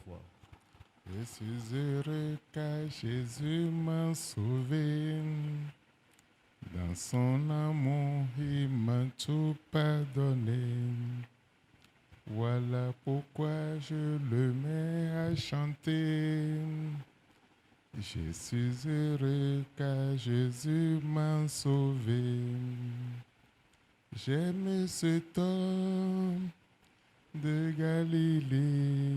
fois. Je suis heureux car Jésus m'a sauvé. Dans son amour, il m'a tout pardonné. Voilà pourquoi je le mets à chanter. Je suis heureux car Jésus m'a sauvé. J'aime cet homme de Galilée,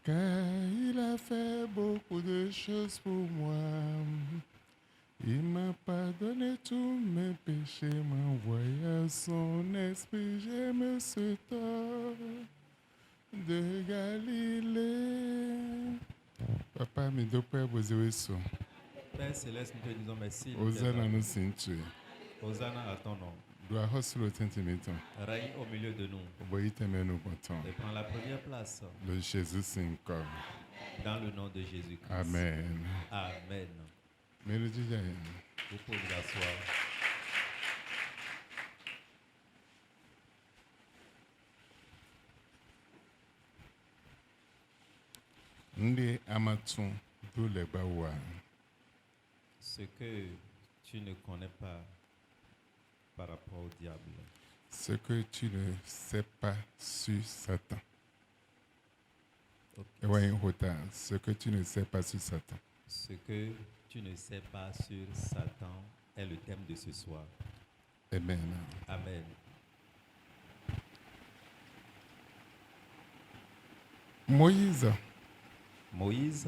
car il a fait beaucoup de choses pour moi. Il m'a pardonné tous mes péchés, m'a envoyé à son esprit. J'aime cet homme de Galilée. Papa, me doit pas vous dire ça. Père Céleste, nous te disons merci. Hosanna nous sintu. Hosanna à ton nom. Doit hosser le tintimeton. Règne au milieu de nous. Voyez nous content. Et prends la première place Le Jésus s'incorpore. dans le nom de Jésus-Christ. Amen. Amen. Mélodie Jaïen. Vous pouvez vous asseoir. Ndé Amaton d'où les Bawa. Ce que tu ne connais pas par rapport au diable. Ce que tu ne sais pas sur Satan. Ok. Ouais, Rota, ce que tu ne sais pas sur Satan. Ce que tu ne sais pas sur Satan est le thème de ce soir. Amen. Amen. Moïse, Moïse,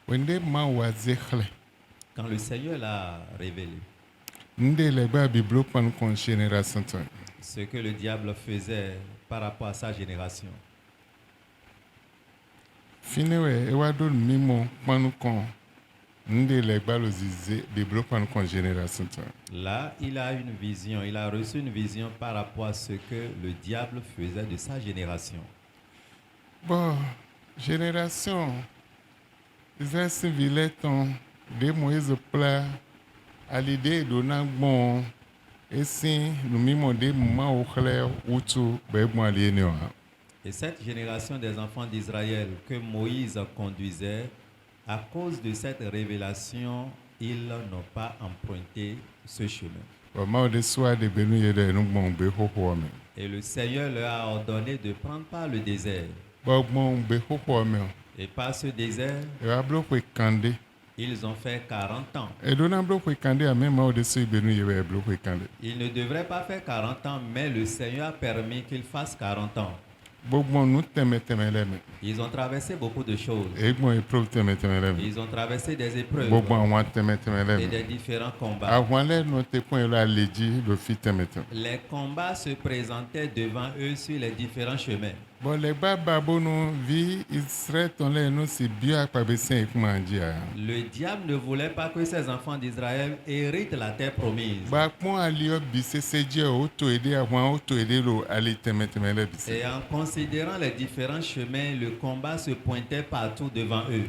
Wende Mawa Zekhle, quand le Seigneur l'a révélé, Ndé les Ba Biblo Pan Kon Génération. ce que le diable faisait par rapport à sa génération, Finewe, Ewadol Mimo Pan Kon, Ndé les Ba Lozize, Biblo Pan Kon Génération. là, il a une vision, il a reçu une vision par rapport à ce que le diable faisait de sa génération. Bon, génération, Israël Civileton, de Moïse Pla, à l'idée de Nagbon, et si nous mimons des moments au clair, ou tout, ben moi l'ennemi. Et cette génération des enfants d'Israël que Moïse conduisait, à cause de cette révélation, ils n'ont pas emprunté ce chemin. Bon, moi de soir de Benu de nous bon be ho me. Et le Seigneur leur a ordonné de prendre par le désert. Bon bon be ho me. Et par ce désert, Et à bloquer Kandé. ils ont fait 40 ans. Et donnant bloquer Kandé à même moi de soir Benu de bloquer Kandé. Ils ne devraient pas faire 40 ans, mais le Seigneur a permis qu'ils fassent 40 ans. Bon bon nous t'aimer. Ils ont traversé beaucoup de choses. Et bon épreuve t'aimer. Ils ont traversé des épreuves Bon bon moi t'aimer. et des différents combats. Avant les nous te point là lédi le fit t'aimer. Les combats se présentaient devant eux sur les différents chemins. Bon les bababo nous vie Israël ton les nous c'est bien pas besoin comment dire. Le diable ne voulait pas que ses enfants d'Israël héritent la terre promise. Bah moi alio bise c'est Dieu auto aider avant auto aider le aller t'aimer le bise. Et en considérant les différents chemins, le combat se pointait partout devant eux.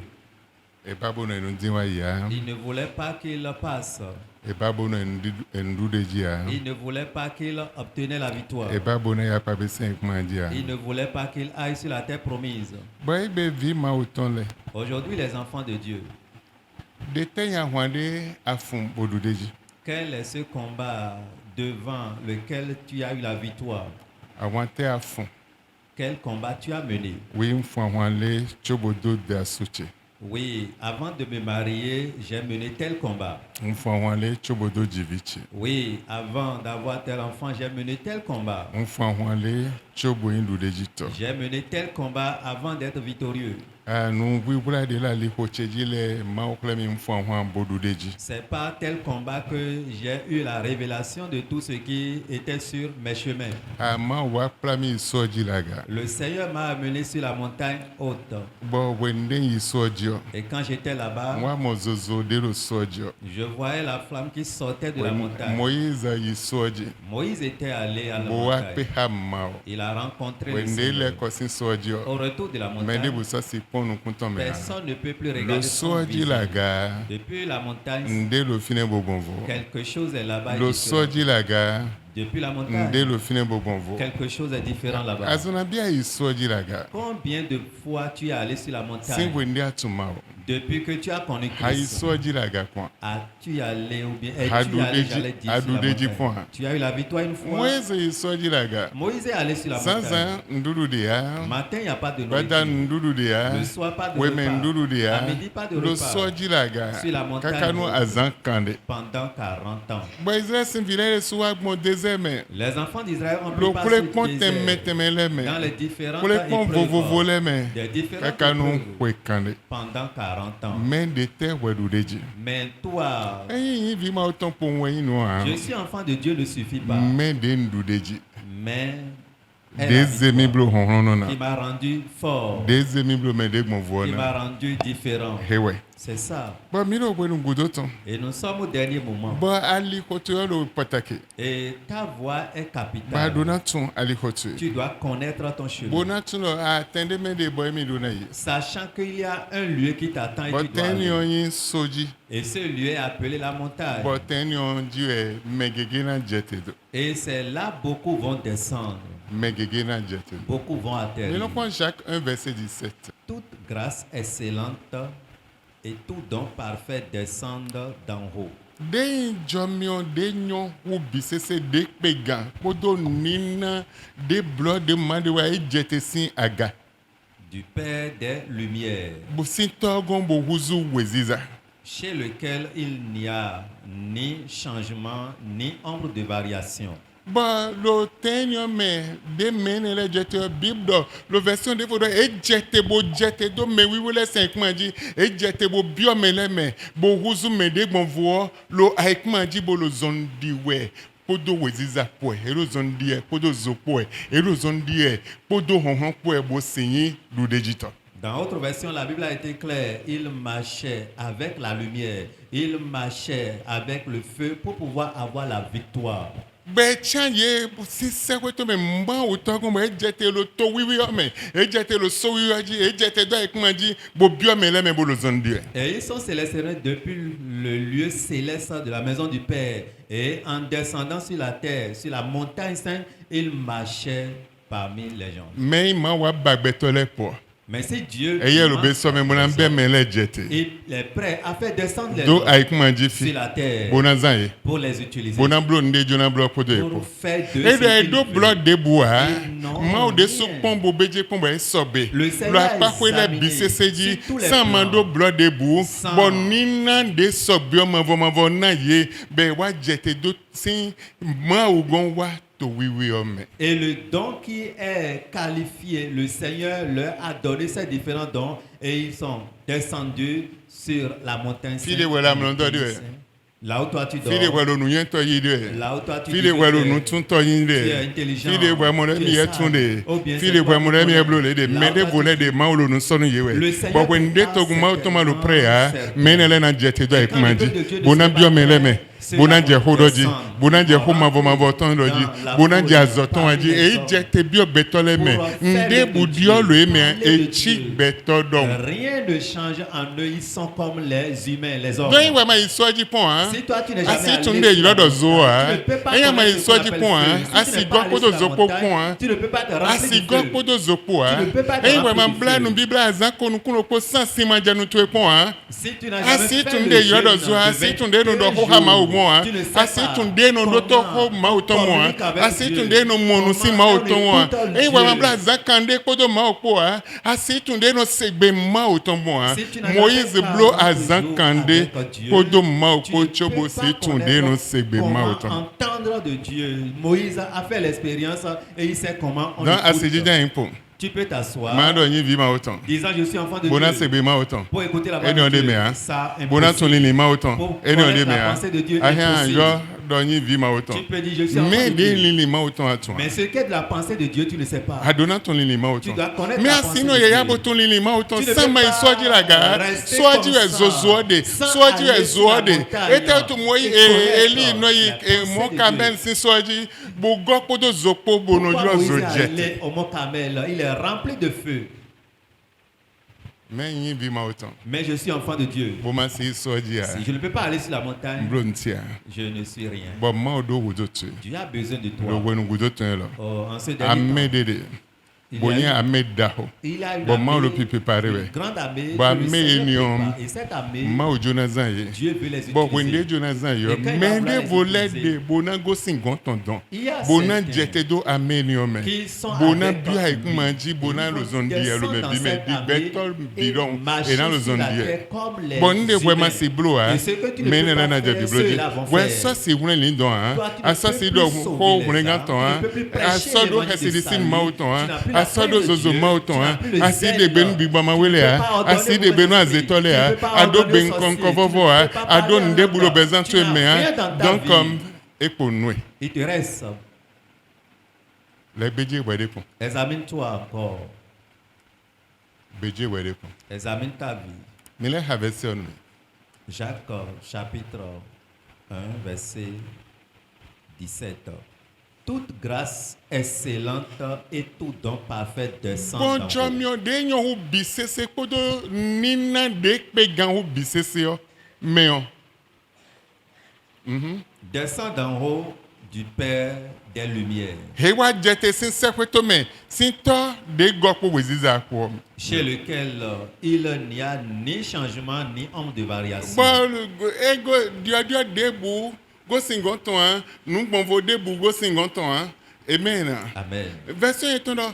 Et babo nous dit ouais ya. Ils ne voulaient pas qu'ils passent. Et babo nous de dia. Ils ne voulaient pas qu'ils obtenaient la victoire. Et babo nous y a pas besoin comment dire. Ils ne voulaient pas qu'ils aillent sur la terre promise. Boy be vie ma autant le. Aujourd'hui, les enfants de Dieu, Détail à Rwandais à fond bodu deji. quel est ce combat devant lequel tu as eu la victoire? Awanté à fond. Quel combat tu as mené? Oui, me faut Rwandais chobodo de associé. Oui, avant de me marier, j'ai mené tel combat. Me faut Rwandais chobodo jivichi. Oui, avant d'avoir tel enfant, j'ai mené tel combat. Me faut Rwandais chobo indu dejito. J'ai mené tel combat avant d'être victorieux. Ah nous oui voilà de là les hocheji les ma okle me faut Rwandais bodu deji. C'est par tel combat que j'ai eu la révélation de tout ce qui était sur mes chemins. Ah ma wa plami soji laga. Le Seigneur m'a amené sur la montagne haute. Bon wende yi soji. Et quand j'étais là-bas, Moi mon zozo de le soji. je voyais la flamme qui sortait de la montagne. Moïse yi soji. Moïse était allé à la Bo wa montagne. pe hamma. Il a rencontré le Wende le Seigneur. kosin soji. Au retour de la Mais de montagne, vous ça c'est pour nous compter mais. personne ne peut plus Le regarder son soji visage. laga. Depuis la montagne, Nde le fine bobonvo. quelque chose est là-bas. Le différent. soji laga. Depuis la nde montagne, lo fine bo gonvo quelque chose est différent là-bas. azona bia isoji laga Combien de fois tu es allé sur la montagne singwe ndi atumao depuis que tu as connu ha Christ? isoji laga kwa As-tu allé ou bien es-tu Adudeji- allé, j'allais dire, sur la Adudeji montagne? point. Tu as eu la victoire une fois. Moise isoji laga Moïse est allé sur la montagne. sansa ndudu de ya Matin, il n'y a pas de bada nourriture. ndudu de ya Le soir, pas de weme repas. ndudu de À ya midi, pas de lo repas. soji laga Sur la montagne, kakanu azan kande Pendant 40 ans. bo israel sin vilele suwa gbon dezeme Les enfants d'Israël ont lo pris part kule sur pon le teme désert. teme leme Dans les différentes kule pon vovovo épreuves. leme Des différentes kakanu épreuves. kwe kande Pendant 40 ans. men de te wedudeji Mais toi, eyin vi ma oton po wen no ha je suis enfant de Dieu ne suffit pas. men de ndudeji Mais est la dezemi victoire blo honrono na qui m'a rendu fort, dezemi blo me de gbon qui vo m'a na rendu différent. hewe C'est ça. bo mi lo wenu gudo ton Et nous sommes au dernier moment. bo ali koto yo lo pataki Et ta voix est ba capitale. dona tun ali koto Tu dois connaître ton chemin. bona tun lo atende me de boy mi dona yi Sachant qu'il y a un lieu qui t'attend et bo tu dois teni aller. on yin soji Et ce lieu est appelé la montagne. bo teni on ji e megege na jete do Et c'est là beaucoup vont descendre. megege na jete do Beaucoup vont mais atterrir. non prend Jacques 1 verset 17 Toute grâce excellente et tout don parfait descendent d'en haut. de jomion de nyon ou bisese de pegan kodo nina de blood de man de wa e jete sin aga Du Père des Lumières, bo sin togon bo huzu weziza chez lequel il n'y a ni changement ni ombre de variation. ba lo tenyo me de menele jete bibdo lo version de fodo e jete do me wiwele 5 manji e jete bo bio mele me bo huzu me de gbonvo lo aik manji bo lo zondi we podo weziza poe ero zondi e podo zopoe ero zondi e podo honhon poe bo sinyi lu dejito Dans autre version, la Bible a été claire. Il marchait avec la lumière. Il marchait avec le feu pour pouvoir avoir la victoire. bɛɛ tiɲɛ ye sisan ko to mɛ n b'a o tɔ ko mɛ e jɛ tɛ lo to wiwiyɔ mɛ e jɛ tɛ lo so wiwiyɔ ji e jɛ tɛ dɔ ye kuma ji bo biɔ mɛ lɛ mɛ bolo zɔn di yɛ. Et ils sont sélectionnés depuis le lieu céleste de la maison du Père. Et en descendant sur la terre, sur la montagne sainte, ils marchaient parmi les gens. mɛ i ma wa bagbɛtɔ lɛ pɔ Mais si Dieu e yɛ lo bɛ sɔ mɛ muna bɛ mɛ lɛ jɛ tɛ il est prêt à faire descendre les do gens a ye kuma ji fi sur la terre bona zan ye pour les utiliser. bona bulo n de jona bulɔ ko do ye Pour pɔ faire de e ce do ye qu'il do veut. bulɔ de bu wa Non, maaw de so rien. kpɔn bo bɛ je kpɔn bɔ e sɔ be Le lo Seigneur a akpako lɛ examiné bi sese ji sur tous les san ma do plans. bulɔ de bu Sans- bɔn nina de sɔ biɔ mavɔ na ye bɛ wa jɛ tɛ do si maaw gɔn wa to wiwiyɔ mɛ. Et le don qui est qualifié, le Seigneur leur a donné ces différents dons et ils sont descendus sur la montagne sainte. File wela mlonda de. Là où toi tu dors. Fili wɛlo nu yɛn tɔ yi de. Là où toi tu Fili dis que wɛlo tu nu es- tun tɔ yi tu es de. intelligent, Fili wɛ mɔlɛ tu mi es yɛ sage. tun de. Oh bien, Fili c'est quoi wɛ mɔlɛ mi ton yɛ bulo le de. Là Mɛ où de toi volɛ tu de ma wolo nu sɔnu ye Le wɛ. Seigneur Bɔn wɛn de te togun ma parle tɔma lo pre ya. certainement. Mɛ ne lɛ na jɛ te dɔ ye Quand kuma le di. peuple de Dieu ne Bona sait pas biɔ mɛ lɛ faire, mɛ. ceux Bona là jɛ vont ho dɔ ji. descendre. Bona jɛ ho Dans ma vɔ ma vɔ tɔn dɔ ji. la Bona foule, jɛ azɔtɔn wa ji. parmi les Eyi hommes. jɛ te biɔ bɛtɔ lɛ mɛ. Pour faire Nde le bu de diɔ Dieu, lo ye mɛ. parler de Etsi Dieu. bɛtɔ dɔn. Rien ne change en eux, ils sont comme les humains, les hommes. Dɔn yi wɛ ma yi sɔji pɔn ha. Si toi tu n'es jamais Asi allé tun sur de la yi lɔdɔ zo montagne, ha. tu ne peux pas Eya ma yi connaître ce qu'on sɔji appelle pɔn feu. ha. Si tu n'es Asi pas gɔ allé kodo sur la zopo montagne, pɔn ha. tu ne peux pas te remplir Asi du gɔ feu. kodo zopo ha. Tu ne peux pas te Eyi wɛ remplir ma du bla feu. nu bibla azan konu kuno ko san si ma janu to e pɔn ha. Si tu n'as jamais Asi fait tun le de yi jeûne lɔdɔ zo ha. de Asi tun de nu 21 dɔ ho ha ma o mɔ ha. tu ne sais Asi pas tun de nu do to ho ma o tɔn mɔ communique ha. avec Asi Dieu. tun de nu mɔnu si ma o tɔn mɔ ha. Comment on Eyi wɛ ma écoute bla azan kan de kodo ma o kpo ha. Asi tun de nu segbe ma o tɔn mɔ ha. Si tu n'as jamais Moïse fait blo 40 azan jours kan de avec Dieu, kodo ma o tu ko ne tso peux bo pas si tun de connaître nu segbe ma o comment tɔn. entendre de Dieu. Moïse a fait l'expérience et il sait comment on Donc écoute. asi jija yin po. Tu peux t'asseoir, Ma dɔ yin vi ma o tɔn. disant je suis enfant de Bona Dieu. segbe ma o tɔn. Pour écouter la voix Eni de ɔde Dieu, mɛ ha. ça Bona impossible. tun lili ma o tɔn. Pour Eni ɔde connaître mɛ la ha. pensée de Dieu, Ahiã impossible. yɔ dɔ yin vi ma o Tu tɔn. peux dire je suis enfant Mais de de Dieu. lili ma o tɔn a tɔn. Mais ce qu'est de la pensée de Dieu, tu ne sais pas. Adona tun lili ma o Tu tɔn. dois connaître Mais la asi pensée no de ye ya Dieu. bo tun lili ma o Tu tɔn. ne peux San ma yi pas sɔji la ga. rester Sɔji comme wɛ ça, zozo de. sans Sɔji wɛ aller sur la zoɔ de. montagne Ete tu mo yi et connaître Eli no yi la pensée mo de kabel si sɔji. Bo gɔ kodo zokpo bono Pourquoi jɔ Moïse zo est jɛ. allé au mont Carmel? Il est rempli de feu. Mais il vit ma autant. Mais je suis enfant de Dieu. Bon, ma si sodia. Si je ne peux pas aller sur la montagne, Blontia. je ne suis rien. Bon, ma odo wudotu. Dieu a besoin de Le toi. wenu wudotu là. Oh, en ce dernier temps, Amedede. Bonien Amed Daho. il a une Bon, ma armée, le pipi paré. une grande armée Bon, que le mais Seigneur niom. prépare. Et cette armée, Ma o Jonathan ye. Dieu veut les Bon, utiliser. wende Jonathan yo. Et quand il va Mais vouloir de les volet utiliser, de bonango singon tondon. il y a Bonan certains jete do ameniome. qui sont Bonan avec bia lui. ekumanji Ils bonan vont lo zondi ya lo descendre me dans bi me cette di armée betol et bidon marcher et dans le sur la zondi. terre comme les Bon de humains. vraiment si blo Et ce que tu ne mais peux pas na faire, jadi ceux-là vont bloji. Ouais faire. ça c'est une ligne don hein. Toi, tu ne À ça peux c'est plus do sauver ko les une âmes, ganton tu hein. ne peux plus À prêcher ça do l'évangile hasi de di sin salut, mauton tu hein. n'as plus la À ça do crainte de zozo Dieu, mauton tu n'as hein. plus le Asi de zèle. ben bi bama Tu wele ne peux hein. pas ordonner Asi de aux beno esprits, azetole tu ne hein. peux pas Ado ordonner ben aux sorciers, konkovovo tu ne hein. peux pas Ado parler en nde bulo langue. bezan Tu tu n'as me rien hein. dans ta Donc vie. comme eponwe. Il te reste. Les bédier wede pon. Examine-toi encore. Bédier wede pon. Examine ta vie. Mais les havesi on. Jacques chapitre 1, verset 17. Toute grâce excellente et tout don parfait descend Bon d'en haut. jomio de yon ou bisese kodo nina de pe gan ou bisese yo. Mais on. Descend d'en haut du Père des Lumières, Hewa jete sin sekweto men. Sin to de gopo weziza ko. chez lequel il n'y a ni changement ni ombre de variation. Bon ego dio debu go singon ton hein. Nous bon vo debu go singon ton hein. Amen. Amen. Version étant dans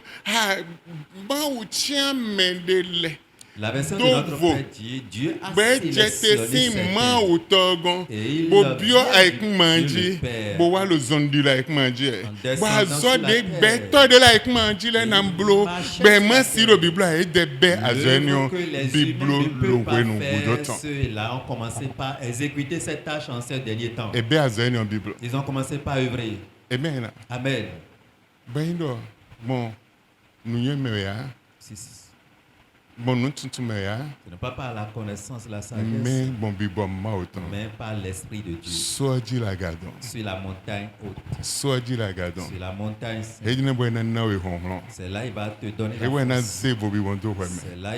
bon ou tien mendele. La version de Donc, notre vous, Père dit, Dieu a Ben jete sélectionné sin man certains. ou togon. Et il Bo leur bio vient avec du Dieu manji. le Père. Bo wa lo zondi la avec manji. descendant Ba sur zo la de terre. beto de la avec manji la Et nan blo. marchait Ben sur man la si terre. lo bibla e de be azenio L'œuvre que les biblo humains ne lo peuvent pas wenu faire, budoton. ceux-là ont commencé par exécuter cette tâche en ces derniers temps. E be azenio biblo. Ils ont commencé par œuvrer. Amen. Amen. Ben do bon nous y me ya. Bon nous tutu me ya. Ce n'est pas par la connaissance, la sagesse, Mais bon bibom ma autant. mais par l'Esprit de Dieu. Soji la gadon. Sur la montagne haute, Soji la gadon. sur la montagne sainte. E dine bo na na we honhon. C'est là il va te donner E la we na force. ze bo bi won do we me. C'est là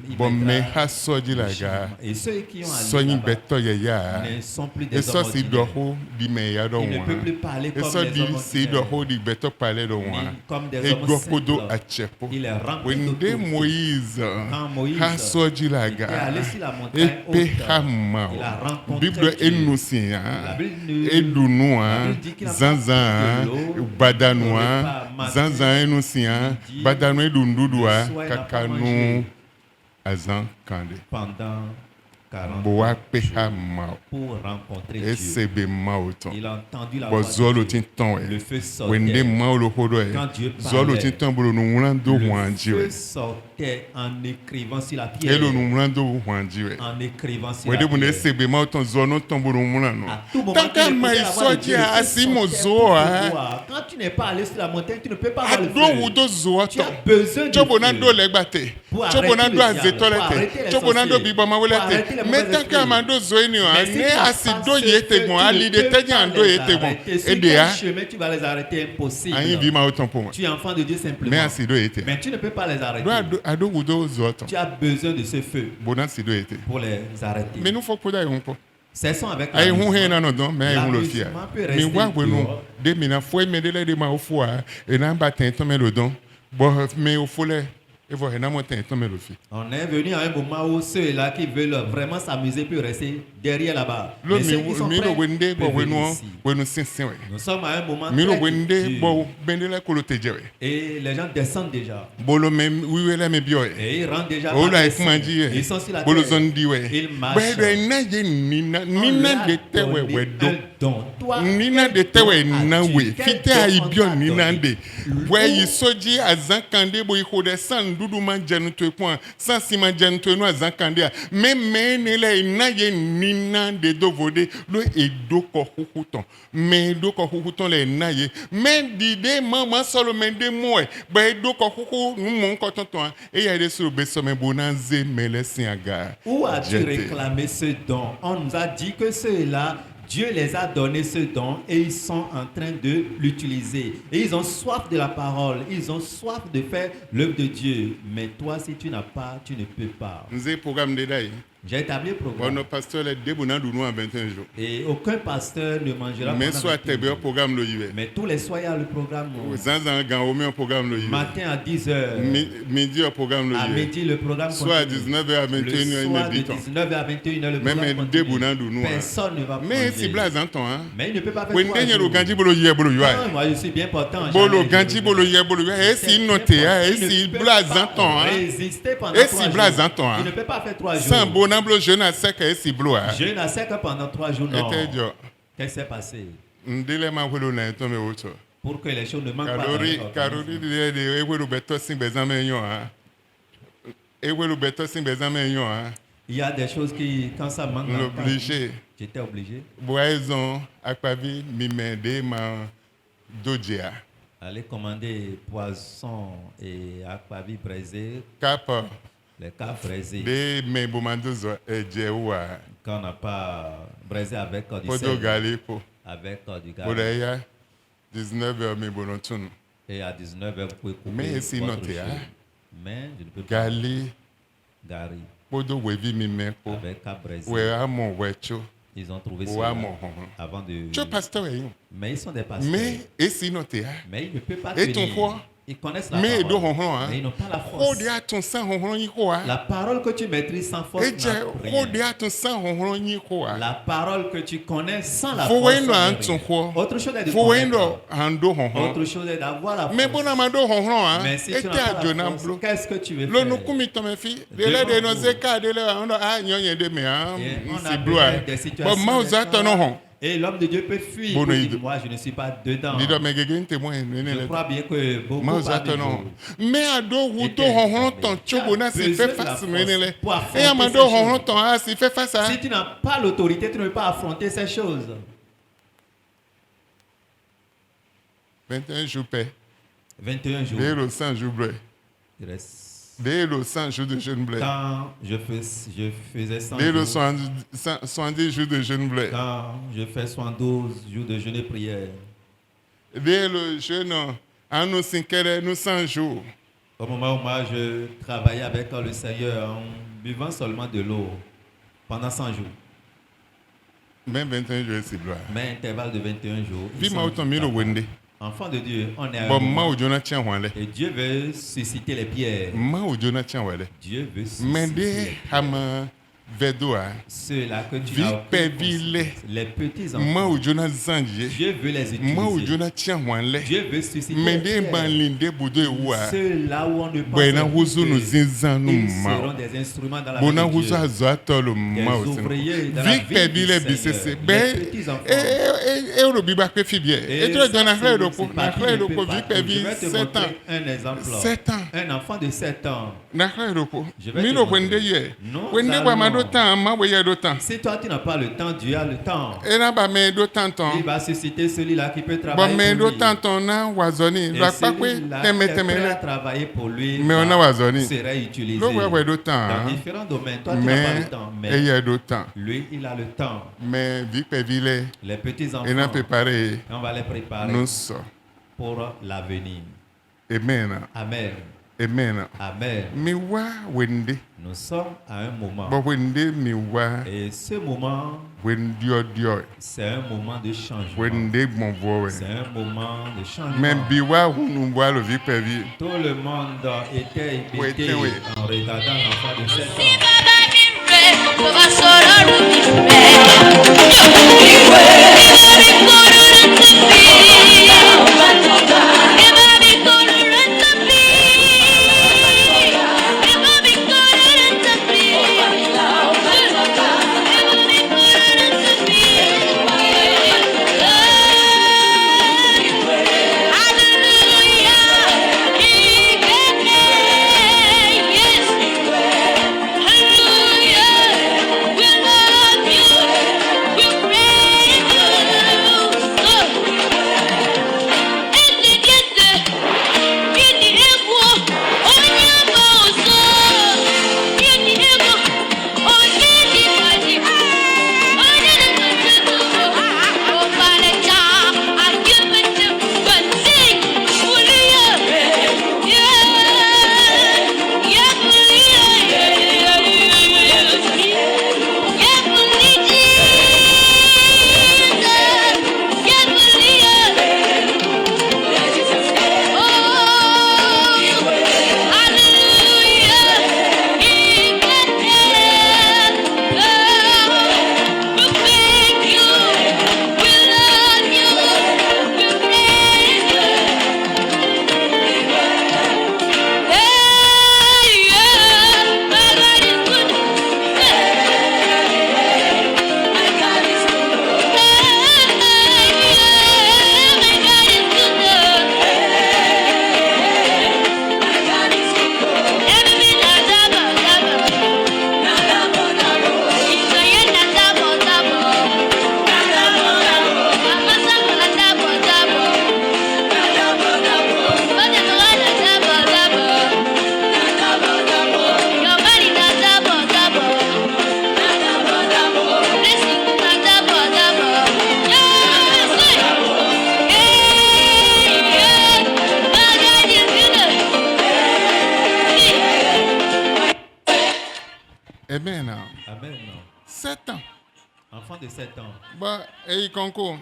il Bon me mettra ha soji la le ga. changement. Et ceux qui ont Soji allé là-bas beto ye ya. ne sont plus E des so hommes si do ordinaires. ho di me ya do Ils ne peuvent wa. plus parler E comme so les di hommes si do ordinaires, ho di beto pale do wa. ni comme des E hommes do ko do simples. achepo. Il est rempli Wende d'autorité. Moïse Quand Moïse ha soji la était ga. allé sur la E montagne pe haute, ha ma. il a rencontré Bible Dieu. enusi La ya. Bible nous- Edunu la hein, Bible dit qu'il n'a pas zanzan pris de l'eau, badanu il n'aurait hein, pas mangé. zanzan enusi hein, Il dit, badanu edundudu le hein, soir, il n'a pas kakanu mangé. azan kande. pendant 40 Boa jours peha mao. pour rencontrer Dieu. Esebe mao ton. Il a entendu la Bo voix zolo de Dieu. tinton Le e. feu Wende sortait. mao lo hodo e. Quand Dieu Zolo parlait, tinton bolo nu mulando le wanji feu we. sortait en écrivant sur la pierre. Elo nu mulando wanji we. En écrivant sur Wende la bunde pierre. esebe mao ton zono ton bolo mulano. À tout moment, Tanka tu mai écoutais la voix de soji Dieu, le feu asimo sortait zo pour te hein. voir. Quand tu n'es pas allé sur la montagne, tu ne peux pas voir le Ado feu. wudo zo Tu as ton. besoin de Chobo na do feu. legbate. Pour Chobo na arrêter do le diable, pour azetolete. arrêter les Chobo na do sorciers, bibama pour arrêter welete. les Mais mauvais tant que esprits. amando zoeni o Mais si tu ne n'as asido pas ce yete feu, bon tu ali ne de peux teji pas ando les yete bon. arrêter. Sur Ede quel ya chemin tu vas les arrêter? Impossible. ayin bi ma oton pour moi. Tu es enfant de Dieu simplement. Mais asido yete. Mais tu ne peux pas les arrêter. Do ado wudo zo ton. Tu as besoin de ce feu Bona asido yete. pour les arrêter. Mais nous faut poda yon po. Cessons avec Ayi hun l'amusement. he na no don, mais ayi hun lo fia. L'amusement peut Mi rester wa gwenu dehors. de mi na foi medele de ma ofo a e na ba ten ton me lo don. Bo me ofole e vo he na mo ten ton me lo fi. On est venu à un moment où ceux-là qui veulent vraiment s'amuser peuvent rester derrière là-bas. Lo Mais ceux qui sont mi lo prêts wende bo peuvent venir wenu ici. wenu sinsin we. Nous sommes à un moment Mi lo très wende dur. bo bendele ko lo teje we. Et les gens descendent déjà. Bolo me wiwele me bio e. Et ils rentrent déjà O par la les ifumanji signes. e. Ils sont sur la Bolo terre. zondi we. Ils marchent. Bede na ye nina On nina leur de a te we donné we do. un don. Toi, Nina quel de te don we as-tu? na we. Quel Fite don a on ibio t'a nina donné? de. We yi soji azan kande bo iko de san dudu man jenu to point. San si man jenu to no azan kande a. Me ne le na ye nina de do vode lo e do ko hukuton. Me do ko hukuton le na ye. Me di de mama solo me de moe. Ba e do ko huku nu mon ko tonton. E ya de sur be so me bonanze me le sin aga. Où as-tu Jeté. réclamé ce don? On nous a dit que ceux-là, Dieu les a donné ce don et ils sont en train de l'utiliser. Et ils ont soif de la parole, ils ont soif de faire l'œuvre de Dieu. Mais toi, si tu n'as pas, tu ne peux pas. Nzé programme de daï. J'ai établi le programme. Bon, pasteur les débounan dounou en 21 jours. Et aucun pasteur ne mangera Mais pendant soit 21 tebe jours. programme lo yive. Mais tous les soirs, il y a le programme. Zanzan gan ome un programme lo yive. Matin à 10h. Midi un programme lo À yive. midi, le programme Soit à continue. 19h à 21h Le soir de il 19h à 21h, le Même programme un débounan continue. dounou. Personne ne va Mais manger. si blaze entend hein. Mais il ne peut pas faire When 3 denye lo jours. ganji bolo yive bolo yive. Non, moi je suis bien portant. Bolo jamais ganji je bolo vais- yive bolo yive. Et si noté hein, et si blaze entend hein. Résister pendant Et 3 si jours. blaze entend hein. Il ne peut pas faire 3 jours. Sans bonam blo jeune à sec et si blo hein. Je n'ai que pendant 3 jours. Non. Était dio. Qu'est-ce qui s'est passé? Ndele ma welo na to me woto. Pour que les choses ne manquent pas. dans Karori notre karori organisme. de ewelu beto sin bezame yon hein. Ewelu beto sin bezame yon hein. Il y a des choses qui, quand ça manque, dans le temps, L'obligé. j'étais obligé. Boison akpavi mimende ma dojea. Aller commander poisson et aquavit braisé, Cap les capes braisées. de me bomandozo ejewa. Quand on n'a pas braisé avec du Podo sel, galipo. avec du gars. Boleya 19h me bonontun. Et à 19h, vous pouvez couper Mais si votre noté, cheveu. hein. Mais je ne peux pas. Gali Gary, podo wevi mimeko. avec cap braisé. We amo wecho. Ils ont trouvé Ou ça amo. avant de... Cho pasteur yon. Mais ils sont des pasteurs. Mais et si noté hein. Mais ils ne peuvent pas Et tenir. ton foi? Ils connaissent la Mais do parole. honhon hein. Mais ils n'ont pas la Ho force. de aton san honhon yi ko hein. La parole que tu maîtrises sans force Eje n'a ho rien. de aton san honhon yi ko hein. La parole que tu connais sans la Faut force wendo n'a an rien. ton quoi. Autre chose est de Faut wendo connaître. ando honhon. Autre chose est d'avoir la Mais force. bon amado honhon hein. Mais si tu Ete n'as pas la adjona force, blo. qu'est-ce que tu veux Lo faire? no kumi to me fi. De le de no zeka de le on a nyon de me hein. Et on Si a blo besoin hein. des Bon situations, ma des oza cas, to no hon. et l'homme de Dieu peut fuir. Bon, Pour il- dire, moi, je ne suis pas dedans. Lido me gege témoin Je nene crois bien que beaucoup ma oza parmi to no. vous, Mais ado wuto Était honhon informé. ton Tu as chobo na si besoin fait de la face force menele. pour affronter Et amado ces choses. honhon ton a si fait face à. si tu n'as pas l'autorité, tu ne peux pas affronter ces choses. 21 jours paix. 21 jours. Dès le 100 jours bleu. Il reste- Dès le 100 jours de jeûne bleu. Quand je faisais 100 Dès le jours, 70 jours de jeûne bleu. quand je fais 112 jours de jeûne et prière, Dès le jeûne, en nous 5 nous 100 jours. au moment où moi je travaillais avec le Seigneur en buvant seulement de l'eau pendant 100 jours, Même 21 jours, c'est gloire. mais intervalle de 21 jours. Puis, ils ma sont autant mis le wende. enfants de Dieu, on est à un Bon, moment, ma ou Jonathan wale. et Dieu veut susciter les pierres. Ma ou Jonathan wale. Dieu veut Mais susciter les dès pierres. Hama Vedoa. Ceux-là que tu Vie as pévile. les petits Ma enfants. ou Jonathan Zandje. Dieu veut les Ma ou utiliser. Jonathan wale. Dieu veut susciter Mais les dès pierres. Banlinde Boudou Ewa. Ceux-là où on ne pense Bwena pas wuzu nous qu'ils zinzan nous seront ma. des instruments dans la Bona main de wuzu Dieu. azo atolo ma Des aussi. ouvriers dans la Vic vie pévile du bisese. Seigneur. Ben, Les petits enfants. et au biba que fibie. Et tu ça, donnes un c'est- frère de c'est po. pas Un qui frère ne de peut po. pas Vic tout. Je pévile vais te 7 ans. montrer un exemple. 7 ans. Un enfant de 7 ans. Na frère de po. Je vais te Milo montrer. wende ye. Nous Wende wa ma allons- d'autant, ma weye d'autant. Si toi tu n'as pas le temps, Dieu a le temps. Et là ba me d'autant ton. Il va susciter celui-là qui peut Bon travailler me pour lui. d'autant ton na wazoni. Et La pa kwe celui-là teme qui est prêt à teme. travailler pour lui Mais on a va- wazoni. serait utilisé Lo we d'autant. dans différents domaines. Toi, tu n'as pas Mais le temps. et Mais y a d'autant. lui, il a le temps. Mais Vic pévile. Les petits Et enfants, n'a préparé. on va les préparer Nous sommes. pour l'avenir. Amen. Amen. Amen. Amen. Mi wa wende. Nous sommes à un moment. Bo wende mi wa. Et ce moment, Wendio dio. c'est un moment de changement. Wende mon voix. C'est un moment de changement. Mais biwa hunu bois le Vic pévile. Tout le monde était Oui, hébété oui. en regardant l'enfant de 7 ans. Hallelujah. Amen. Amen. 7 ans. Enfant de 7 ans. Bah, et concours.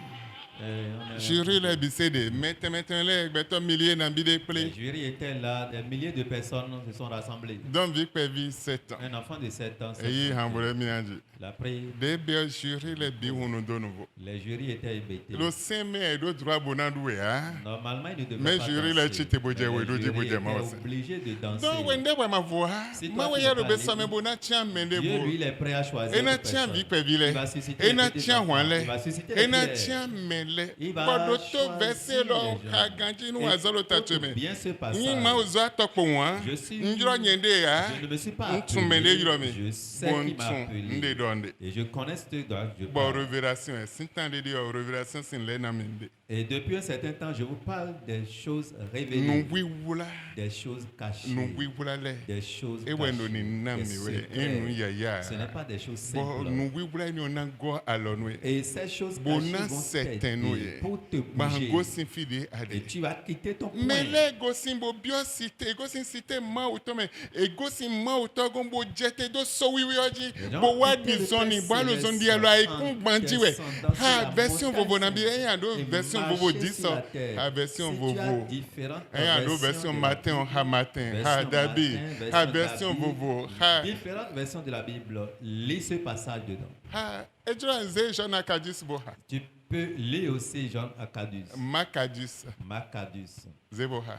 Jury les bicédés. Maintenant, les milliers d'ambidés Le play. jury était là, des milliers de personnes se sont rassemblées. Donc, Vic Pévi, 7 ans. Un enfant de 7 ans. Et Hambouré Minadji. La prière, Des biens jury les biounou de nouveau. les jurys étaient hébétés. Le 5 mai, il doit bonadoué, hein. Normalement, ils ne devaient Mais pas jury danser. les chité bodje, Mais oui, les doji jurys bodje, étaient moi aussi. obligés de danser. Donc, when they were ma voix, Si toi, ma tu voix, n'es y a pas le besoin, mais libre, bon, tient, mais des Dieu, beaux. lui, il est prêt à choisir. Et une na tient personne. Vic Pévile. Il va susciter Et les na petits tient enfants. Wanlé. Il va susciter Et les na pierres. tient Mele. Il va Bodoto choisir verser les leur gens. kaganji nous Et à zolo pour tatume. bien ce passage, Ni ma ozo tokpo wan. je suis- Ndro nyende ya. je ne me suis pas Ntumende appelé. yiromi. Je sais qui m'a Bonton appelé. nde donde. Et je connais ce dont je Bon parle. révélation, s'entendez dire révélation sin le na minde. Et depuis un certain temps, je vous parle des choses Nous révélées, oui wula. des choses cachées, Nous oui wula le. des choses Et when on cachées, nam des mi we, secrets. enu ya ya. Ce n'est pas des choses Bon simples. nous oui wula ni on a go alonwe. Et ces choses cachées Bona vont certain t'aider ouye. pour te Bango bouger. sin fide Et ade. tu vas quitter ton coin. Mais les gosin bo bio cité, gosin cité ma auto mais et gosin ma auto gombo jete do so wi oji. Les gens Bo wa quitter le disoni, Père bo lo céleste zon dia lo ai en kun banji we. descendant sur Ha la version montagne vovo na bi sainte e ando et version marcher vovo sur la diso. terre. Ha version Si tu as vovo. différentes E ando version matin ha matin, ha dabi. Ha version vovo. Ha différentes versions de la Bible, lis ce passage dedans. ha ejra nze jona kadis bo ha. Tu peux lire aussi Jean Acadus, Makadis Macadus. zebo ha.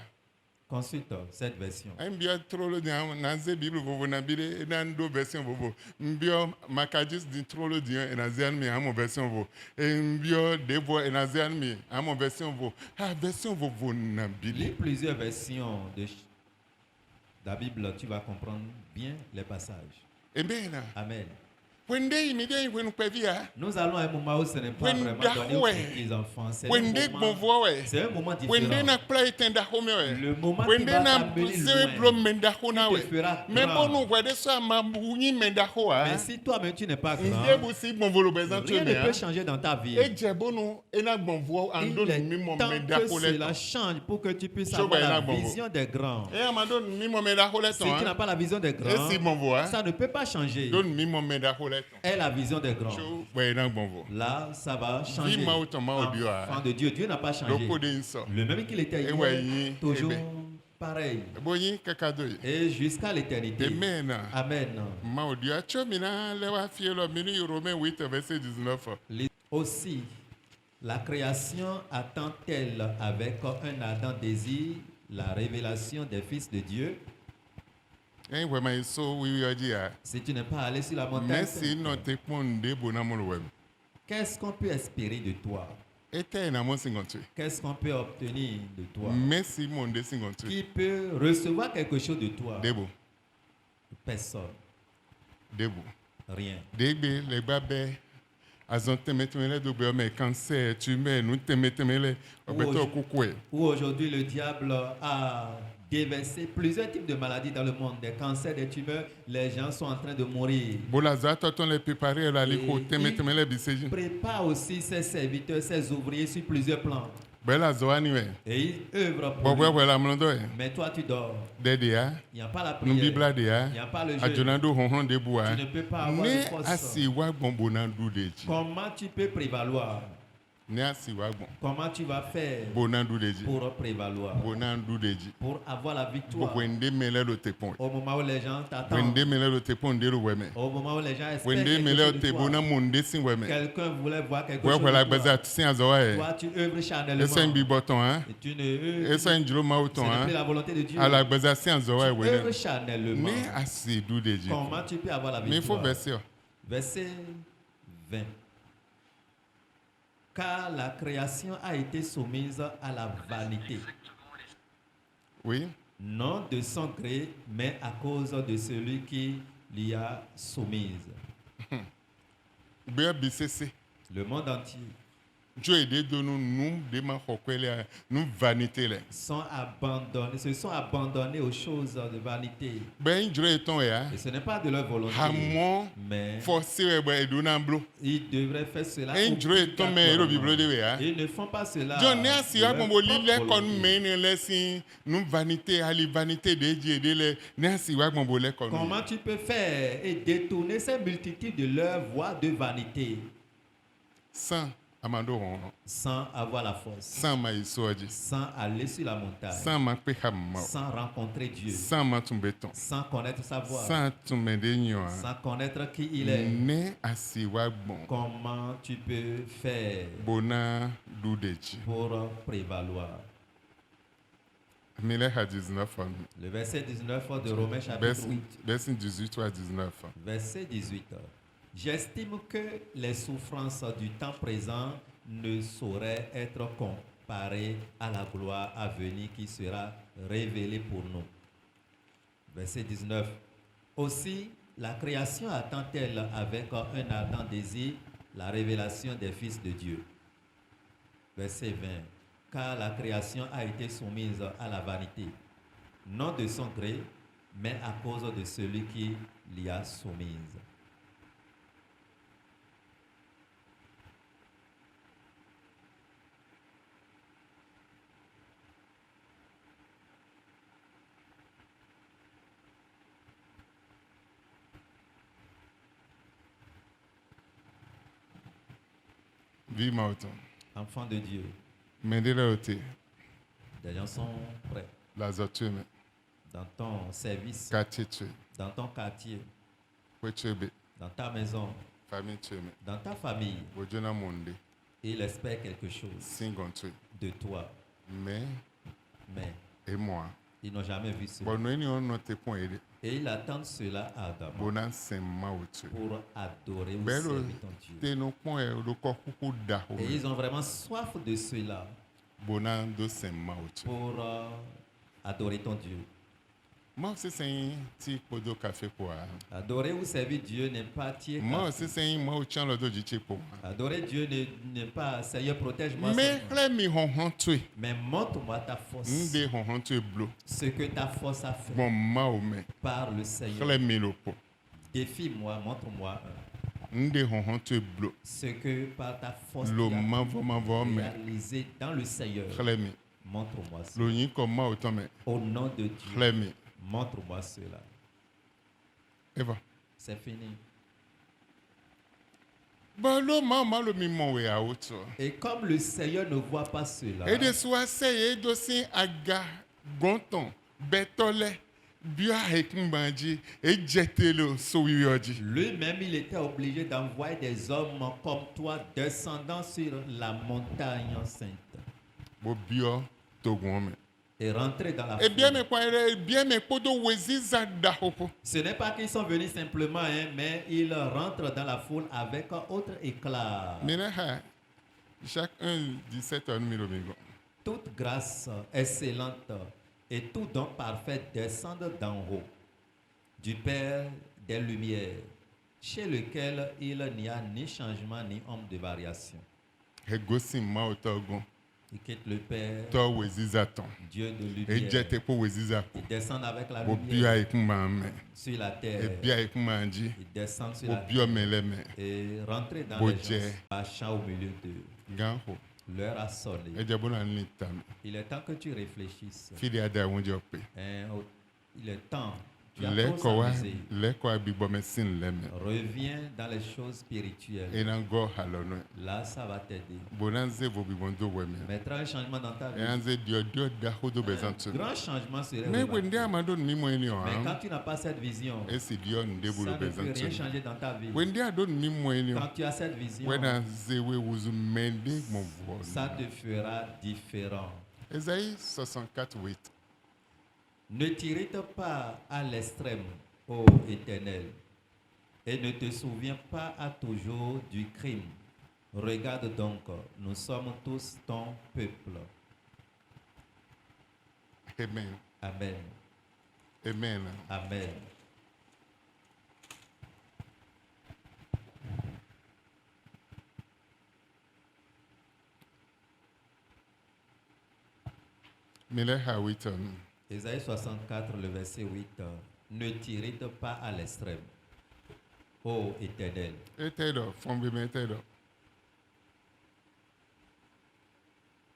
Consulte cette version. Mbio trolo di na nze Bible vovo na bile na ndo version vovo. Mbio makadis di trolo di na zian mi amo version vovo. Mbio devo na zian mi amo version vovo. Ha version vovo na Lis bile. plusieurs versions de la Bible, tu vas comprendre bien les passages. Ebena. Amen. Wende imide when kwevia. Nous allons à un moment où ce n'est pas When vraiment donné aux Yahweh. petits enfants. C'est un Wende moment, bonvo we. c'est un moment Wende différent. na play tenda home we. Le moment qui Wende va na t'amener zewe loin, blo menda hona qui we. te fera Mais grand. bon nous wede so ma bunyi menda hoa. Mais si toi-même tu n'es pas Nde grand, busi bonvolo bezan tu rien ne me. peut changer dans ta vie. E jebono ena bonvo ando Il mi mo est temps menda que hole. cela change pour que tu puisses Show avoir by la Nagbobo. vision des grands. E amado mi mo menda hole Si ton. tu n'as pas la vision des E grands, si bonvo ha. ça ne peut pas changer. Don mi mo menda hole ton. Est la vision des grands. Show by na bonvo. Là, ça va changer. Vie ma autant ma audio, hein. Enfant de Dieu, Dieu n'a pas changé. Loko de inso. Le même qu'il était Eh ouais, hier, yi, toujours eh pareil. Boyi kakado yi. Et jusqu'à l'éternité. Amen. Amen. Ma audio acho mina lewa fielo mini Romains 8 verset 19. Aussi, la création attend-elle avec un ardent désir la révélation des fils de Dieu? En we ma so wi oji ya. Si tu n'es pas allé sur la montagne, Merci no te ponde bona mo web. qu'est-ce qu'on peut espérer de toi? Ete na mo singontu. Qu'est-ce qu'on peut obtenir de toi? Merci mon de singontu. Qui peut recevoir quelque chose de toi? Debo, Personne. debo. Rien. Degbe le babe azon temetemele do be me cancer tumeur nous temetemele obeto kokwe. Où aujourd'hui le diable a déversé plusieurs types de maladies dans le monde, des cancers, des tumeurs, les gens sont en train de mourir. Bola za toton le préparer la liko Et temetemele biseji. Prépare aussi ses serviteurs, ses ouvriers sur plusieurs plans. Bela zoani we. Et ils œuvrent pour Bobo lui. we la mlondo e. Mais toi tu dors. Dede ya. Il n'y a pas la Nu prière. bibla de ya. Il n'y a pas le jeûne. Ajonando honhon de bua. Tu ne peux pas avoir Ne de force. asi wa gbombo na du deji. Comment tu peux prévaloir? Ne asi wa gbon. Comment tu vas faire Bona du deji. pour prévaloir? Bona du deji. Pour avoir la victoire? Wende mele lo te pon. Au moment où les gens t'attendent. Wende mele lo te pon de lo weme. Au moment où les gens espèrent Wende quelque mele chose lo de te toi. bona monde sin weme. Quelqu'un voulait voir quelque Ouais chose voilà de toi. gbeza sin azowa e. Toi, tu œuvres charnellement. Esa bi boton hein. Et tu ne œuvres. Esa njilo ma Ce oton n'est plus hein. la volonté de Dieu. Ala gbeza sin azowa e Tu wele. œuvres charnellement. Ne asi du deji. Comment tu peux avoir la Mais il faut victoire? verser. Verset 20. Car la création a été soumise à la vanité, Oui. non de son gré, mais à cause de celui qui l'y a soumise. Be BCC. Le monde entier. Dieu aide de nous demain nous vanité là. se sont abandonnés aux choses de vanité. Ben Dieu est ton ya. Et ce n'est pas de leur volonté, Hamon mais forcé ben edunamblo. ils devraient faire cela Dieu est ton mais le Bible de ya. Ils ne font pas cela. Dieu n'est si wa bon lile kon volonté. men lesin nous vanité ali vanité de Dieu de le n'est si wa bon le kon. Comment tu peux faire et détourner ces multitudes de leur voie de vanité Sans amando on. sans avoir la force, Sans maïsoji. sans aller sur la montagne, Sans ma pe hamma. sans rencontrer Dieu, Sans ma tumbeton. sans connaître sa voix, Sans tumbenyo. sans connaître qui il est. Ne asi wa bon. Comment tu peux faire Bona doudeji. pour prévaloir? Mile ha 19 ans. Le verset 19 de Romains chapitre 8. Verset 18 à 19. Verset 18. J'estime que les souffrances du temps présent ne sauraient être comparées à la gloire à venir qui sera révélée pour nous. Verset 19. Aussi, la création attend-elle avec un ardent désir la révélation des fils de Dieu. Verset 20. Car la création a été soumise à la vanité, non de son gré, mais à cause de celui qui l'y a soumise. Vive Mauton. Enfant de Dieu, Mendelauté. des gens sont prêts La zotume. dans ton service, Katiche. dans ton quartier, Wechebe. dans ta maison, Famille tume. dans ta famille. Wojona monde. Il espère quelque chose Singontu. de toi, Mais, mais et moi. ils n'ont jamais vu cela. Bon, nous, on note point aider. Et ils attendent cela ardemment Bonan c'est mautu. pour adorer ou Belo, servir ton Dieu. te no point le corps da. Et ils ont vraiment soif de cela Bonan do c'est mautu. pour adorer ton Dieu. Moi aussi c'est un petit pot de café pour. Adorer ou servir Dieu n'est pas tier. Moi aussi c'est un moi tient le dos du pour. Adorer Dieu n'est pas Seigneur, protège-moi. Mais Seigneur. les mi hon tué. Mais montre-moi ta force. Nde hon tué bleu. Ce que ta force a fait Bon maome. par le Seigneur. Les mi le pot. Défie-moi, montre-moi Nde hon tué bleu. ce que par ta force Le tu as mavo mais. réalisé dans le Seigneur. Les mi. Montre-moi cela. Le yin comme moi autant mais. Au nom de Dieu, Les mi. montre-moi cela. Eva. C'est fini. Bah le maman le mi mon we a auto. Et comme le Seigneur ne voit pas cela, Et de soit c'est dossier aga gonton betole bia hekmbanji et jetelo sowiyoji. lui-même, il était obligé d'envoyer des hommes comme toi descendant sur la montagne sainte Bo bio togome. et rentrer dans la Et bien foule. me quoi bien me podo weziza da hopo. Ce n'est pas qu'ils sont venus simplement, mais ils rentrent dans la foule avec un autre éclat. Mine ha chacun 17 ans milomigo. Toute grâce excellente et tout don parfait descendent d'en haut, du Père des Lumières, chez lequel il n'y a ni changement ni ombre de variation. He gosi ma otogon. Il quitte le Père, To weziza ton. Dieu de Et lumière. jete po weziza. Il descend avec la Bo bio lumière hekmbame. sur la Et terre. bien hekmanji. Il descend sur Bo la bio terre meleme. et rentrer dans Bo les gens, je. marchant au milieu d'eux. Ganho. L'heure a sonné. E jabona ni tam. Il est temps que tu réfléchisses. Fili ada wonjo pe. Il est temps. Tu as Le trop kwa s'amuser. le kwa bigbo mesin leme. Reviens dans les choses spirituelles. E nan go halono. Là, ça va t'aider. Bonanze vo bibondo weme. Mettra un changement dans ta E vie. anze dio da hodo bezantu. Un grand changement serait Mais remarqué. wende amado ni mo eni o. Mais quand tu n'as pas cette vision, E si dio nde ça bulo ne peut rien bezantu. changer dans ta vie. Wende ado ni mo eni o. Quand tu as cette vision, Wena zewe wuzu mende mo vo. ça te fera différent. Esaïe 64:8. Ne t'irrite pas à l'extrême, ô Éternel, et ne te souviens pas à toujours du crime. Regarde donc, nous sommes tous ton peuple. Amen. Amen. Amen. Amen. Mele Hawiton. Ésaïe 64, le verset 8. Ne t'irrite pas à l'extrême, ô Éternel. Etedo, Fombi Metedo.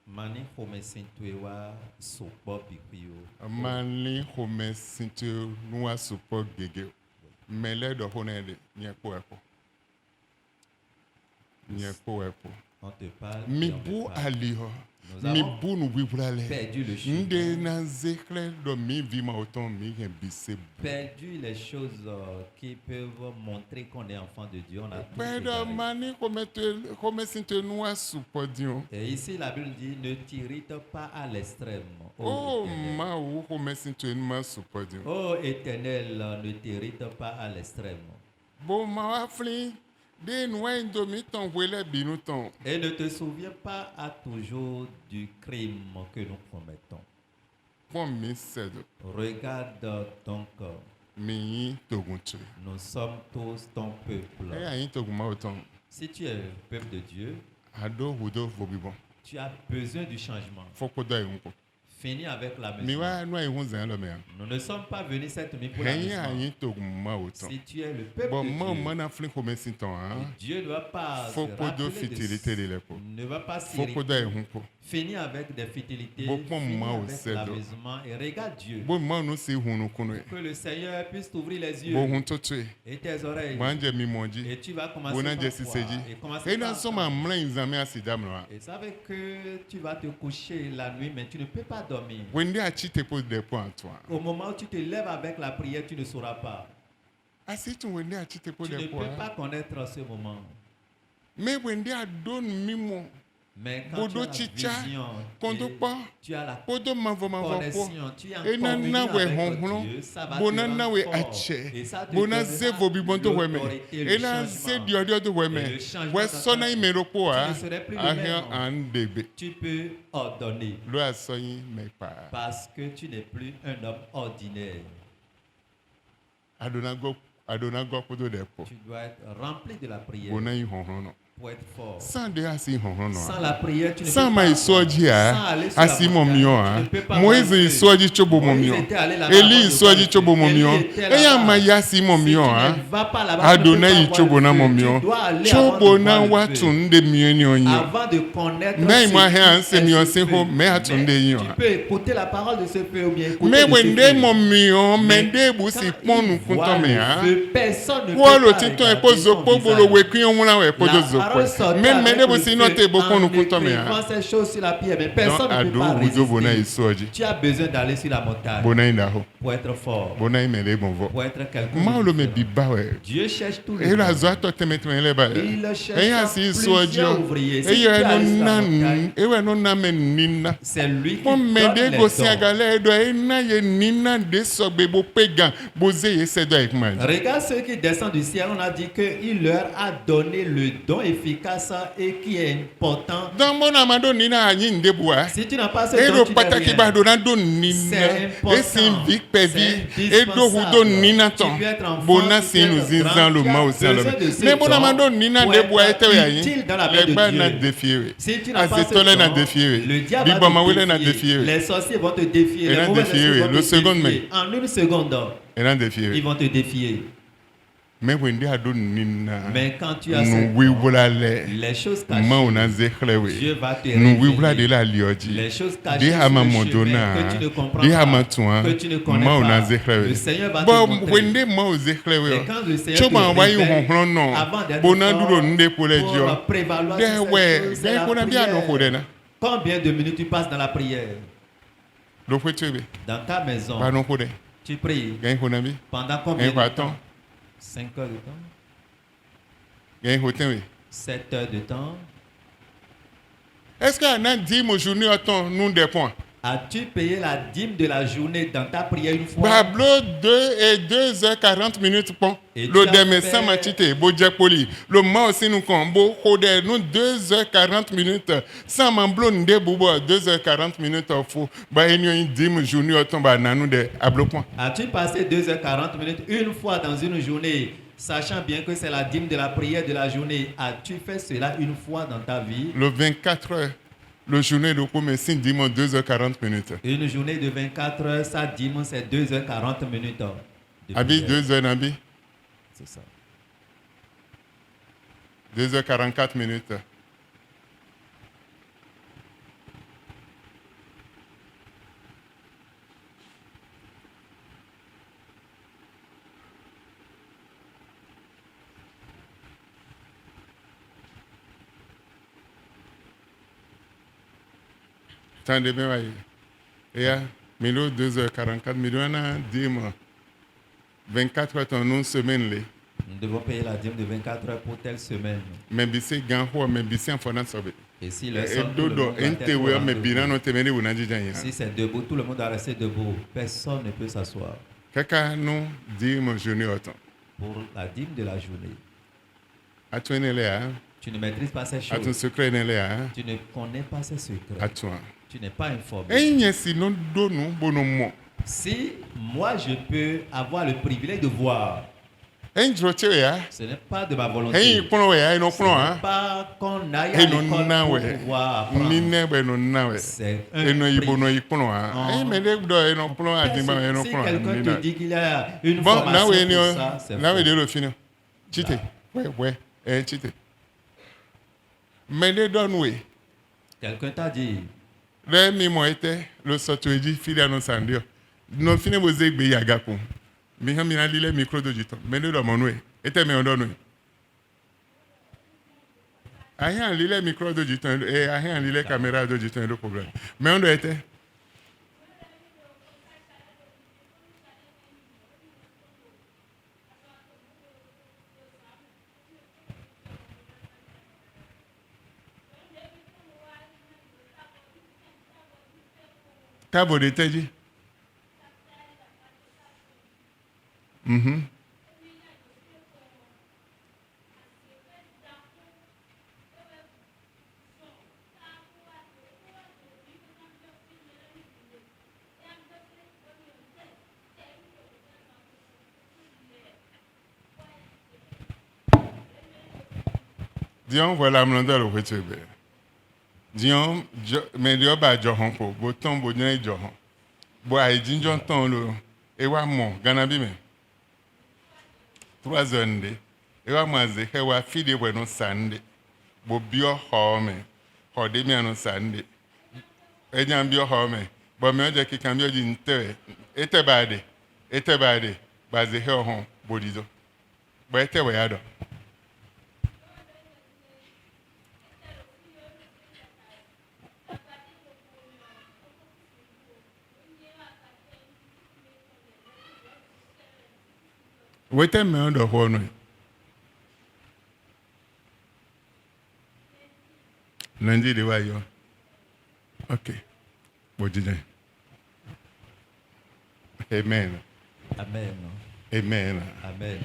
Mani home sintuewa sopo bikuyo. Mani home sintu nuwa supo gege. Mele do honede, nyepo epo. Nyepo epo. On te parle. Mi et on te bu parle. aliho. Nous Mi avons bu nu wibrale. perdu le Nde chemin, na zekle do mi vima autant mi gen bise. perdu les choses qui peuvent montrer qu'on est enfant de Dieu. On a tout Pedo égaré. mani home sintu nuwa supo dion. Et ici, la Bible dit, ne t'irrite pas à l'extrême. Oh Éternel. ma ou home sintu nuwa supo dion. Ô Éternel, ne t'irrite pas à l'extrême. Bon ma wafli. De nuwa indomi ton wele binu ton. Et ne te souviens pas à toujours du crime que nous commettons. Pon mi sedo. Regarde donc, Mi yi togunche. nous sommes tous ton peuple. E ayin toguma autant. Si tu es le peuple de Dieu, Ado hudo vobibon. tu as besoin du changement. Foko do yunko. Finis avec la Mi maison. wa no ayun zan lo me. Nous ne sommes pas venus cette nuit pour la Henyi maison. ayin toguma autant. Si tu es le peuple Bon de man Dieu, man aflin home sinton hein. Dieu ne va pas se Foko do rappeler fitilité de lepo. ne va pas Foko do s'irriter. yunko. Finis avec des futilités, Beaucoup finis moins au avec cèdre. l'amusement et regarde Dieu. Bon man no si hunu kunu. Que le Seigneur puisse t'ouvrir les yeux Bon hun to tue. et tes oreilles. Manje mi monji. Et tu vas commencer Bona par jesi voir. seji. Et commencer E na par so voir. ma mlan izame asidam no. Et savez que tu vas te coucher la nuit, mais tu ne peux pas dormir. Wende achi te pose des points toi. Au moment où tu te lèves avec la prière, tu ne sauras pas. Asi tu wende achi te pose Tu ne des peux points. pas connaître ce moment. Mais wende adon mimo. Mais quand Bodo tu as chicha, la vision, kondo et pa. tu as la Podo mavo po. connexion, tu es en E na communion na we avec honhlo. Dieu, ça va te Bona rendre na we fort. ache. Et ça te Bona donnera ze vobi bonto weme. l'autorité, le E na ze changement. diodio do Et weme. le changement We dans sona ta vie. imero po Tu a. ne serais plus le Ahia même. an debe. Tu peux ordonner Lo asoyin me pa. parce que tu n'es plus un homme ordinaire. Adona go podo de po. Tu dois être rempli de la prière Bona yi honhlo no. pour être fort. Sans de asi honhlo no. Sans la prière, tu ne Sans peux ma pas. isoji Sans a. aller sur la Asi montagne, momio tu a. ne peux pas Moïse marcher. isoji chobo Moïse momio. était allé là-bas Eli avant de isoji voir chobo Dieu. momio. Élie était là-bas. Eya ma yasi Si momio tu a. ne vas pas là-bas, tu ne peux Adonai pas voir chobo le na feu. momio. Tu dois aller avant de Chobo na voir le feu. watunde mieni onyo. Avant de connaître Mais ce moi, qui hein, est c'est mieux, ce c'est feu. ho, mais atunde Mais yo. tu peux écouter la parole de ce feu ou bien écouter Mais de ce wende feu. momio, Mais mende busi quand ponu il voit kuntome le ha. feu, personne ne peut Wolo pas tito e regarder po son zopo bolo visage. wekwi onwuna we po La zopo. parole sortait Mais avec mende le busi feu no te boko nu en kuntome écrivant ha. ces choses sur la pierre, mais Donc personne ne peut ado pas wuzo bona résister. isoji. Tu as besoin d'aller sur la montagne Bona indaho. pour être fort, Bona imele bonvo. pour être quelqu'un Ma de olo me différent. biba we. Dieu cherche tous les E la hommes. zo ato temetme le ba. Il cherche Eya si isoji. plusieurs ouvriers. Si E tu yo es no allé sur la na montagne, e no na me nina. c'est lui qui Mon donne mende les gosi dons. agale do e na ye nina de sogbe bo pegan boze ye se do ekma. Regarde ceux qui descendent du ciel. On a dit qu'il leur a donné le don efficace et qui est important. Dans mon amado nina anyi ndebua. Si tu n'as pas ce E don, do tu n'es pataki rien. ba do na do nina. C'est important. E sin vik pevi. C'est E do hudo indispensable. nina Tu ton. peux être enfant, Bona tu peux sinu être zinzan grand, lo tu as ma o salome. besoin de ce Mais bon don amado nina pour debua être ete ya yin. utile dans la vie de Legba na Dieu. defiewe. Si tu n'as pas ce Azetole na don, defiewe. le diable Bibo va mawele na te défier. defiewe. Les sorciers vont te défier. Et Les là, mauvais défier, esprits oui. vont Le te second, défier. En une seconde, E na defiewe. ils vont te défier. Mais wende ado nina. Mais quand tu as Nu ce don, wiwula le. les choses Ma cachées, una zekhlewe. Dieu va te Nu wiwula de révéler. la lioji. Les choses De cachées sur ama le modona. chemin que tu ne comprends De pas, ama tuan. que tu ne connais Ma una pas. zekhlewe. Le Seigneur va te Bon montrer. wende ma o Et zekhlewe. quand le Seigneur Choma te wa yu révèle, honhlo no. avant d'être Bona fort, duro nde pole pour jo. prévaloir De sur ces we, choses, c'est de la kona bia no prière. kodena. Combien de minutes tu passes dans la prière? Lo fetwe. Dans ta maison, Ba no kode. tu pries Gain kona bi. pendant combien Gain de kwa temps? ton. 5 heures de temps? Gain hoten we. 7 heures de temps? Est-ce que ana di mo journée autant nous des points. As-tu payé la dîme de la journée dans ta prière une fois? Bablo 2 et 2h40 minutes pon. Et Le tu as deme fait- sama chite bo poli. Le ma aussi nous combo kode nous 2h40 minutes. Sans mamblo nde bubo 2h40 minutes fo. Ba enyo dim journée autant ba nanu de ablo point. As-tu passé 2h40 minutes une fois dans une journée, sachant bien que c'est la dîme de la prière de la journée? As-tu fait cela une fois dans ta vie? Le 24h Le journée de commerce dimanche 2h40 minutes. Une journée de 24 heures, ça dimanche, c'est 2h40 minutes. de Abi prière. 2h Nabi. C'est ça. 2h44 minutes. Tendez bien, voyez. Et là, 2h44, millions, dimanche. 24 heures, une semaine. Nous devons payer la dîme de 24 heures pour telle semaine. Mais c'est grand, mais c'est en faisant ça. Et si le Et sol, tout le monde doit être au rendez-vous. Si c'est debout, tout le monde doit rester debout. Personne ne peut s'asseoir. Quelqu'un nous dit mon journée autant. Pour la dîme de la journée. À toi, hein? Tu ne maîtrises pas ces À ton choses. secret, hein? Tu ne connais pas ces secrets. À toi. Tu n'es pas informé. Et si nous donnons bon. Si moi je peux avoir le privilège de voir, ce n'est pas de ma volonté. Ce n'est pas qu'on aille à l'école pour pouvoir apprendre. C'est un prix. Si quelqu'un te dit qu'il y a une formation pour ça, c'est faux. Mais les donne, Quelqu'un t'a dit, le soir dit, fille à nos sandios. Nous finissons vos aiguilles à Gapon. Mais il y a un micro de temps. Mais nous avons nous. Et tu as donné. Il y a un micro de temps et il y a un caméra de temps, le problème. Mais on doit être. Cabo de Teddy. Disons, voilà, je vais le retrouver. Disons, mais Dieu va John pour, boton, bonnet, John. Bois, Jinjon ton le, et wa mon, Ganabi me. 3 heures, et wa moi, et wa fille de no Sunday. Bo bio home, ho de mi no Sunday. Et j'en bio home, bo me oje ki kan bio di nte, ete bade, baze he hon, bodizo. Bo ete we ado. Wait a minute, the whole Lundi, the way you. Okay. What did you? Amen. Amen. Amen. Amen.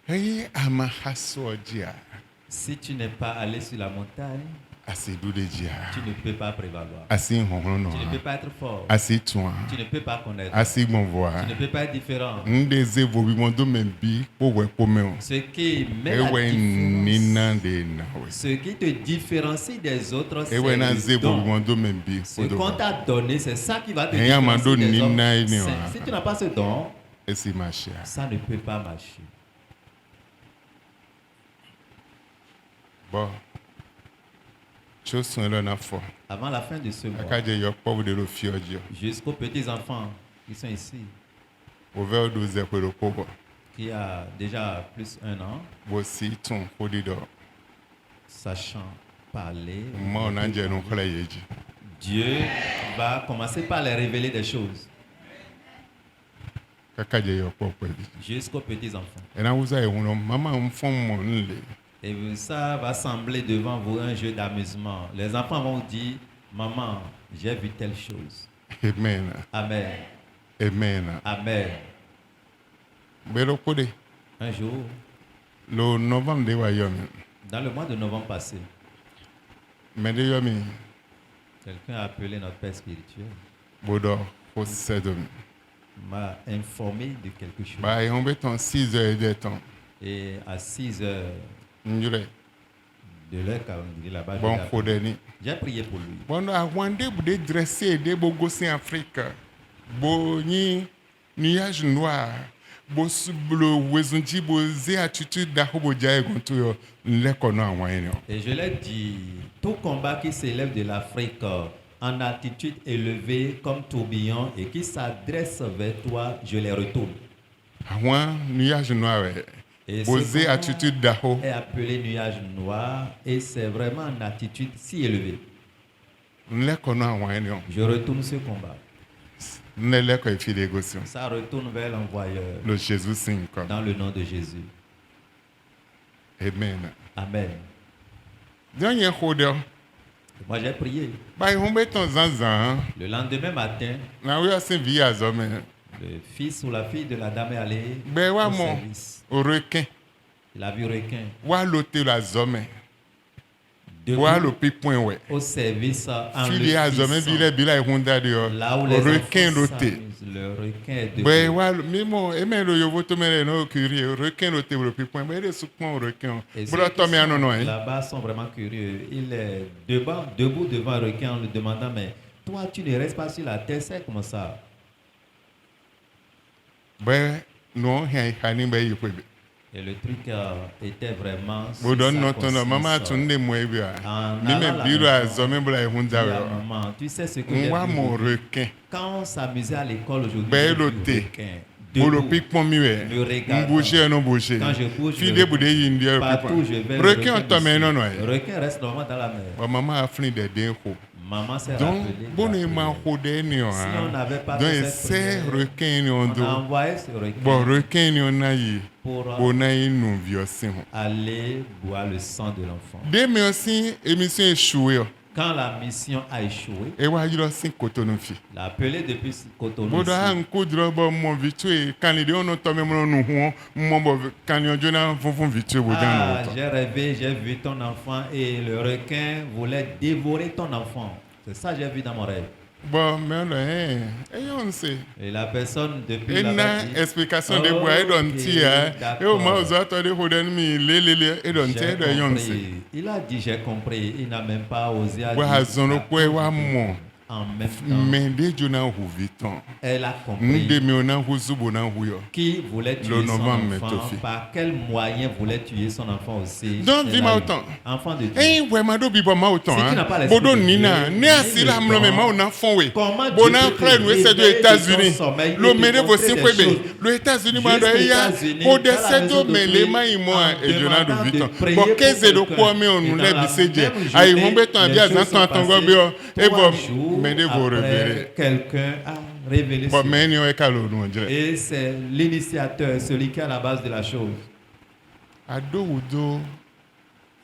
Hey, I'm a hasodia. Si tu n'es pas allé sur la montagne, tu ne peux pas prévaloir. Tu ne peux pas être fort. Tu ne peux pas connaître. Tu ne peux pas être différent. Ce qui te différencie des autres, c'est le don. Ce qu'on t'a donné, c'est ça qui va te différencier des autres. Si tu n'as pas ce don, ça ne peut pas marcher. Bon. Avant la fin de ce mois, jusqu'aux petits-enfants qui sont ici, qui a déjà plus d'un an, sachant parler, Dieu va commencer par les révéler des choses. Jusqu'aux petits-enfants. Et ça va sembler devant vous un jeu d'amusement. Les enfants vont dire, maman, j'ai vu telle chose. Amen. Amen. Amen. Amen. Un jour, dans le mois de novembre passé, quelqu'un a appelé notre père spirituel. M'a informé de quelque chose. Et à 6 heures de leur calendrier là-bas. Bon kodeni. J'ai prié pour lui. Bon awande bude dressé de bogosi Afrique. Bo ni nuage noir. Bo le wezunji bo ze attitude da hobo jaye gonto yo le kono awani. Et je l'ai dit, tout combat qui s'élève de l'Afrique en attitude élevée comme tourbillon et qui s'adresse vers toi, je les retourne. Awan nuage noir. Et Bo ce ze combat attitude da ho. est appelé nuage noir et c'est vraiment une attitude si élevée. Le kono awani. Je retourne ce combat. Ne le ko ifi négociation. Ça retourne vers l'envoyeur Le Jésus signe comme. dans le nom de Jésus. Amen. Amen. Dernier hodel. Moi j'ai prié. Ba ihombe ton zanzan. Le lendemain matin, Na we asin vi azome. le fils ou la fille de la dame est allé Ben wa au mon service. au requin. Il a vu requin Wa lote la zome. debout Wa lo pipon we. au service en Fili azome le bile bila ihunda de yo. là où les Requin enfants lote. s'amusent. Le requin est debout. Ben wa mimo eme lo yovo to mere no curie requin lote le pipon. Ben de soupon requin. Et ceux Bro qui to me sont anono hein. là-bas sont vraiment curieux. Il est debout devant un requin en lui demandant, mais toi tu ne restes pas sur la terre, c'est comme ça. Ben no hein hani ben yikwebe. Et le truc était vraiment Bo sur don sa no to no mama conscience. tunde moe bia. En Mi allant me à la biro maison, azome bula ihunda dit à yo. maman, tu sais ce que j'ai Mwa vu mon aujourd'hui? requin. Quand on s'amusait à l'école aujourd'hui, Ben j'ai vu loté. le requin Bolo debout. pipon miwe. Le regardant. Mbouché non bouché. Quand je bouge, Fide le- bude yindia Partout je vais, pipon. le Requin to me me non suit. ouais. Le requin reste normalement dans la mer. Ba mama afni de denko. Maman s'est Donc rappelée. bon de la ma prière. hode ni o. Si on n'avait pas Donc fait cette c'est prière, requin ni on on do. a envoyé ce requin Bon requin ni on ayi. pour Bon ayi nous viosin. aller boire le sang de l'enfant. De me aussi émission échoué. Quand la mission a échoué, E wa yiro sin kotono fi. l'a appelé depuis Cotonou. Bodo ici. an ko dro bo mo vitue kan le on to me mo nu ho mo bo kan yo jona funfun vitue bo dan Ah, no. j'ai rêvé, j'ai vu ton enfant et le requin voulait dévorer ton enfant. C'est ça que j'ai vu dans mon rêve. Bon mais là e yon se. Et la personne depuis E là-bas na dit, explication de bois e don ti a. E o ma ozo to de hoden mi le e don ti e do yon se. compris. Il a dit j'ai compris. Il n'a même pas osé Wa dire. hazono ko e wa mo. En même temps, Mais de jona hu viton. elle a compris Nde mi ona hu zubo na hu yo. qui voulait tuer Le son novembre enfant, m'étoffe. par quel moyen voulait tuer son enfant aussi. Donc, Elle dis-moi a- autant. Enfant de Dieu. Eh ouais ma do bi bo ma autant Si tu n'as pas l'esprit Bodo de nina Dieu, ne asila ni mlo me le ma don. ona fon we. Comment Bona Dieu peut te frère nous c'est aux révéler de États-Unis. ton sommeil Le et te mere vo montrer sin des kwebe. choses. Le États-Unis ma do Jusqu'aux ya États-Unis, o dans de la seto maison de me le prière, ma imo en e jona do demandant de viton. prier Bo pour keze do quelqu'un. ko me onu Et le dans la biseje. même Ai journée, hombe ton les bia choses zan sont ton ton go passées. bio. E 3 bo jours me de vo après, révéler. quelqu'un a révélé Bo cela. me ni o ka lo nu jere. Et c'est l'initiateur, celui qui est à la base de la chose. Ado udo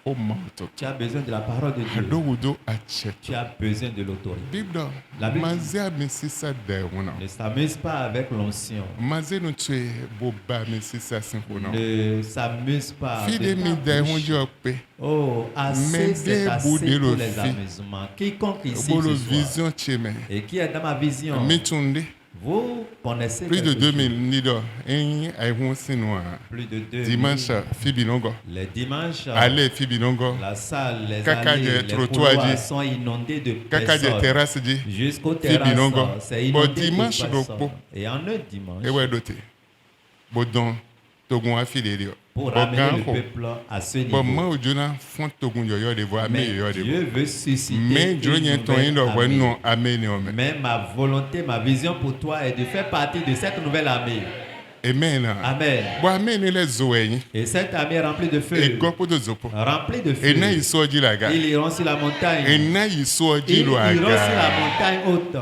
o ma auto. Tu as besoin de la parole de Dieu. Ado udo a check. Tu as besoin de l'autorité. Bibdo. La Bible dit- Mazia me sisa de wona. Ne s'amuse pas avec l'onction. Mazé no tue boba me sisa sin wona. Ne s'amuse pas Fi de avec mi ta de bouche. hun jo pe. Oh, assez, Mais c'est des assez bouts de pour le les fi. amusements. Quiconque ici Bolo ce soir, vision cheme. et qui est dans ma vision, Mi tunde. vous connaissez Plus de quelque 2000 chose. nido. En ai hun sinwa. Plus de 2 Dimanche Fibinongo. Les dimanches, Allez Fibinongo. la salle, les Kaka allées, de les trottoir couloirs dit. sont inondés de Kaka de personnes. terrasse di. Jusqu'au Fibinongo. terrasse, c'est Bon inondé dimanche de do personnes. po. Et en un dimanche, E we dote. Bodon togun afile dio. pour ramener le Bogan ko. peuple à ce Bon ma niveau. o jona font togun yo yo de voix me Mais yo de. Dieu veut susciter Mais Dieu une n'y ton nouvelle indo armée. non amé ni ome. Mais ma volonté, ma vision pour toi est de faire partie de cette nouvelle armée. Amen. Amen. Bo amé ni le zoe. Et cette armée est remplie de E feu. gopo do zopo. Remplie de feu. E na iso di la ga. Ils iront sur la montagne. E na iso di Ils lo iront sur la aga. montagne haute.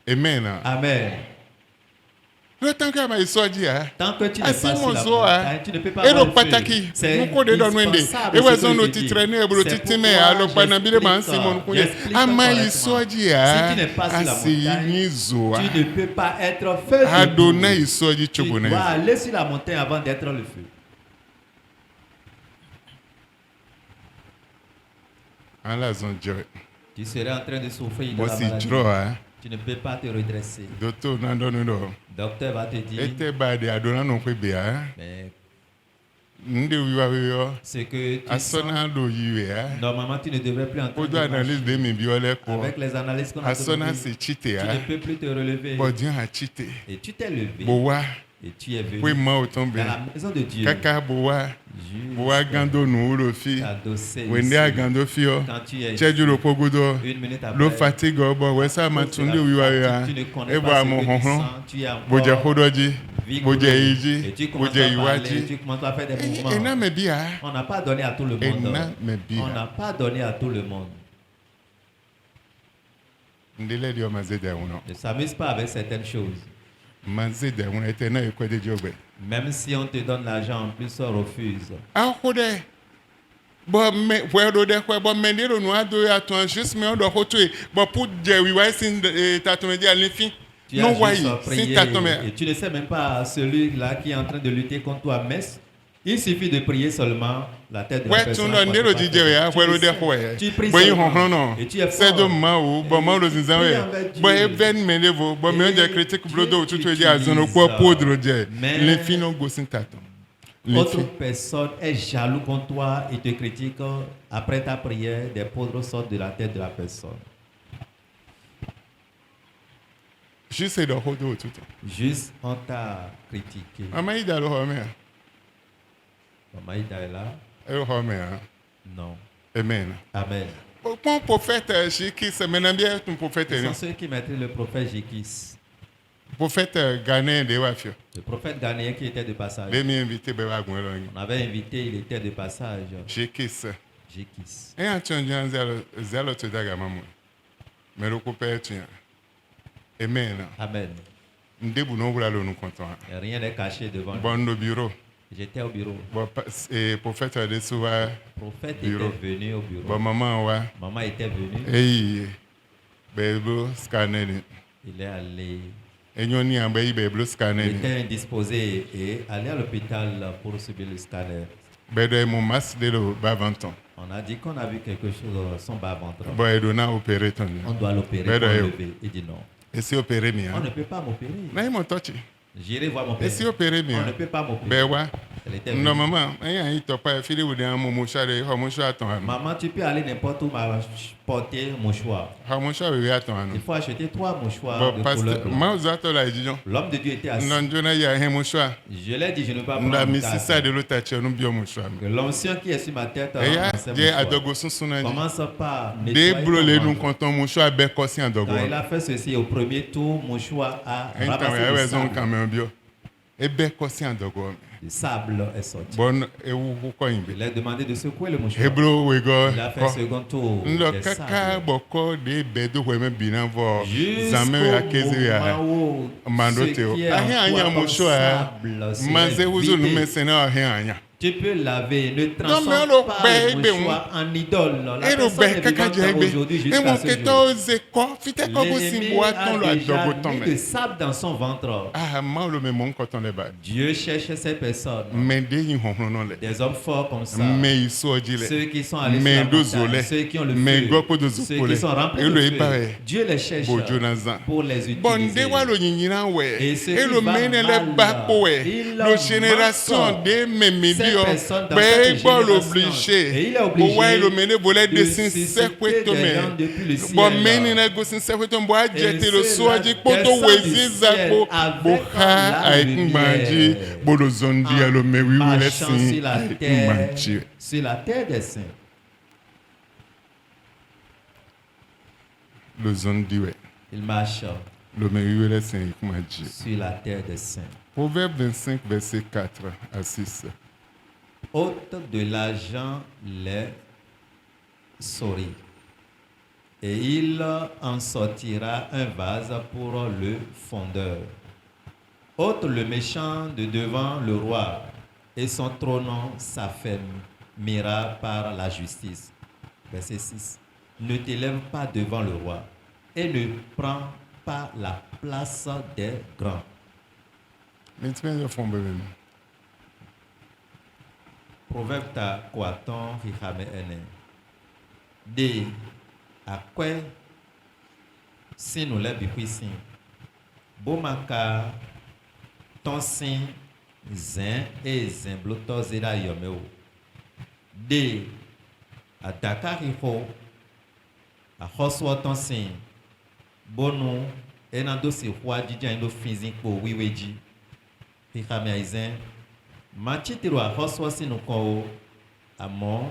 Amen. Amen. Le temps que ma iso di a. Tant que tu n'es pas Asi sur mo la zo a. montagne, tu ne peux pas E voir lo le pataki. feu. C'est Mo ko de don wende. indispensable E ce we que zon no je dis. titrene e bro C'est titime pourquoi a lo pa na bile man j'explique, Simon kunye. j'explique Ama correctement. iso di Si a. tu n'es pas sur la Asi montagne, ni zo a. Tu ne peux pas être feu. Adonai iso di Tu chobona. dois aller sur la montagne avant d'être le feu. An la zon jere. Tu serais en train de souffrir de Mo la si maladie. jro a. Tu ne peux pas te redresser. Docteur nan don no. Docteur va te dire, Ete ba de Adonai non pe be a. mais nde wiwa Ce que tu sens, asona do yiwe normalement tu ne devrais plus entendre. odo analyse de mi biole ko Avec les analyses qu'on a asona données, se chite tu ne peux plus te relever. bodien a chite Et tu t'es levé. bowa Et tu es venu we ma dans otombe la maison de Dieu. kaka bowa bowa gando nu lo fi Adossé wende ici. a gando fi o Quand tu es cheju lo pogudo une minute lo après, fatigue obo we sa ma tunde wiwa ya tu ne connais ebo pas ce amo que tu honhon sens, tu es boje encore hodoji boje vigoureux. iji Et tu commences boje à parler, tu iwaji commences à faire des mouvements. ena me bia On n'a pas donné à tout le monde. ena me On bia n'a pas donné à tout le monde. ndele dio mazede uno Ne s'amuse pas avec certaines choses. mazede uno etena ekwede jogbe Même si on te donne l'argent en plus, on refuse. ahode bo me wedo de ko bo me ndiro nu ado ya ton juste me odo hoto e bo put je wi wa sin tatome di alifin Tu no as why juste sin prié tatome et tu ne sais même pas celui-là qui est en train de lutter contre toi. Mais il suffit de prier seulement la tête de la we personne. tun do ndiro jije ya wedo de ko e Tu pries bo yi seulement. honhon no Et tu es se do fort. ma o bo ma lo zinzan we Prie avec bo Dieu. even me levo bo me Et de critique Dieu blodo tutu e di t'utilise. azono ko podro je Mais le fino go sin tatom Autre personne est jaloux contre toi et te critique. Après ta prière, des poudres sortent de la tête de la personne. juste do hodo tutu Juste on t'a critiqué. ama ida lo ho me Maman Ida est là? e ho me Non. amen Amen. Bon prophète Jiki, c'est maintenant bien ton prophète. Ce sont ceux qui maîtrisent le prophète Jékis. Prophète ghanéen de Wafio. Le prophète ghanéen qui était de passage. Les mi invité Beba On Gouelong. avait invité, il était de passage. Jekis. Jékis. Et en changeant zélo te daga mamu. Mais le coupé tu. Amen. Amen. Ndebu no bula lo nous content. Et rien n'est caché devant lui. Bon no bureau. J'étais au bureau. Bon et prophète de Souva. Le prophète Bureau. était venu au bureau. Bon maman wa. Maman était venue. Hey. Bebo scanner. Il est allé. Et nyoni ambe bebo Il scanner. était indisposé et allé à l'hôpital pour subir le scanner. Bedo mon masque de lo bavanton. On a dit qu'on a vu quelque chose dans son bas-ventre. Bon edona opérer ton. On doit l'opérer Ben, pour d'ailleurs. enlever. Il dit non. Et si opérer mi. On ne peut pas m'opérer. Na imo touch. J'irai voir mon père. Et si opérer mi. On ne peut pas m'opérer. Bewa. Elle était venue. Non maman, ayan yi topa fili wo de amu mo share ho mo share ton anu. Maman, tu peux aller n'importe où porter mouchoir. Ha mo share we aton anu. Il faut acheter 3 mouchoirs Bon de couleur pasteur, blanche. ma uzato la ejijon. L'homme de Dieu était assis. Non jona ya he mo share. Je l'ai dit, je ne vais pas Nda prendre mi ta sisa de lo tachi onu bio mo share. que l'onction qui est sur ma tête Eya dans ses je mouchoirs. adogo sunsun na ji. Commence par De nettoyer bro ton le nu ventre. konton mo share be ko si adogo. Quand il a fait ceci au premier tour, mouchoir a En ta ramassé we le we zon sable. kamen bio. E be ko si adogo. Le sable est sorti. Bon e wu ko yin be. Il a demandé de secouer le mouchoir. Hebro we go. Il a fait un second tour. Ndo des kaka sables. boko de bedo we me binan vo. Zame ya kezi ya. Mandote o. Ahe anya mo share. Manze wuzo nu mesena ahe anya. Tu peux laver, ne mais transforme on pas paye, le ben, mouchoir en idole. La Ero personne be est kaka vivante jebe. aujourd'hui E jusqu'à mon ce keto jour. ze ko fite ko go L'ennemi simbo a aton lo déjà adogo ton mis me. de sable dans son ventre. Ah ma lo me mon koton le ba. Dieu cherche ces personnes, Me de yin honhon non le. des hommes forts comme ça. Me iso oji le. Ceux qui sont allés Me sur la do montagne, zole. ceux qui ont le Me feu, gopo do ceux zupole. qui sont remplis E lo de e feu. pare. Dieu les cherche Bo Jonathan. pour les Bon de utiliser. wa lo nyinyina we. Et ceux E lo qui va mene le mal, ba po we. il Lo génération manque de me ces medio. personnes dans Be cette bo génération. obligé. Et il est obligé Bo wa lo mene bolé de de sin susciter sekwe to des me. gens depuis le ciel. Bon meni na go sin sekwe to bo Et ajete lo so ceux-là aji poto descendent wezi du zapo. ciel Bo avec ha la ay lumière. ngbanji. Bo lo zondi En alo me wi wi le marchant sin. sur la Ay terre, ngbanji. sur la terre des saints. Lo zondi we. Il marche Lo me wi wi le sin ngbanji. sur la terre des saints. Proverbe 25 verset 4 à 6. Ôte de l'argent les souris, et il en sortira un vase pour le fondeur. Ôte le méchant de devant le roi, et son trône s'affermira par la justice. Verset 6. Ne t'élève pas devant le roi, et ne prends pas la place des grands. Maintenant, je fais bébé. Proverbe ta kwaton hihame ene. De akwe sinu le bikwi sin. Bomaka ton sin Zin et Zimbloto Zeda Yomeo. D. À Dakar, il faut. À Hoswaton Sin. Bono. Et dans dossier roi Didjan no physique pour Wiweji. Pikame Aizen. Machitiro a Hoswasin no ko. Amon.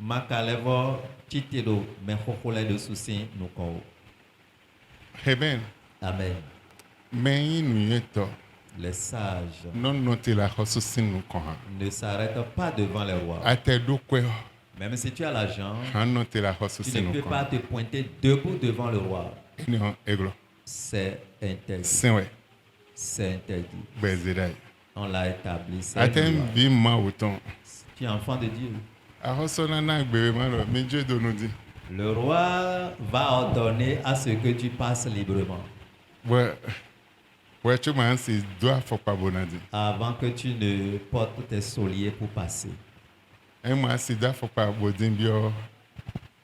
Makalevo. Chitiro. Men Hokole de Sousin no ko. Amen. Amen. Mais nous y est. Les sages Non noter la ressource nous koha. ne s'arrêtent pas devant les rois. Ate do kwe. Même si tu as l'argent, Han noter la ressource tu ne nous peux pas koha. te pointer debout devant le roi. Ni on eglo. C'est interdit. Senwe. C'est interdit. Bezedai. On l'a établi. C'est Atem une loi. bi ma autant. Tu es enfant de Dieu. A resona na gbere malo. Mais Dieu de nous dit. Le roi va ordonner à ce que tu passes librement Ouais, tu m'as dit, doit faut pas bonadi. avant que tu ne portes tes souliers pour passer. Et moi, c'est doit faut pas bodin bio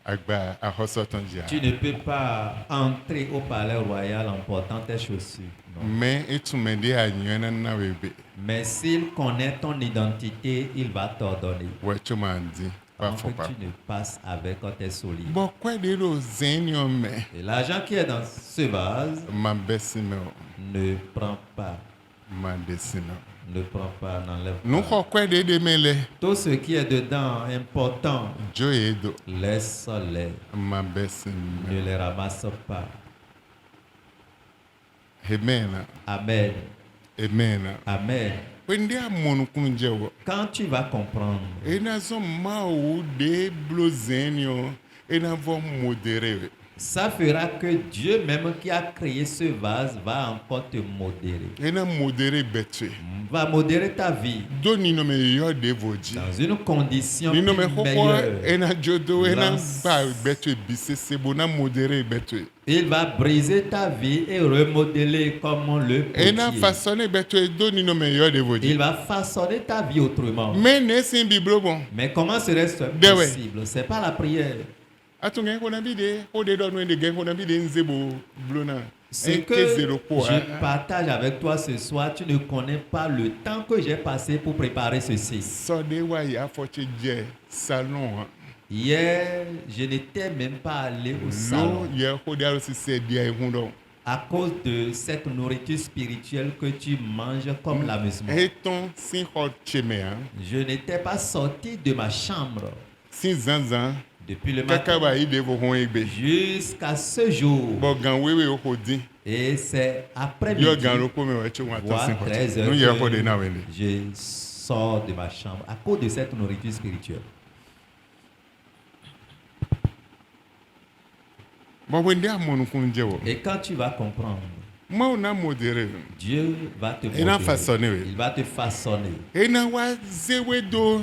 agba a ressortant dia. Tu ne peux pas entrer au palais royal en portant tes chaussures. Non. Mais et tu me dis à nyana na webe. Mais s'il connaît ton identité, il va t'ordonner. Ouais, tu m'as dit, pas Avant faut que pas. tu ne passes avec tes souliers. Bon, quoi de lo zenyo me Et l'argent qui est dans ce vase ma besime ne prend pas, ma desina. n'enlève Nous pas. quoi de mele Tout ce qui est dedans important, Dieu edo laisse-les, ma besime. ne les ramasse pas. Amen. Amen. Amen. Amen. Wende amonu kunjewo. Quand tu vas comprendre, Et na zo ma ou de blozenyo et na vo modéré. ça fera que Dieu même qui a créé ce vase va encore te modérer. Et na modéré betwe. Va modérer ta vie Do ni no me yo de voji. dans une condition Ni no me plus hoko meilleure. e na jodo e na Lance. ba betwe bise sebo na modéré betwe. Il va briser ta vie et remodeler comme le E na potier. façonner betwe do ni no me yo de voji. Il va façonner ta vie autrement. Mais ne sin biblo bon. Mais comment serait-ce Dewe. possible? Ce n'est pas la prière. Atunga ko na bide o de do no de gen ko na bide nzebo blona. Ce Un que que zéro po. je partage avec toi ce soir, tu ne connais pas le temps que j'ai passé pour préparer ceci. So de wa ya foche je salon. Hier, je n'étais même pas allé au Lo salon ye ko de si se dia e hundo. à cause de cette nourriture spirituelle que tu manges comme l'amusement. Et ton sin hot cheme hein. Je n'étais pas sorti de ma chambre Sin zanzan depuis le kaka matin ba ide vo hon egbe. jusqu'à ce jour. Bo gan wewe o ko din. Et c'est Yo après-midi, gan lo ko me wa che wa ton voire sin hot. 13 Nou ye ko de heures, na wele. que je sors de ma chambre à cause de cette nourriture spirituelle. Bo wende amonu kun je wo. Et quand tu vas comprendre, Ma o na modéré. Dieu va te Et na modérer. façonner, oui. Il va te façonner. E na wa zewe do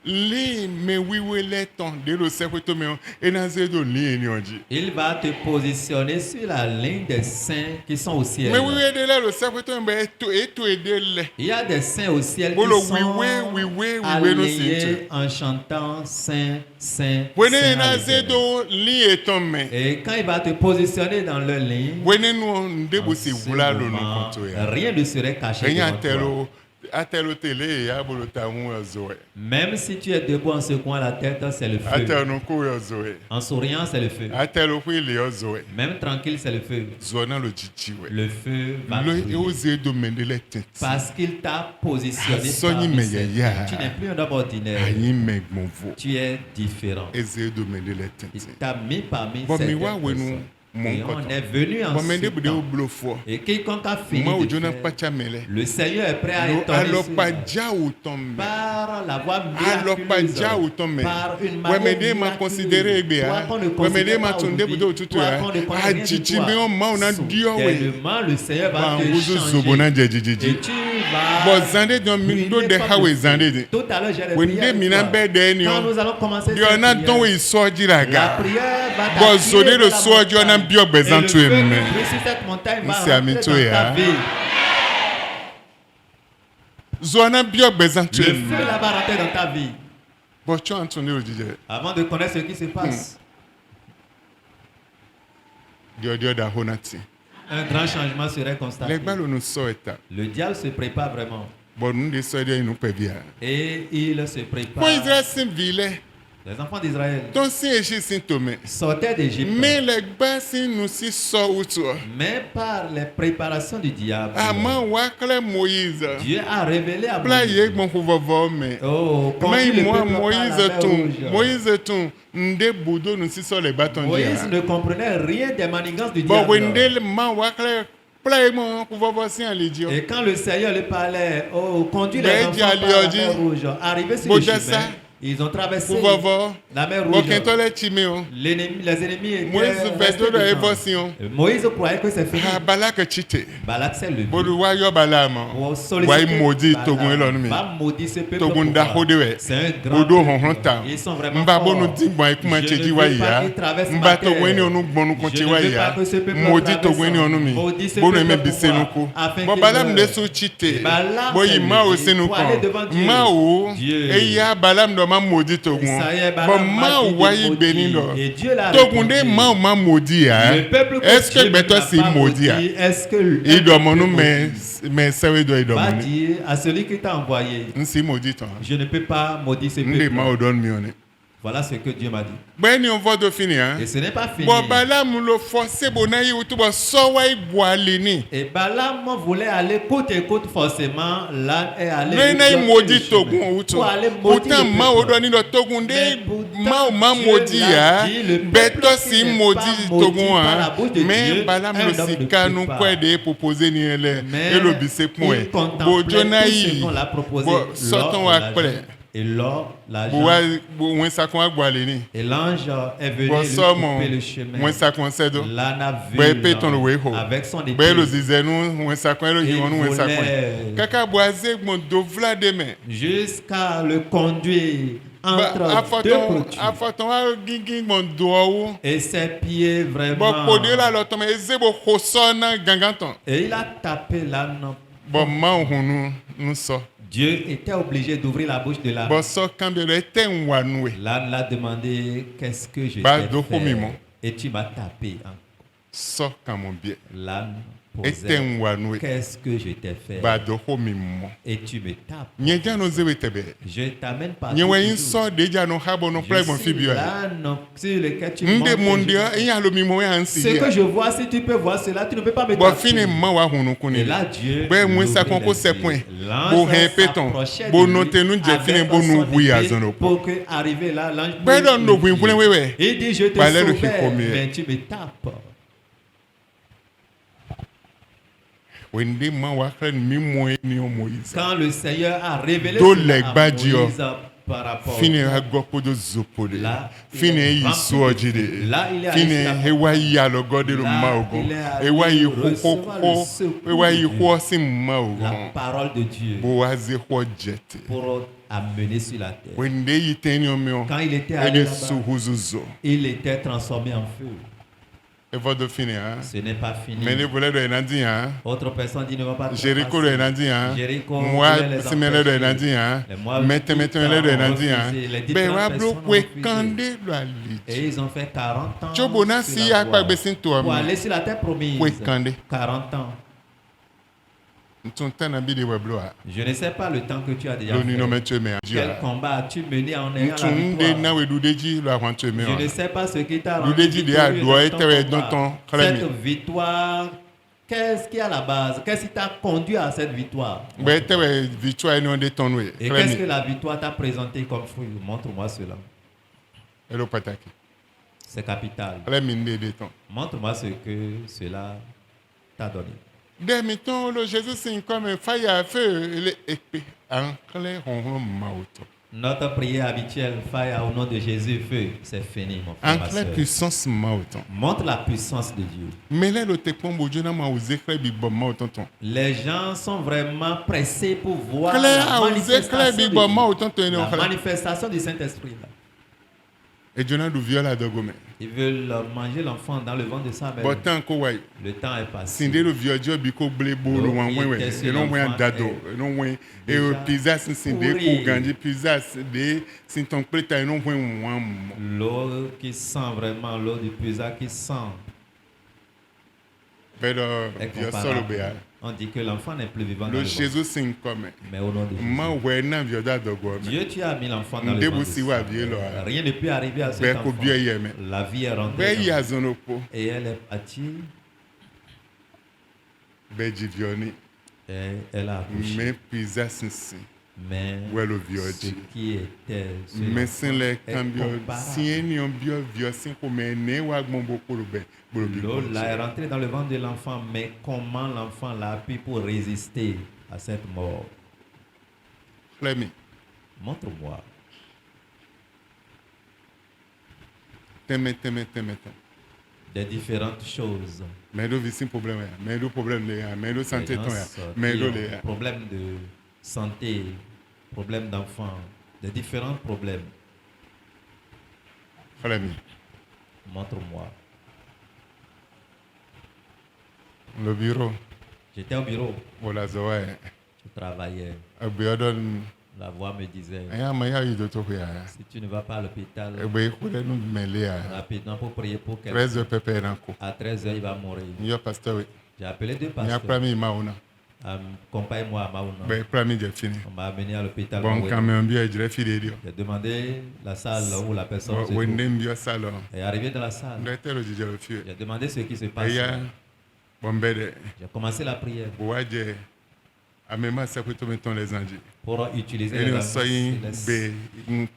le me wiwe le ton de lo se to me e na ze do ni eni onji. Il va te positionner sur la ligne des saints qui sont au ciel. Me wiwe de la lo se to me e to e de le. Il y a des saints au ciel Bolo qui sont wiwe no alignés sinche. en chantant Saint, Saint, Wene Saint. na à ze l'Éternel. do li e ton me. Et quand il va te positionner dans leur ligne, Wene no ndebo en si ce vula lo no moment, konto ya. rien ne serait caché Enya devant toi. atelo tele ya bolo ta hu zo e. Même si tu es debout en secouant la tête, c'est le feu. Atelo ko yo zo e. En souriant, c'est le feu. Atelo ko ile yo zo e. Même tranquille, c'est le feu. Zo na lo chichi we. Le feu va Lo e brûler. o ze do mendele tete. Parce qu'il t'a positionné Sonny parmi ces Meyeya. gens. Tu n'es plus un homme ordinaire. Ayi megmonvo. Tu es différent. Eze do mendele Il tete. t'a mis parmi Bon, ces mais wa personnes. wenu mon Et on coton. est venu en Bon, ce mais de temps. o blo fo. Et quiconque a fini Ma o de jona faire, pacha mele. le Seigneur est prêt à Lo étonner alo ceux-là. pa ja o tombe. Par la voie Alo pa miraculeuse, ja o tombe. par une Wa manière me de ma considérer egbe Toi ha. qu'on ne Wa me de considère ma pas tunde aujourd'hui, budo tutu toi ha. qu'on ne connaît A rien de chichi toi. me o ma ona dio we. Soudainement, le Seigneur va Ba te nguzu changer. zobona Et jejiji. tu vas Bo zande don mi do briller de comme hawe le feu. zande de. Tout à l'heure, j'ai Wende prié mina avec toi. be de ni Quand o. nous allons commencer Di cette ona don we prière, isoji la raga. prière va Bo t'attirer zode vers lo la so jo na montagne. bio gbezan Et le tu feu emme. qui brille sur cette montagne va Nsi rentrer ami dans to ta ya. vie. Zona bio gbezan tu Le emme. feu là va rentrer dans ta vie. Bo cho antone ojije. Avant de connaître ce qui se passe, Dio da honati. un grand changement serait constaté. Legba lo no so eta. Le diable se prépare vraiment. Bon, nous des soeurs nous peut bien. Et il se Pour prépare. Israël c'est ville. Les enfants d'Israël Donc si Égypte c'est Tomé. sortaient d'Égypte. Mais les bases nous si sort ou toi. Mais par les préparations du diable, Aman wakle Moïse. Dieu a révélé à Pla Moïse. yek bon pouvoir mais. Oh, Mais conduis le moi peuple par la Moïse mer tout. rouge. Moïse tout. Nde boudou nous si sort les bâtons Moïse dia. ne comprenait rien des manigances du Bon diable. wende man wakle pla yek mon pouvoir si en lidio. Et quand le Seigneur lui parlait, oh, conduis les Ben, enfants Dieu a par la dit, mer rouge. Arrivés sur bon, le chemin, ça, ils ont traversé Pouvoir voir. la mer Bon rouge. kentole timeo. Les ennemis étaient Moïse restés vedo de devant. évocation. Moïse croyait que c'est fini. Ah balak chite. Balak s'est levé. Bodu wa yo balama. Pour Wa solliciter maudit Balaam. togun elon mi. Va maudire ce peuple Togun pour da moi. hode we. C'est un grand Bodo peuple. honta. Ils sont vraiment Mba forts. bonu dingbo ay kuma Je cheji ne wa veux pas ya. qu'ils traversent ma Mba terre. to weni onu gbonu kun Je chi ne wa veux ya. pas que ce peuple Maudit traverse. togun ni onu mi. Maudit ce Bono peuple eme pour bise moi, nuku. afin Bo qu'il balam meure. de so chite. Balaam Bo s'est ima o levé senu pour aller devant kon. Dieu. Ma o Dieu. e ya balam do ma maudit togun. Ça y est, Bo Balaam ma a dit wa de yi maudire. beni do. Et Dieu l'a Togun de répondu. ma o ma maudit ya. Le peuple que Est-ce Dieu que beto n'a si pas maudit ya? maudit, est-ce que Il doit mon peut nom maudire? mais sewe do Va idomoni. dire à celui qui t'a envoyé, Nsi maudit ton. je ne peux pas maudire ce Nde ma o peuple. don mi one. Voilà ce que Dieu m'a dit. Ben ni on va do fini hein. Et ce n'est pas fini. Bon balam lo forcer bona yi utu bo so wa igwale ni. Et Balaam voulait aller côte à côte forcément. Là est allé. Rena yi maudit togun utu. Pour aller maudire Pourtant le ma o peuple. do ni do togun Mais de pourtant, ma o ma Dieu maudit l'a ya. dit, le peuple Beto qui si n'est maudit pas maudit togun par la hein. bouche de Mais Dieu, balam un lo homme ne sika peut nou pas. kwa de proposer ni ele. Mais E lo bise point. il contemplait Bo tout jona ce yi. qu'on l'a proposé. Bo L'or sorton et wa l'argent. kple. Et l'or, Bo wa l'argent. bo wen sa kon agwale ni. Et l'ange est venu Bo lui so mon couper le chemin. wen sa kon sedo. L'âne a vu Bo pe ton we ho. avec son épée. Bo lo zize nou wen sa kon elo hi Il wonu wen sa kon. voulait- Kaka boaze mon do vla de men. jusqu'à le conduire entre deux Afoton clôtures. afoton wa gingin mon do wo. Et ses pieds Bo vraiment. pode la lo ton me eze bo khosona ganganton. Et il a tapé l'âne. Bo ma hunu nou so. Dieu était obligé d'ouvrir la bouche de l'âne. Bo so kambe lo ete nwa noue. L'âne l'a demandé qu'est-ce que je Ba t'ai do homimo. fait. Et tu m'as tapé. So kamon bien. L'âne Ete posait. nwa noue. Qu'est-ce que je t'ai fait? Ba do homimo. Et tu me tapes. Nye ja no zewe tebe. Je t'amène par Nye wen so deja no habo no play mon fibio. l'âne sur lequel tu Nde montes. mondia iya lo mi mo ya Ce nsi que ya. je vois, si tu peux voir cela, tu ne peux pas me Bo taper. fini ma wa hunu Et kuni. là, Dieu Be mwen sa l'ouvrit kon ko les se yeux. point. L'ange Bo hen peton. s'approchait de Bo lui no te nou je avec fini bo nou son hui épée azono po. pour que arrivé là, l'ange Be pouvait don no le bwin dire. pulen wewe. Il dit, je te Balè le sauvais, hikomi. mais tu me tapes. Wende ma wa kren mi moye ni o Moïse. Quand le Seigneur a révélé Do cela leg à badio. Moïse par rapport Fini agopo do zopode. Là, il Fini est yi rempli so de ojide. feu. Là, il est allé Fini sur la- ewa yi alo gode lo Là, ma ogon. il est allé Ewa yi ho recevoir le secours ewa yi de ho si ma la ogon. parole de Dieu Bo wa ze ho jete. pour amener sur la terre. Wende yi teni o mi o. Quand il était allé Ede là-bas, su huzuzo. il était transformé en feu. E va do fini hein. Ce n'est pas fini. Mene vole do enandi hein. Autre personne dit ne va pas Jericho do enandi hein. Jéricho Moi voulait les simele do empêcher. enandi hein. Les Moabites Mete ele do ont enandi hein. refusé. Les Be différentes wa blo personnes ont kwe refusé. kande lo ali. Et ils ont fait 40 ans Chobona sur si la ya voie pa besin to pour ami. aller sur la terre promise. Kwe kande. 40 ans. Ntonta na bi de weblo a. Je ne sais pas le temps que tu as déjà Lo ni no me fait. tue me Quel ajia. combat as-tu mené en ayant la Ntunde victoire? na we dudeji lo ahwan tue me Je ne wa. sais pas ce qui t'a Nous rendu l'ai dit, déjà, victorieux doit dans être ton dans combat. ton chrème. Cette victoire, qu'est-ce qui est à la base? Qu'est-ce qui t'a conduit à cette victoire? Be te we victoire no de ton we. Et qu'est-ce que la victoire t'a présenté comme fruit? Montre-moi cela. Elo pataki. C'est capital. Chrème inde de ton. Montre-moi ce que cela t'a donné. Dès mettons le Jésus c'est comme un fire à feu le épée en clair on mauto. Notre prière habituelle, Fire au nom de Jésus, feu, c'est fini, mon frère. En ma clair sœur. puissance mauto. Montre la puissance de Dieu. Mais là le te pombo jona ma oser clair bi bon mauto ton. Les gens sont vraiment pressés pour voir Clair la a oser clair manifestation, bi de bon Dieu. mauto ton La no clair. manifestation du Saint-Esprit. Là. Et jona du viol à dogome. Ils veulent manger l'enfant dans le ventre de sa mère. Botan ko wai. Le temps est passé. Sinde le viol jo bi ko ble bo lo wan wen we. E non wen dado. E non wen e déjà pizza sin sinde pourri. ko ganji pizza de sin ton preta e non wen wan. L'eau qui sent vraiment, l'eau du puisa qui sent. Pero est yo solo comparable. bea. On dit que l'enfant n'est plus vivant dans le le ventre. Jésus sin comme. Mais au nom de Jésus. Ma ouais na vioda dogo. Dieu, tu as mis l'enfant dans le Ndebo ventre. si wa vie lo. Rien ne peut arriver à cet Ben ko enfant. bio yeme. La vie est rentrée. Ben dans- ya zonopo. Et elle est partie Ben jivioni. et elle a accouché. Mais pizza sinsi. Mais Ouais le ce viodi. qui était sur Mais l'enfant sin le est cambio comparable. si ni on bio vio sin ko me ne wa gbon ko lo be. L'eau là est rentrée dans le ventre de l'enfant, mais comment l'enfant l'a pu pour résister à cette mort? Flemi. Montre-moi. Teme. Des différentes choses. Mais do visin problème. Mais do problème le. Mais do santé Les ton. gens Mais qui do ont le. problème de santé, problème d'enfant, des différents problèmes. Flemi. Montre-moi. Le bureau. J'étais au bureau, Voilà zoe. je travaillais. Abiodon. La voix me disait, Aya ma ya yido to ya. si tu ne vas pas à l'hôpital Ebe ko le nu mele ya. rapidement pour prier pour quelqu'un, 13 pepe ranko. à 13h, il va mourir. Yo pasteur we. J'ai appelé deux Nya pasteurs. prami mauna. Accompagne-moi à Maouna. Ben prami je fini. On m'a amené à l'hôpital. Bon Maoué. quand même bien je file dio. J'ai demandé la salle où la personne se Wo trouve. nem bio salon. Et arrivé dans la salle, Directeur le DJ le fieu. j'ai demandé ce qui se passe. Eya bombede. J'ai commencé la prière Boaje amema sakuto meton les anges. pour utiliser Et les nous langues soyons célestes.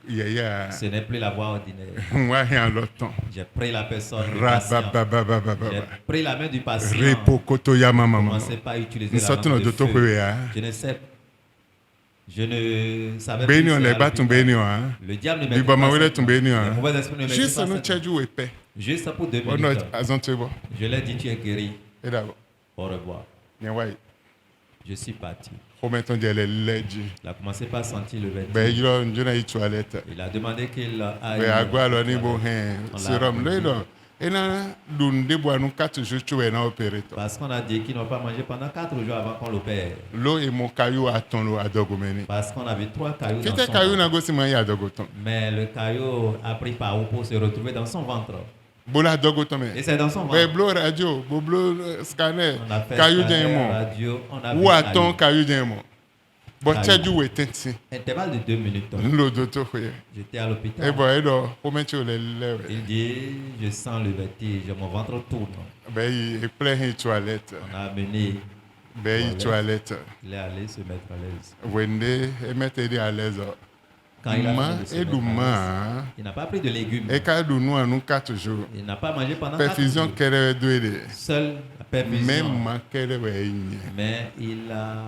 ya. Ce n'est plus la voix ordinaire. Wa en l'automne. J'ai pris la personne du patient. J'ai Rabababababa. pris la main du patient. Repo koto ya mama mama. Commencez pas à utiliser Nous la sortons langue de de to feu. ya. Je ne sais. Je ne savais Beni on plus. les c'est à bat ton l'hôpital. beni hein. Le diable ne Bi met ba pas ma wele cette ton main. beni Les hein. mauvais esprits ne mettent Juste pas nous cette main. tchaju epe. Juste pour 2 Oh minutes. non, azantebo. Je l'ai dit, tu es guéri. Et là, Au revoir. nyawai. Je suis parti. Remettons de l'eledji. Il a commencé par sentir le vertige. Ben yo njuna yi toilette. Il a demandé qu'il aille. Ben agwa lo ni aux bo toilettes. hen. On l'a Serum le conduit. lo. Et na dunde bo anu 4 jours tu na opérer to. Parce qu'on a dit qu'ils n'ont pas mangé pendant 4 jours avant qu'on l'opère. Lo e mo kayu aton lo adogomeni. Parce qu'on avait 3 cailloux dans Kete son kayu ventre. na go si man ya adogoton. Mais le caillou a pris par où pour se retrouver dans son ventre. Bola adogoton Et me. c'est dans son Ben ventre. blo radio, bo blo scanner. On a fait Kayu scanner, den mo. radio, on a Ou vu aton caillou. kayu den mo. Bo Kayu. tchaju we tenti. Intervalle de 2 minutes. Lo do to fe. J'étais à l'hôpital. E bo e do remettre le le. Il dit, je sens le vertige, mon ventre tourne. Ben yi plein hin toilette. On a amené, Ben yi toilette. il est allé se mettre à l'aise. Wende emete di à l'aise. Quand il a Ma fini de se et mettre à l'aise, duma. il n'a pas pris de légumes. E ka du nou anu 4 jours. Il n'a pas mangé pendant 4 Perfusion jours. kere doede. Seul la perfusion. Même ma kere we nye. Mais il a...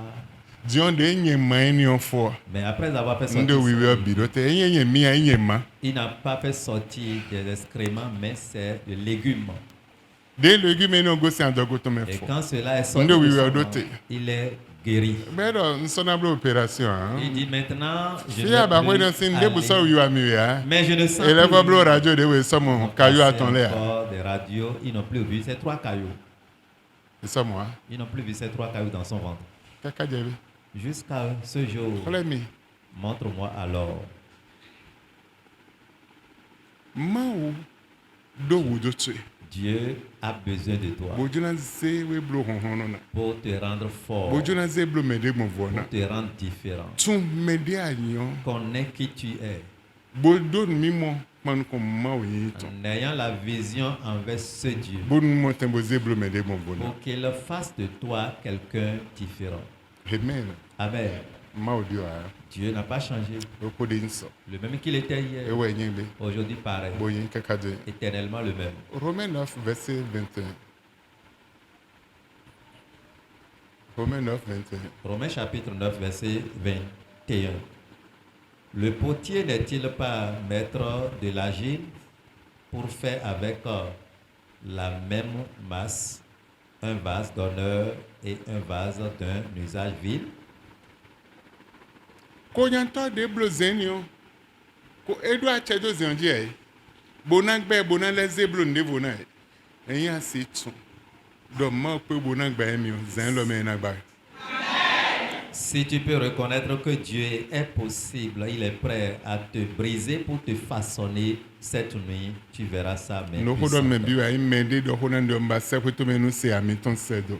Dion de nye ma ni on fo. Mais après avoir fait Ndo sortir, wiwe bidote. Nye mi a nye ma. il n'a pas fait sortir des excréments, mais c'est des légumes. De légumes no go si andogo to me Et fo. quand cela est sorti, Ndo de wiwe son dote. ventre, il est guéri. Pero nsonable opération. Il dit maintenant, je Si ya ba ne we vais no plus sin de bu so aller. wiwa mi ya. Mais je ne sens Ele plus. va blo radio de we somo kayu Passé aton le. encore des radios, ils n'ont plus vu ces 3 cailloux. C'est moi. Ils n'ont plus vu ces 3 cailloux dans son ventre. Kaka jebe. Jusqu'à ce jour, Ole mi. montre-moi alors. Ma ou do wu do tse. Dieu a besoin de toi Bojuna ze we blo honhono na. pour te rendre fort, Bojuna ze blo mede mo vona. pour te rendre différent. Tun mede ayon. Connais qui tu es. Bodon mi mo man ko ma o yin ton. En ayant la vision envers ce Dieu, Bon mo tembo ze blo mede mo vona. pour qu'il fasse de toi quelqu'un différent. Amen. Amen. Ma o dio a. Dieu n'a pas changé. O ko de nso. Le même qu'il était E hier, we yin be. aujourd'hui pareil, Bo yin kaka de. éternellement le même. Romains 9 verset 21. Romains 9 21. Romains chapitre 9, verset 21. Le potier n'est-il pas maître de l'argile pour faire avec la même masse un vase d'honneur et un vase d'un usage vil? Ko yanto de blo zenio. Ko edu a chedo zenji e. Bonan gbe bonan le ze blo nde vona e. Eyin asi tun. Do ma pe bonan gbe mi o zen lo me na gba. Si tu peux reconnaître que Dieu est possible, il est prêt à te briser pour te façonner cette nuit, tu verras ça. Mais No ho do me bi wa me de do ho na ndo mba se ko to me no se ami ton se do.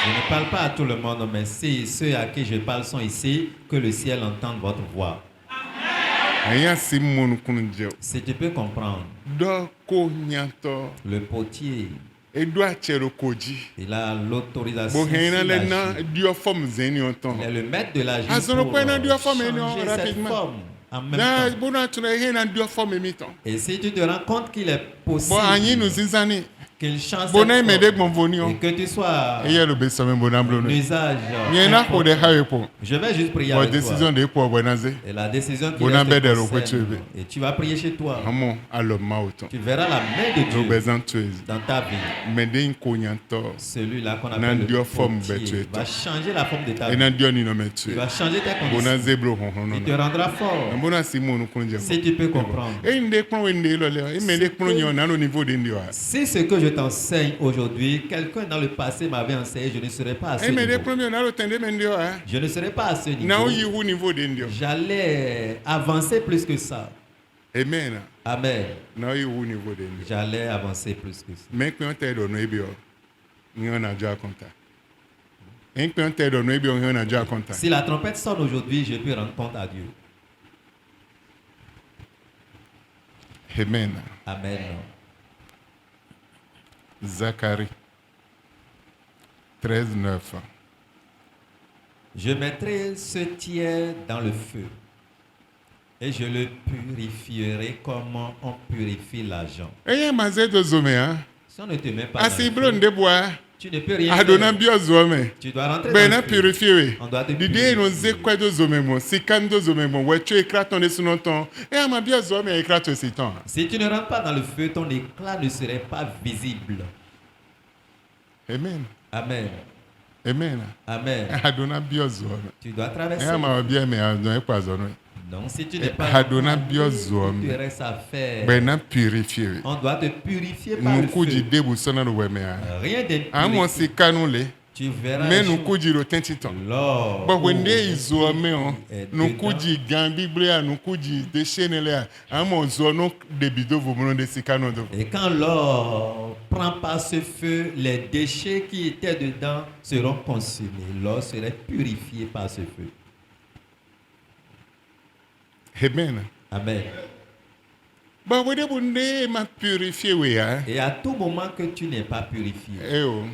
Je ne parle pas à tout le monde, mais si ceux à qui je parle sont ici, que le ciel entende votre voix. Aya si mon kunje. Si tu peux comprendre, Do ko nyanto. le potier, E do achero koji. il a l'autorisation. Bo hena le na d'agir. dio forme zeni onton. Il est le maître de l'agir Ah, ça ne pour peut pas dire forme, changer non, cette rapidement. forme en même Na temps. bona tuna hena dio forme miton. Et si tu te rends compte qu'il est Bo possible anyi no zinzani. qu'il change Bona cette me de forme, gbonvoni et on. que tu sois E yelo be so me bona un blono. usage Nyena ko de important. hawe po. Je vais juste prier Bo avec décision toi. de po bonaze. Et la décision qui Bona reste be de te ro ko concerne. chebe. Et tu vas prier chez toi. Amo alo ma auton. Tu verras la main de No Dieu bezan tuezi. dans ta vie. Me de ko nyanto. Celui-là qu'on Nan appelle le Dieu forme potier betu va changer la forme de ta E vie. na dio ni no me tu. Il va changer tes Bona conditions. zeblo honhono. Il te rendra fort. Bona si mon kunje. Si tu peux comprendre. E inde kon wende lo le. E me de kon nyon na no niveau de ndio. Si ce que je t'enseigne aujourd'hui, quelqu'un dans le passé m'avait enseigné, je ne serais pas à ce E me de niveau. kon nyon na lo tende me ndio ah. Je ne serais pas à ce Na o niveau. yi hu niveau de ndio. J'allais avancer plus que ça. Amen. Amen. Na o yi hu niveau de ndio. J'allais avancer plus que ça. Me kwen te do no ebio. Nyon na jo akonta. En kwen te do no ebio nyon na jo akonta. Si la trompette sonne aujourd'hui, je peux rendre compte à Dieu. Amen. Amen. Zacharie 13:9. Je mettrai ce tiers dans le feu et je le purifierai comme on purifie l'argent. Eye maze do zome ah. Si on ne te met pas dans le Asiblo feu, ndeboa. tu ne peux rien Adona faire. bio zome. Tu dois rentrer Ben dans na le feu. purifier we. On doit te Dide no ze purifier. kwa do zome mo. Sikan do zome mo. We tu éclat ton esunon ton. E ama bio zome éclat to siton. Si tu ne rentres pas dans le feu, ton éclat ne serait pas visible. Amen. Amen. Amen. Amen. Adona bio zome. Tu dois E traverser. ama bien me adon e kwa zone. Donc si tu n'es pas Adona dans le bio feu, zome. il te reste à faire. Ben na purifier we. On doit te purifier par le Nuku ji feu. debu sona no we me ah. Rien Amo d'impurité. sikanu le. Tu verras Me un jour nuku ji ro tentiton. lors But when où they izo me on, est no dedans, kuji gan bible a no kuji de chenele a, amo zo no de bido vomono de sikano do. et quand l'or prend pas ce feu, les déchets qui étaient dedans seront consumés. L'or serait purifié par ce feu. Amen. Amen. But when they bunde ma purifier we a, Et à tout moment que tu n'es pas purifié, eh o.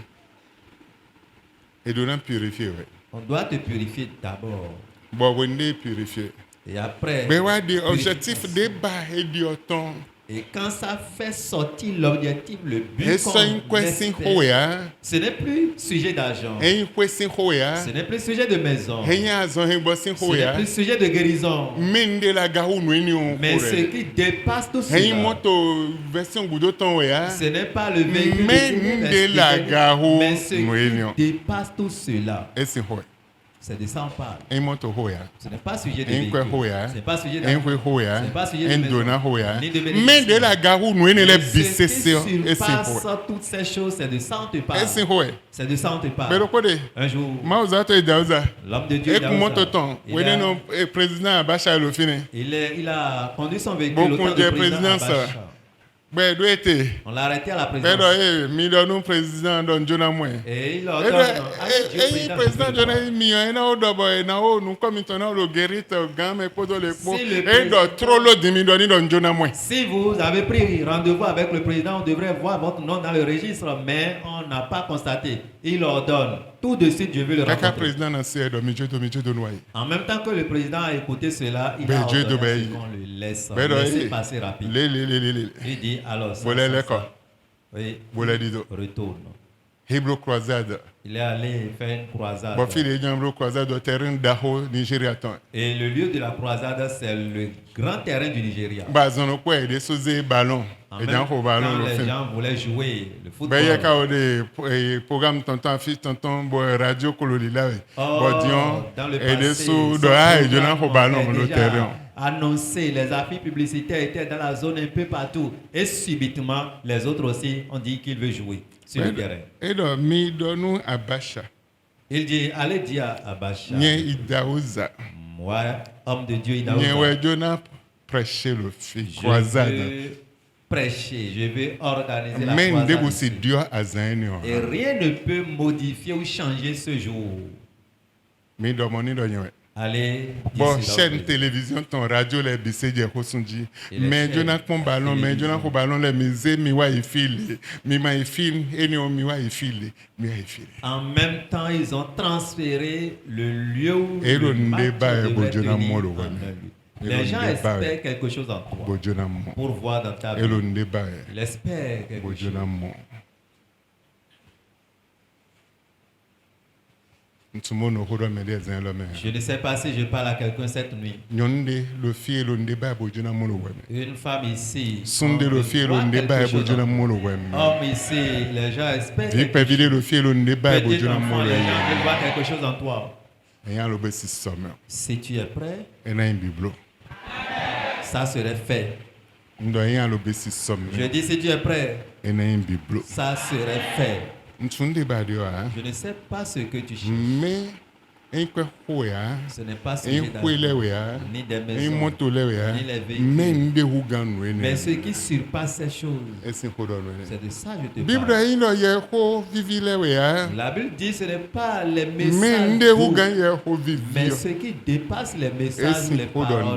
E do na purifier we. on doit te purifier d'abord. But when they purifier, Et après, be wa de objectif purification. de ba e di oton. Et quand ça fait sortir l'objectif, le but E so in qu'on question espère, ho ya, ce n'est plus sujet d'argent, e in question ho ya, ce n'est plus sujet de maison, e yin azon he bosin ce ho n'est ya. plus sujet de guérison, Men de la gahu no eni on mais ce kore. qui dépasse tout E yin cela, moto version gudo ton we ya. ce n'est pas le véhicule Men de la gahu mais ce no eni on. qui dépasse tout cela. Esi ho. C'est de ça on parle. En moto ho ya. Ce n'est pas sujet de En véhicule, kwe ho ya. ce n'est pas sujet En d'argent, kwe ho ya. ce n'est pas sujet de En maison, dona ho ya. ni de bénédiction. Men de la gahu no eni le Mais ce qui bisese esi surpasse ho. toutes ces choses, c'est de ça on te parle. Esi ho. C'est de ça on te parle. Pero ko de Un jour, mauza to idauza. l'homme de Dieu, E il a ku moto osé. ton. Il Wene a- no président Abacha lo fini. il a conduit son véhicule Beaucoup au temps de du président présidence. Abacha. Be do ete. On l'a arrêté à la Pero présidence. million président don jona mwe. Et il leur Edo, donne eyi president jona miyan ena o dɔbɔ ena o nukomitɔ na o lo gerite o gan me kpoto le kpo Si le eyi dɔ trolo dimi dɔ ni dɔ jona mwe. Si vous avez pris rendez-vous avec le président, on devrait voir votre nom dans le registre, mais on n'a pas constaté. Il ordonne. Tout de suite, je vais le Kaka rencontrer. président na se dɔ mi tso noye. En même temps que le président a écouté cela, il Ben, a Dieu ordonné de à ce ben, qu'on le laisse. Ben, Laissez il- passer rapide. Le. Il dit alors, ça, Bolé ça, le ça. ko. Oui, Bolé di do. retourne. Hebrew croisade. Il est allé faire une croisade. Bɔ fi de jan Hebrew croisade dɔ terrain daho Nigeria tɔn. Et le lieu de la croisade, c'est le grand terrain du Nigeria. Ba zɔnɔ kɔ ede soze ballon. En Ejan même ko temps, ballon lo les fin. gens voulaient jouer le football. Bɛyɛ ka o de programme tonton fi tonton bɔ radio kololi la we. Bɔ diɔn dans le ede passé, so ce dɔ a ejona ko programme ballon est lo déjà terrain. annoncé, les affiches publicitaires étaient dans la zone un peu partout. Et subitement, les autres aussi ont dit qu'ils veulent jouer sur le terrain. Edo mi dɔnu Abacha. Il dit, allez dire à Abacha, Nye Idaouza. moi, homme de Dieu, Nye Idaouza, wejona prêcher le fi je croisade. veux prêcher, je veux organiser la Mais croisade ndebo se ici. Dieu azani o. Et rien ne peut modifier ou changer ce jour. Mais domoni do nyewe. Allez, Bon, d'ici là, chaîne vous- télévision, ton radio, les BC, j'ai reçu. Et les Mais chaînes je n'ai pas ballon, mais je n'ai pas ballon, les musées, mi wa ifile, mi ma ifile, et mi wa ifile, mi wa ifile. En même temps, ils ont transféré le lieu où Et le le match débat est devrait Bojona tenir Molo, en ouais. un lieu. Et Les le gens débat espèrent quelque chose en toi Bojona mo. pour voir dans ta Et vie. le débat Ils espèrent quelque chose. Bojona mo. Ntumono horo me des en l'homme. Je ne sais pas si je parle à quelqu'un cette nuit. Nyonde le fie le débat Bojona Molo ouais. Une femme ici. Sonde on le fie voit le débat quelque chose Bojona en- Molo ouais. Homme ici, les gens espèrent. Vipe quelque vide chose. le fie le débat Petit Bojona enfant, Molo. les gens veulent voir quelque chose en toi. Et en l'obé si somme. Si tu es prêt, Et na biblo. ça serait fait. Ndo en l'obé si somme. Je dis si tu es prêt, Et na biblo. ça serait fait. Ntunde ba dio a. Je ne sais pas ce que tu cherches. Mais en quoi hoya. Ce n'est pas ce En quoi lewe ni des en maisons, moto lewe ni les véhicules. mais nde hugan wene. mais ce qui surpasse ces choses. Esi hodon wene. C'est de ça que je te Bible parle. ino ye ho vivi lewe La Bible dit ce n'est pas les mais messages nde doux, hugan ye ho mais vivi. ce qui dépasse les messages, Esi les paroles hodon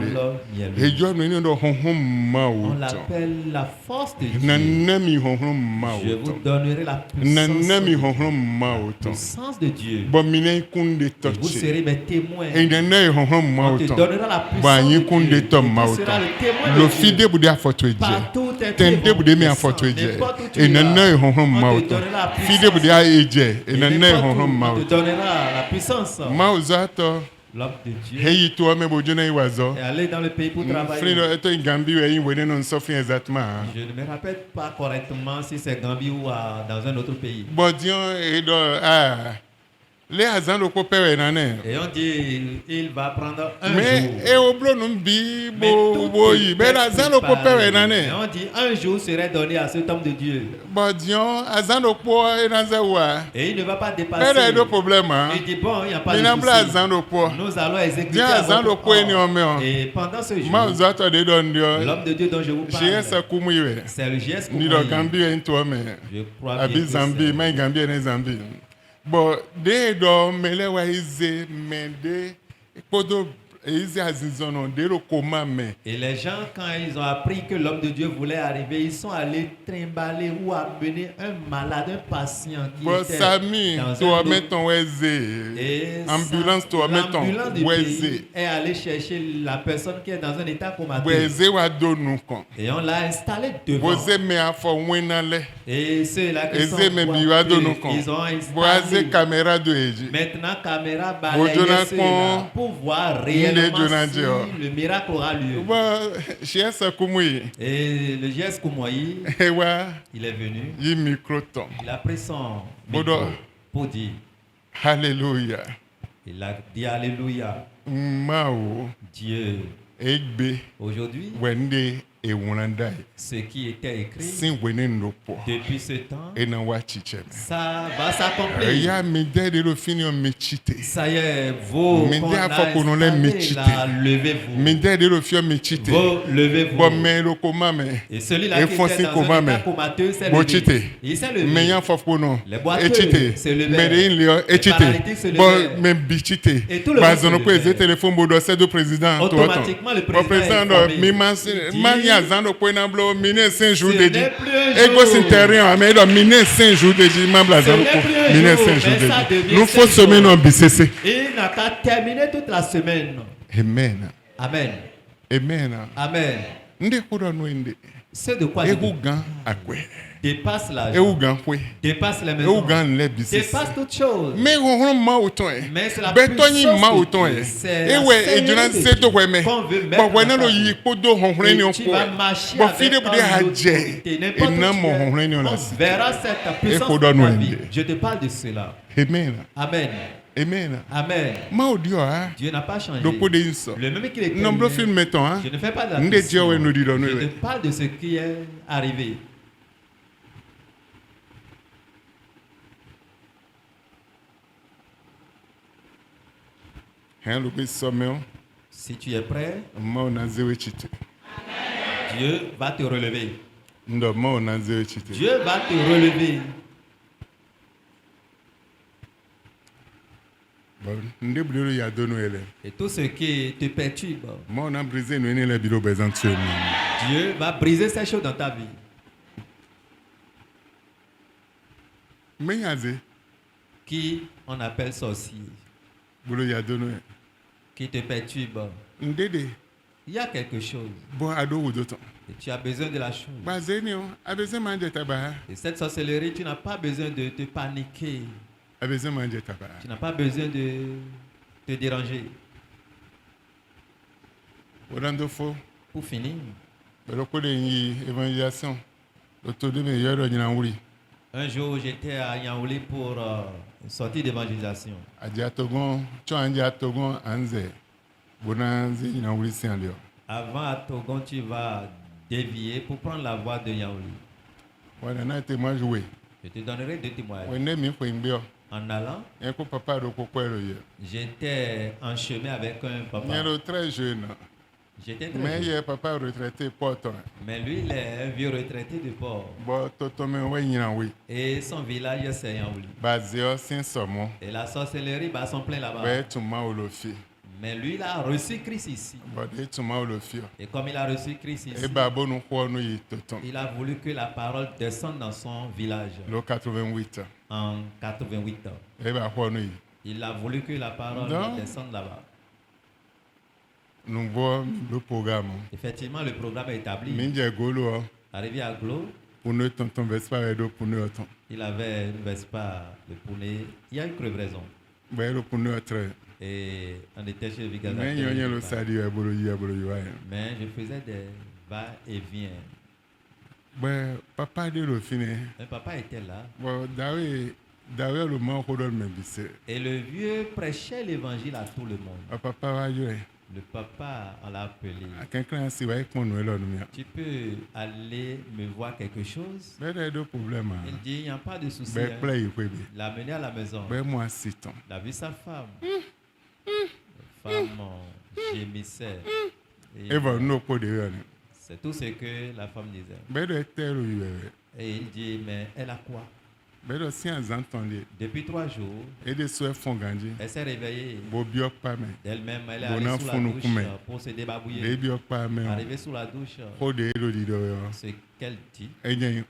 mielleuses. Ejo no ino do honhom ma On uto. l'appelle la force de Dieu. Nanami honhom ma Je vous uto. donnerai la puissance, Nanami de honhom ma uto. puissance de Dieu. Bon mine kunde Et vous tochi. serez mes témoins. Nene honhom ma On te uto. donnera la Bon puissance anyi de kunde Dieu. tom Et ma tu uto. seras le témoin Lo de fide Dieu. bude afọtọ eje. Partout tes pieds Tente vont bude mi descendre. afọtọ eje. N'importe où tu Enene iras, honhom ma on te uto. donnera la Fide puissance. bude a eje. Et Enene n'importe où, honhom ma on te uto. donnera la puissance. Ma uzo ato. L'homme de Dieu Heyi to me bojo na iwazo. est allé dans le pays pour travailler. Frido eto Gambi we yin wede non sofin exactement. Je ne me rappelle pas correctement si c'est Gambie ou dans un autre pays. Bodion edo ah. Le azan lo ko pewe nane. Et on dit, il va prendre un Mais jour. e oblo nun bi Mais bo tout bo est yi. Mais azan lo ko préparé. pewe Et nane. on dit, un jour serait donné à cet homme de Dieu. Bodion azan lo po e nanze wa. Et il ne va pas dépasser. Mais de problème hein. Il dit, bon, il n'y a pas de Minambla souci. azan lo po. Nous allons exécuter Dia à azan votre lo po eni ordre. ome on. Et pendant ce Ma jour, uzo ato de don dio. l'homme de Dieu dont je vous J'ai sa parle, kumu iwe. c'est le geste Ni do Gambi e nto me. Je crois bien Abi que Zambi, c'est- mai Gambi ne Zambi. Bon, de do mele wa ize mende podo ize azizono de lo koma me. Et les gens, quand ils ont appris que l'homme de Dieu voulait arriver, ils sont allés trimballer ou amener un malade, un patient qui Bon était Sami, dans to un dos. meton weze. Et Ambulance to meton l'ambulance du weze. pays est allé chercher la personne qui est dans un état comateux. Weze wa do nu kon. Et on l'a installé devant. Boze me afo wenale. Et ceux-là qui sont Eze me biwa do nu coiffés, kon. ils ont Boaze installé caméra do eji. maintenant caméra Bojona balayée ceux-là kon. pour voir réellement Jona si Dio. le miracle aura lieu. Bon, chez sa kumui. Et le geste Koumoyi, Ewa il est venu, yi micro ton. il a pris son Bodo. micro pour dire, Hallelujah. il a dit Alléluia, Mao Dieu. egbe Aujourd'hui, wende ewulandai. ce qui était écrit Sin wene nopo. depuis ce temps, Ena wa chichem. ça va s'accomplir. Ya mide de lo fini on mechite. Ça y est, vous, Mais qu'on dès a à fois qu'on en est installé méchité. là, levez-vous. Mide de lo fio mechite. Vous, levez-vous. Bon me lo koma me. Et celui-là qui Enfoncé était dans comment, un état mais- comateux s'est Bon levé. chite. Il s'est levé. Me yan fof pono. Les boiteux Echite. se levèrent. Me de in leo Les echite. paralytiques se Bon levèrent. me bichite. Et tout le Ba monde se zono ko levait. eze téléphone bodo c'est do président. Automatiquement, le président président est do informé. mi man Il dit, man ya zando ko na blo mine 5 jours Ce de n'est dit. plus un Ego jour. sinterion mais do mine 5 jours de dit man bla Ce zando n'est ko plus un mine jour, 5 jours mais ça de devient dit. Nous 5 faut semaine jours. en BCC. Il n'a qu'à terminer toute la semaine. Amen. Amen. Amen. Amen. Nde kuro no inde. C'est de quoi je Egu gan akwe. dépasse la Egu gan kwe. dépasse les Egu maisons, gan le BCC. dépasse toute chose. Mais on ma autant eh. Mais c'est la Betoni puissance ma de autant Dieu. eh. C'est la Ewe Seigneur ejuna de se to Dieu we me. qu'on veut mettre Bo wena dans lo ta vie. yi podo honhre ni Et on tu ko. vas marcher Bo avec fide bude un haje. autorité. N'importe Ena où mo tu es, honhre ni on la on si. verra cette puissance faut dans ta donner. vie. Je te parle de cela. Amen. Amen. Amen. Amen. Ma odio ah. Dieu n'a pas changé. Do pode inso. Le même qu'il est Nombro film meton ah. je ne fais pas de la Nde fiction. Dieu we nous dit dans nous, Je te ouais. parle de ce qui est arrivé. Hein lo be someo. Si tu es prêt, Ma ona zewe chite. Dieu va te relever. ndo ma ona ze chite Dieu va te relever. bon nde blero ya dono ele Et tout ce qui te perturbe, ma ona brisé no ene le biro bezantu mi Dieu va briser ces choses dans ta vie. me yaze Qui on appelle sorcier, bolo ya dono qui te perturbe. ndede Il y a quelque chose bo ado wudoto et tu as besoin de la chose. ba zeni o abeze manje taba Et cette sorcellerie, tu n'as pas besoin de te paniquer. abeze manje taba Tu n'as pas besoin de te déranger. orando fo Pour finir, belo ko de yi évangélisation autour de me yoro nyina wuri un jour j'étais à Yaoundé pour une sortie d'évangélisation. adia togon cho anja togon anze bonanze nyina wuri si anlio Avant à Togon, tu vas dévier pour prendre la voie de Yaoundé. wana na te moi jouer Je te donnerai deux témoignages. wende mi ko imbio En allant, en ko papa do ko kwelo ye j'étais en chemin avec un papa. nyero très jeune J'étais très mais jeune. ye papa retraité portant Mais lui, il est un vieux retraité de port. bo toto me we nyina wi Et son village, c'est Yaoundé. bazio sin somo Et la sorcellerie bat son plein là-bas. be tuma olofi Mais lui, il a reçu Christ ici. bo de tuma olofi Et comme il a reçu Christ ici, e ba bonu ko no yi toton il a voulu que la parole descende dans son village lo 88 en 88 ans. e ba ko no yi Il a voulu que la parole Non. descende là-bas. nous voit le programme Effectivement, le programme est établi. minje golo Arrivé à Glo, pour ne tonton Vespa et do pour ne autant il avait une Vespa, le poulet. Il y a une crevaison. ba le pour ne très Et on était chez Vigaza. mais yo le sadi e bolo yi Mais je faisais des va-et-vient. ba papa de lo fine Un papa était là. bo dawe le man ko do me bise Et le vieux prêchait l'évangile à tout le monde. papa wa yo Le papa, on l'a appelé. quelqu'un si wa ko no lo no Tu peux aller me voir quelque chose? be de problème Il dit, il n'y a pas de souci. be hein. play ko be L'amener à la maison. be moi siton Il a vu sa femme. La femme gémissait. Et e va no ko de yo ni c'est tout ce que la femme disait. be de tero yo Et il dit, mais elle a quoi? be de si en entendre Depuis 3 jours, et de so fond gandi elle s'est réveillée bo bio pa me d'elle-même. Elle est Bon allée sous la enfant, douche nous, pour se de débarbouiller. bio pa me Arrivée sous la douche, ko de lo di do yo ce qu'elle dit, e nya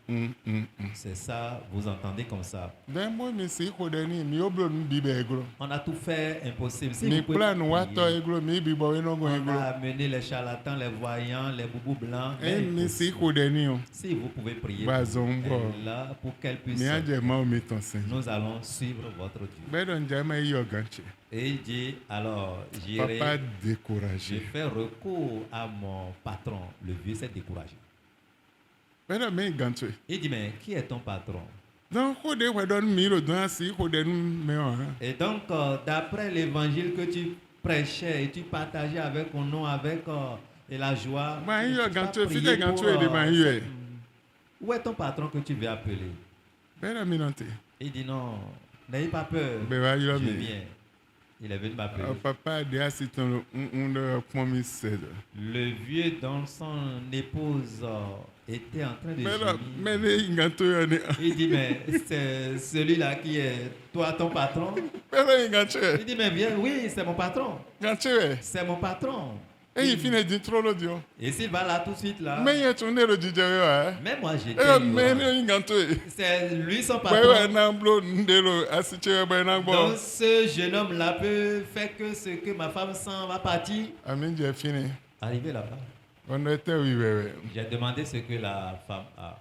c'est ça, vous entendez comme ça. ben moi mi si ko de ni mi oblo nu bi be gro On a tout fait impossible. Si mi vous pouvez plan wa prier, to e gro mi bi bo we no go e on gro a amené les charlatans, les voyants, les boubous blancs. e mais mi si ko de ni o si vous pouvez prier Bah, pour zombo. elle, là, pour qu'elle puisse, mi aje ma o mi ton sen nous allons suivre votre Dieu. be don jama yo ganche Et il dit, alors j'irai, papa je découragé fais recours à mon patron. Le vieux s'est découragé. be don me ganche Il dit, mais qui est ton patron? donc ko de wa don mi ro don si ko de nu me o Et donc, d'après l'évangile que tu prêchais et tu partageais avec mon nom, avec et la joie, Bah, il y a tu vas gantou, prier fidèle pour, gantou, il est marié. où est ton patron que tu veux appeler? be don mi nante Il dit, non, n'ayez pas peur, be wa yo je mi viens. Il est venu m'appeler. papa de asiton un pon mi sed Le vieux dont son épouse était en train de me gémir. de ganto yo ni Il dit, mais c'est celui-là qui est toi, ton patron? be don ganche Il dit, mais viens, oui, c'est mon patron. ganche we C'est mon patron. e yi fine di tro lo dio Et s'il va là tout de suite, là, me ye tun de lo jije yo même moi j'étais e me ignorant. ni ganto C'est lui son we patron. na blo ndelo asiche be na gbo Donc ce jeune homme-là peut faire que ce que ma femme sent va partir. ami je fini Arrivé là-bas, on était oui wewe j'ai demandé ce que la femme a.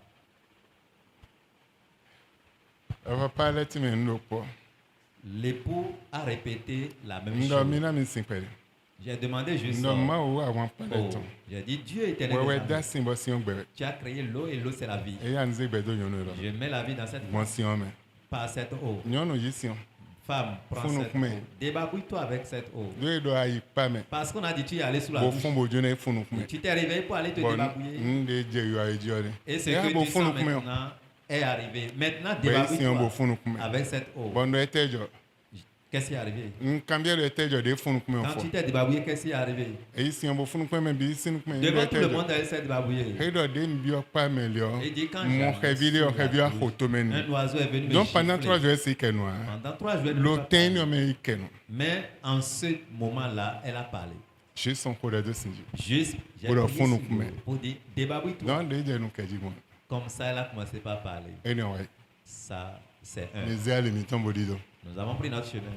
papa let me ndo po L'époux a répété la même ndo mi chose. na mi sin pe J'ai demandé juste ndo ma o awon pa le oh, ton j'ai dit Dieu éternel. wewe des da armées, sin bo si on gbe tu as créé l'eau et l'eau c'est la vie. e ya nze gbe do yon lo Je mets la vie dans cette bon eau, si on me pas cette eau. nyon yi si on Femme, prends Fous-nous cette combien? eau. Débarbouille-toi avec cette eau. do e do ayi pa me Parce qu'on a dit tu es allé sous la bo douche. fun bo jone funu kume Tu t'es réveillé pour aller te bon débarbouiller. nde je yo ayi jore Et ce ya que bo tu funu sens kume maintenant est arrivé. Maintenant, be si on bo débarbouille-toi funu kume avec cette eau. bon do ete jo Qu'est-ce qui est arrivé? Combien de temps de fond comme Quand tu t'es débarbouillé, qu'est-ce qui est arrivé? Et ici on va fond comme même ici nous comme Devant tout le monde, elle s'est débarbouillée. et de dem bio pas melhor Il dit quand mon réveillé réveillé à photomène un oiseau est venu me donc pendant gifler. 3 jours c'est que nous Pendant 3 jours, elle ne peut pas l'automne parler. américain Mais en ce moment-là, elle a parlé. je son cours de Saint Juste, j'ai Pour le prié fond, sur nous l'eau met. pour dire débarbouille-toi. non de nous que dit moi Comme ça, elle a commencé par parler. anyway Ça, c'est un. les ailes mi tombe dido Nous avons pris notre chemin.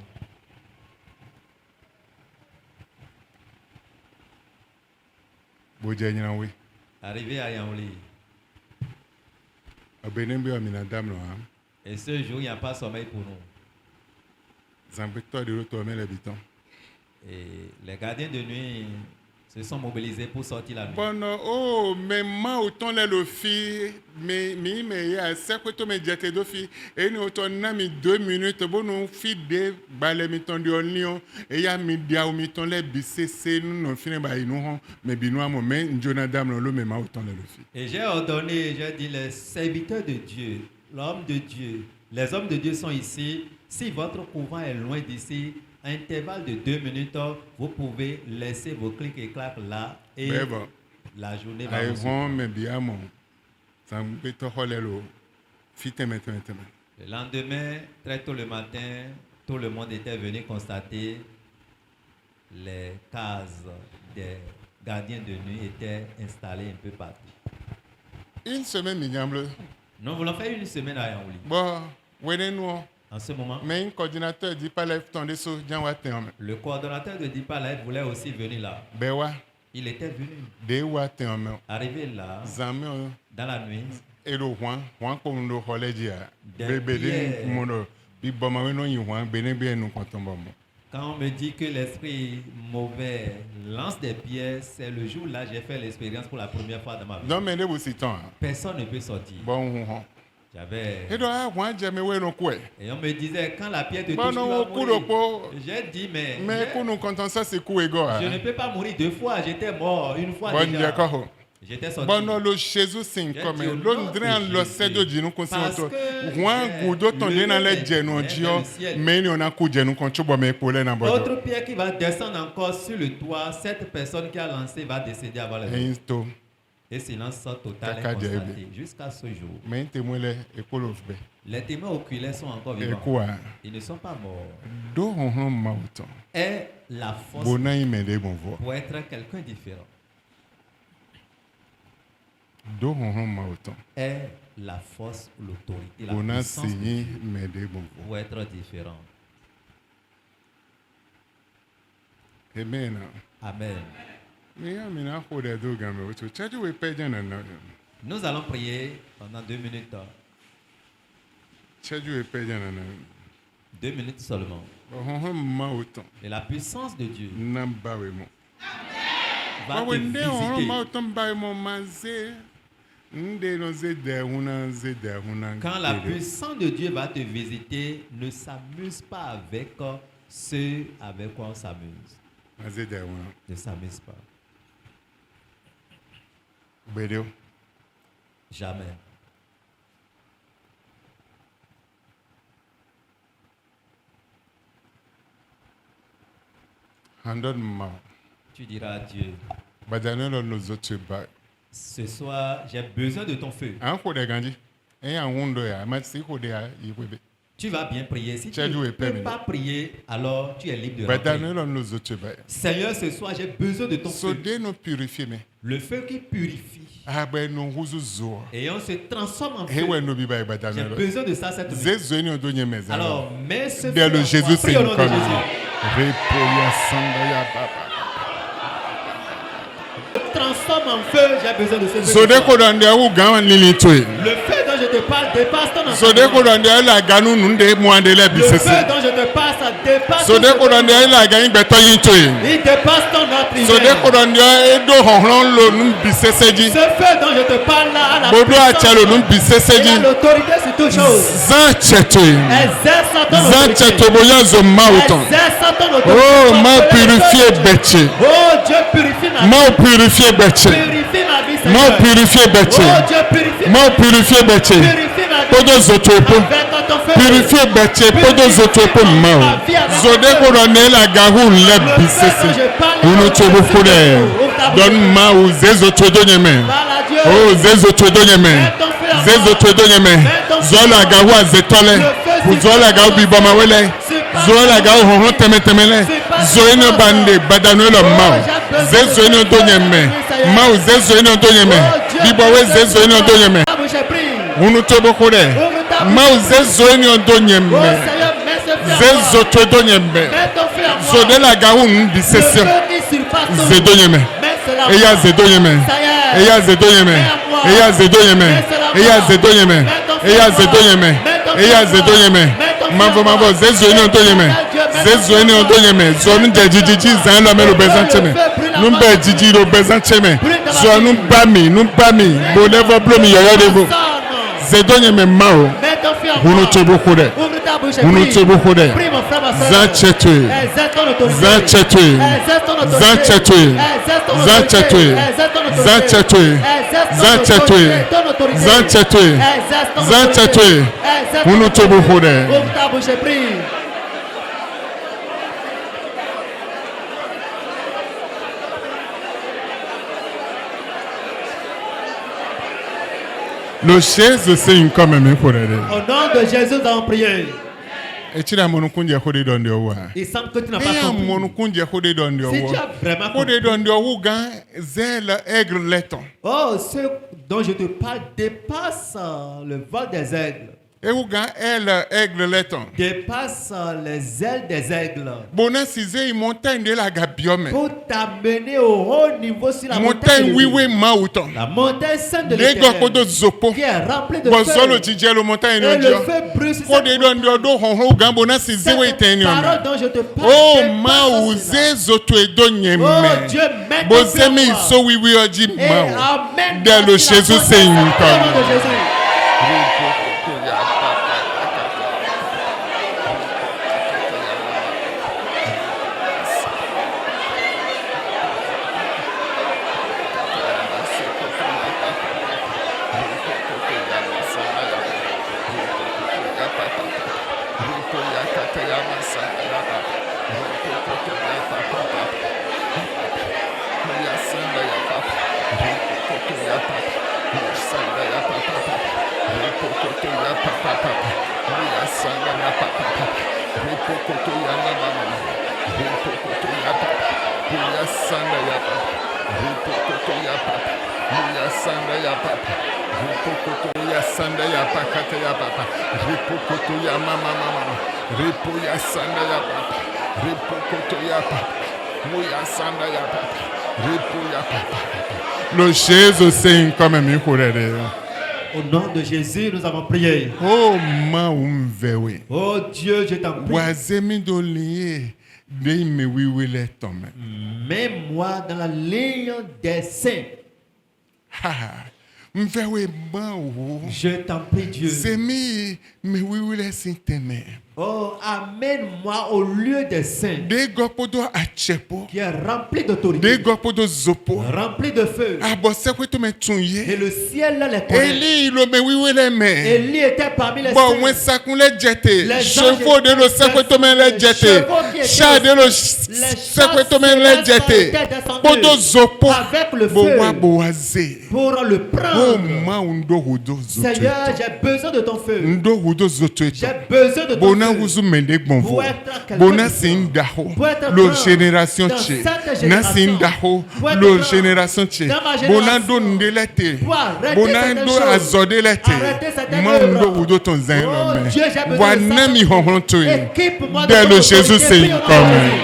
boje nyina we Arrivé à Yaoundé. abenen bio mi na dam no am Et ce jour, il n'y a pas sommeil pour nous. zambeto de l'auto mais l'habitant Et les gardiens de nuit se sont mobilisés pour sortir la nuit. bon oh mais ma autant le fi mais ya c'est que to me jete do fi et nous autant na mi 2 minutes bon nous fi de balé mi ton de onion et ya mi dia ou mi ton le bcc nous non fini ba nous hon mais bi nous amo mais Jonathan le mais ma autant le fi Et j'ai ordonné, j'ai dit, les serviteurs de Dieu, l'homme de Dieu, les hommes de Dieu sont ici. Si votre couvent est loin d'ici, à intervalle de 2 minutes, vous pouvez laisser vos clics et clacs là et mais bon la journée va ay vous suivre. hon mais bi amo zambeto holelo fi teme. Le lendemain, très tôt le matin, tout le monde était venu constater les cases des gardiens de nuit étaient installées un peu partout. Une semaine mi nyamle Nous voulons faire une semaine à Yaoundé. bon wene nous En ce moment, mais un coordinateur dit pas lève ton so jan wa tem le coordonnateur de Deeper Life voulait aussi venir là. bewa Il était venu. de wa tem Arrivé là, zame dans la nuit, ero juan ko ndo college ya Des bebede pierres. mono bi boma we no yi juan bene be nu konton bomo quand on me dit que l'esprit mauvais lance des pierres, c'est le jour-là j'ai fait l'expérience pour la première fois dans ma vie. non mais de bu siton Personne ne peut sortir. bon hu J'avais... e do a juan je me we no ko Et on me disait, quand la pierre te bon touche, tu no vas ku do mourir. po J'ai dit, mais mais ko nu konton ça c'est ku ego je ne peux pas mourir 2 fois. J'étais mort une fois bon je déjà. ko J'étais sorti. bon no lo Jesus sin J'ai comme dit au lo nom de ndre an lo Jésus. sedo ji nu kon si Parce oto que juan gudo ton le de na le ciel je no est ji dans o le ciel. mais ni on a ku je nu kon chubo me pole na bodo Autre pierre qui va descendre encore sur le toit, cette personne qui a lancé va décéder avant les autres. insto Et silence total est Kaka constaté jusqu'à ce jour. mais te mwele e ko lo be Les témoins oculaires sont encore e vivants. ko Ils ne sont pas morts. do hon ma uton Et la force bona yi me de bon vo pour être quelqu'un différent. do hon ma uton Est la force, l'autorité, la bona puissance de sinyi Dieu me de bon vo pour être différent. amen Amen. mi ya mi na ko de do ga me uto chaji we pe jana na Nous allons prier pendant 2 minutes. chaji we pe jana na 2 minutes seulement. hon ma uton Et la puissance de Dieu na ba we mo va te wende hon ma visiter. uton ba mo manze nde no ze de huna Quand la puissance de Dieu va te visiter, ne s'amuse pas avec ceux avec quoi on s'amuse. manze de huna Ne s'amuse pas. bedo Jamais. handon ma Tu diras à Dieu, badane lo no zo tu ba ce soir, j'ai besoin de ton feu. an ko de ganji en ya hundo ya ma si ko de ya yi webe Tu vas bien prier. Si tu Tchadou ne est peux permis. pas prier, alors tu es libre de badane rentrer. lo no zo tu ba Seigneur, ce soir, j'ai besoin de ton so feu. de no purify me Le feu qui purifie. agbe no huzu zo Et on se transforme en he we feu. no bi ba J'ai badane lo besoin de ça cette nuit. zezo ni odo nye meza Alors, mets ce de feu le en Jésus toi. c'est Prie au nom de comme Jésus. repo ya sanda ya baba Transforme en feu, j'ai besoin de ce feu. so ce de soir. ko don de u gan lili to Le feu dont je te parle dépasse ton so de ko entendement. don de la ganu nu de mo ande le Le bisese feu dont je te parle, ça dépasse so ton de ko don de entendement. la gan gbe to yin to yi Il dépasse ton autre so de ko don de do honron lo nu bisese ji Ce feu dont je te parle là, a la bodo a puissance chalo nu bisese et ji a l'autorité sur toute chose. zan cheto yi Exerce ton zan autorité. cheto boya zo ma uton Exerce ton autorité. oh ma Appelle le purifier feu de Dieu. beche Oh Dieu, purifie ma vie. ma purifier beche Purifie ma vie, ma Seigneur. purifier beche Oh Dieu, purifie ma purifier beche Purifie ma vie. todo zo to po Avec ton ton feu. Purifie bêtier pour deux autres pour moi. Zodé couronné la garou le bisese. Uno tobo kure. Donne-moi aux zézo tout donne-moi. Oh zézo tout donne-moi. Zézo tout donne-moi. Zola garou a zétole. Zola garou biboma wele. Zola garou honhon temetemele. Zoino bande badano le mao. Zézo ino donne-moi. Mao zézo ino donne-moi. Bibowe zézo ino donne-moi. Uno tobo kure. Mao zézo ino donne-moi. Zézo tout donne-moi. Zodé la garou bisese. Zedonyeme. Eya zedonyeme. Eya zedonyeme. Eya zedonyeme. Eya zedonyeme. Eya zedonyeme. Eya zedonyeme. Mavo zezo ni ontonyeme. Zezo ni ontonyeme. Zonu jejiji zan lo me lo bezancheme. Numbe jiji lo bezancheme. Zonu bami, numbami. Bo never blow me yoyo devo. Zedonyeme mao. Unu tobo kode. Unu tobo kode. Zachetwe. Zachetwe. Zachetwe. Zachetwe. Zachetwe. Zachetwe. Zachetwe. Zachetwe. Unu tobo kode. Le chaise c'est une comme même pour aider. Au nom de Jésus, nous avons prié. Et tu as mon kunja kode dans le wa. Il semble que tu n'as pas Et compris. mon kunja kode dans le Si tu wa. as vraiment Kode compris. dans le wa gan zel aigle leton. Oh, ce dont je te parle dépasse le vol des aigles. Et ou gan el aigle leton. Dépasse les ailes des aigles. Bona size montagne de la gabiome. Pour t'amener au haut niveau sur la Montagne montagne. wiwe mauton. La montagne sainte de Les gars kodo l'Éternel. zopo. Qui est remplie de Bozolo feu. tijelo montagne Et no le feu brûle sur Kode cette dans le do honho gan bona size we Cette tenyo. parole dont je te parle. Oh dépasse ma cela. uze zoto edonyeme. Oh Dieu, mets ton Bozemi feu en moi. so wiwi oji Et mao. amène Dans le Jésus c'est une Au nom comme. de Jésus. Le Jésus c'est quand même pour aider. Au nom de Jésus, nous avons prié. Oh ma umvewe. Oh Dieu, je t'en prie. Wazemi dolie de me wiwi le tome. Mets-moi dans la ligne des saints. Ha. Mvewe ba wo. Je t'en prie, Dieu. Zemi me wiwi le sinteme. Oh, amène-moi au lieu des saints De gopodo achepo. qui est rempli De d'autorité, gopodo zopo. rempli de feu. Abose kweto me Et tunye. le ciel là les connaît. Eli lo me wiwi le me. Élie était parmi les Bon, when saints. sakun le jete. Les Chevaux de lo anges sekweto me le les jete. chevaux qui étaient Chat de lo les chars sekweto me le célestes jete. étaient descendus Podo zopo. avec le Bo feu wa boaze. pour le Oh prendre. ma undo hudo zoto. Seigneur, j'ai besoin de ton feu. Ndo hudo zoto. J'ai besoin de ton Bona feu. wuzu mende gbonfo. Pour être quelqu'un Bona de sindaho. Pour être Lo grand génération dans che. cette Na génération. sindaho. Pour être Lo grand génération che. dans ma Bona génération. do ndelete. Pour arrêter Bona certaines do choses. azodelete. Arrêter certaines Ma œuvres. undo hudo ton zin Oh lo me. Dieu, j'ai besoin Wa de ça. nami honhon to yi. Équipe-moi de Dès ton le autorité, Jésus c'est prie au nom de comme. Jésus.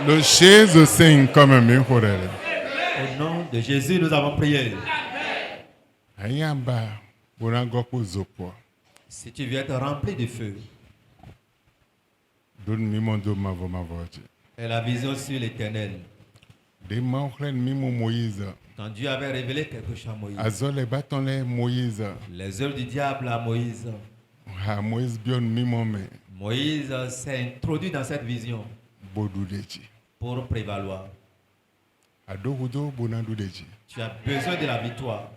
Le Jésus sing comme un chorale. Au nom de Jésus, nous avons prié. Ayamba, bonangopo zopo. Si tu veux être rempli de feu, Donne mimondo mavo mavoje. et la vision sur l'Éternel. Des manchren mimo Moïse. Quand Dieu avait révélé quelque chose à Moïse, Azole batonle Moïse. les œuvres du diable à Moïse, Ha Moïse bion mimo me. Moïse s'est introduit dans cette vision Bodudeji. pour prévaloir. Adohudo bonandudeji. Tu as besoin de la victoire.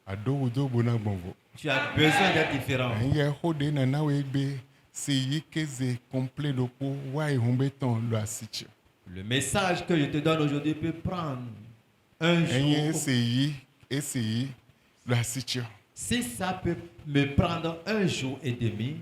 Adohudo bonangbongo. Tu as besoin d'être différent. Enye hode na nawe egbe. Si yikeze complet lopo wa ihumbeton lo asiche. Le message que je te donne aujourd'hui peut prendre un Enye jour. essayi lo asiche. Si ça peut me prendre un jour et demi,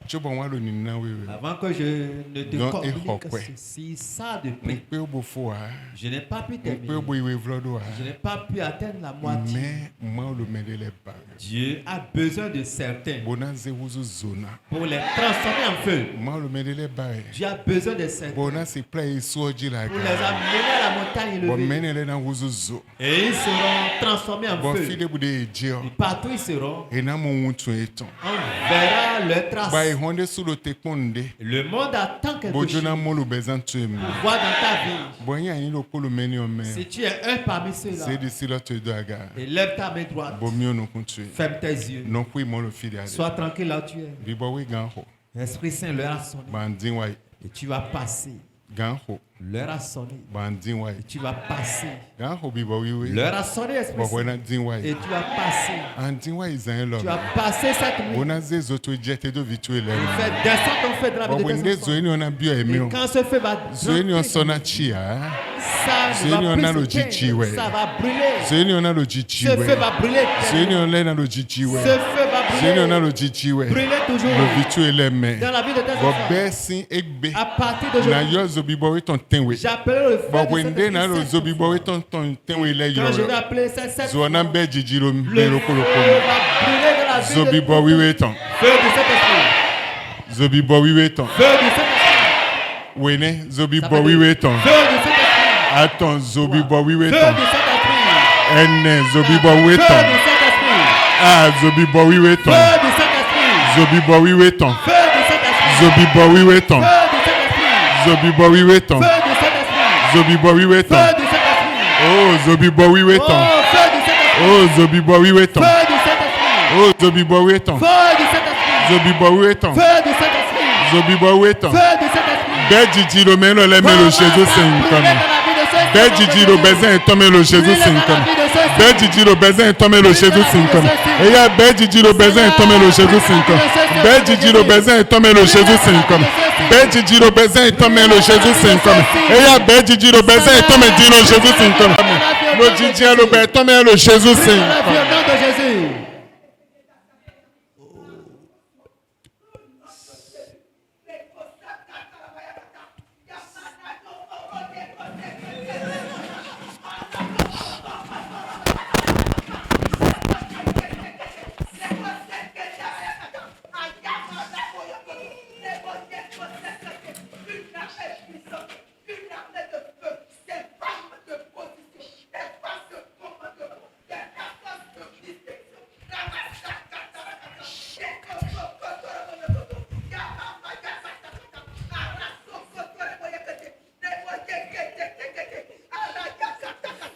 Chobo wa lo ni nawe. avant que je ne te Non, communique ehokwe. ceci, ça de prix, Mpe obofo a. je n'ai pas pu Mpe terminer. obo iwe vlodo a. Je n'ai pas pu atteindre la moitié. Mais moi le medele ba. Dieu a besoin de certains Bonanze wuzu zona. pour les transformer en feu. Moi le medele ba. Dieu a besoin de certains pour Bona se play soji la les ga. amener à la montagne Bon élevée. menele na wuzu zo. Et ils seront transformés en Bon feu. file bude ejio. Et partout ils seront, E na mo wuntu eton. on verra leurs Ba traces. honde sulo tekonde. Le monde attend quelque chose Bojona pour molo bezantu emi. voir dans ta vie. Bonya yin lo kolo meni o me. Si tu es un parmi ceux-là, C'est de sila to do aga. élève ta main droite, Bomio no kuntu. ferme tes yeux, Non kui mo lo file ale. sois tranquille là où tu es. Bibo we gan ho. L'Esprit Saint leur a sonné Bandin wa et tu vas passer. gan ho. Leur a sonné Bandin wa. et tu vas passer. Gan ho bibo we. Leur a sonné l'Esprit Bo Saint wena din wa. et tu vas passer. Andin wa izan lo. Tu vas passer cette nuit. Bona ze zoto jete do vitu ele. Fais descendre ton feu de la Bo vie de wende tes enfants. zoeni ona bio emi Et o. quand ce feu va Zoeni on brûler, sona chia. ça Zoeni ne on a va lo plus jichi s'éteindre. we. Ça va brûler. Zoeni ona lo Ce jichiwe. feu va brûler. Zoeni ona na lo jichiwe. Ce feu va Zoeni ona brûler. lo jichiwe. Brûler toujours Lo vitu ele me. dans la vie de tes Bo enfants. besin egbe. À partir Na d'aujourd'hui, yo zobibo we ton tenwe. j'appelle le feu Bo de wende na lo cet zobibo we esprit. ton tenwe le Quand je vais yo. appeler cette Zona be jijiro le me feu lo va kolo brûler kono. dans la vie de Zobibo we we ton. feu de cet esprit. Zobibo we we ton. Feu de cet esprit. Wene Ça zobibo veut we dire we ton. feu de cet esprit. Attends zobibo we we Feu ton. de cet esprit. Ene zobibo we Feu de ton. cet esprit. Ah zobibo we we ton. Feu de cet esprit. Zobibo we we ton. Feu de cet esprit. Zobibo we we ton. Feu de cet esprit. Zobibo we we ton. Feu de cet esprit. Zobibo we we ton. Feu de cet esprit. Oh zobibo we we Oh, ton. feu de cet esprit. Oh zobibo we we ton. Feu de cet esprit. Oh zobibo we ton. Feu de cet esprit. Zobibo we ton. Feu de cet esprit. Zobibo we ton. Feu de cet esprit. Bẹ́ẹ̀ jìjì lo mẹ́lọ lẹ́mẹ́lò Jésus sì ń kọ́nà. Bẹ́ẹ̀ jìjì lo bẹ́sẹ̀ ìtọ́mẹ́lò Jésus sì ń kọ́nà. Bẹ́ẹ̀ jìjì lo bẹ́sẹ̀ ìtọ́mẹ́lò Jésus sì ń kọ́nà. Eya bẹ́ẹ̀ jìjì lo bẹ́sẹ̀ ìtọ́mẹ́lò Jésus sì ń kọ́nà. Bẹ́ẹ̀ jìjì lo bẹ́sẹ̀ ìtọ́mẹ́lò Jésus sì ń kọ́nà. Bẹ́ẹ̀ jìjì lo bẹ́sẹ̀ ìtọ́mẹ́lò Jésus sì ń kọ́nà. Eya bẹ́ẹ̀ jìjì lo bẹ́sẹ̀ ìtọ́mẹ́lò Jésus sì ń kọ́nà. Lo jìjì lo bẹ́ẹ̀ ìtọ́mẹ́lò Jésus sì ń Au kọ́nà. nom de Jésus.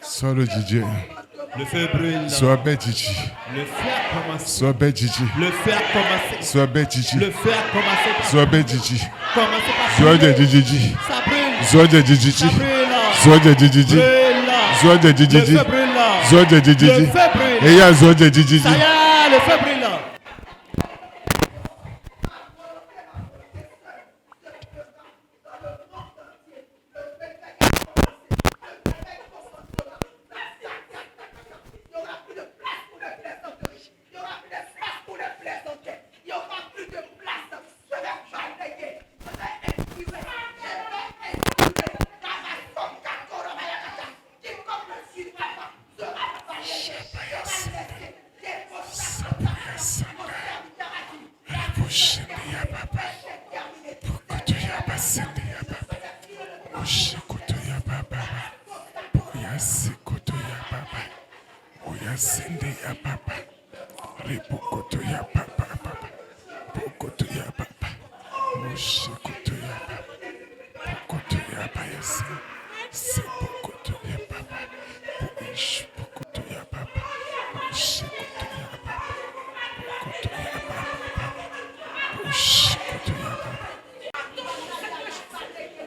Sois le jìjì. Le feu brûle. Sois bẹ́ẹ̀ jìjì. Le feu a commencé. Sois bẹ́ẹ̀ jìjì. Le feu a commencé. Sois bẹ́ẹ̀ jìjì. Le feu a commencé. Sois bẹ́ẹ̀ jìjì. Commencé par Sois brûler. jìjì. Ça brûle. Sois jìjì. Ça brûle. Sois jìjì. Brûle. Sois Le jìjì. feu brûle. Sois jìjì. Le feu brûle. Eya sois jìjì. Ça y est, le feu brûle. Yasende ya papa. Ripokoto ya papa papa. Pokoto ya papa. Moshikoto ya papa. Pokoto ya papa yasa. Sepokoto ya papa. Poish pokoto ya papa. Moshikoto ya papa. Pokoto ya papa. Moshikoto ya papa.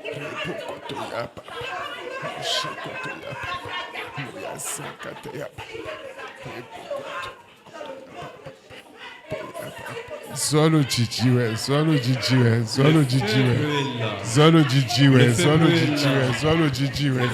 Ripokoto ya papa. Moshikoto ya papa. Moyasakate ya papa. Zolo jijiwe, zolo jijiwe, zolo jijiwe, zolo jijiwe, zolo jijiwe, zolo jijiwe.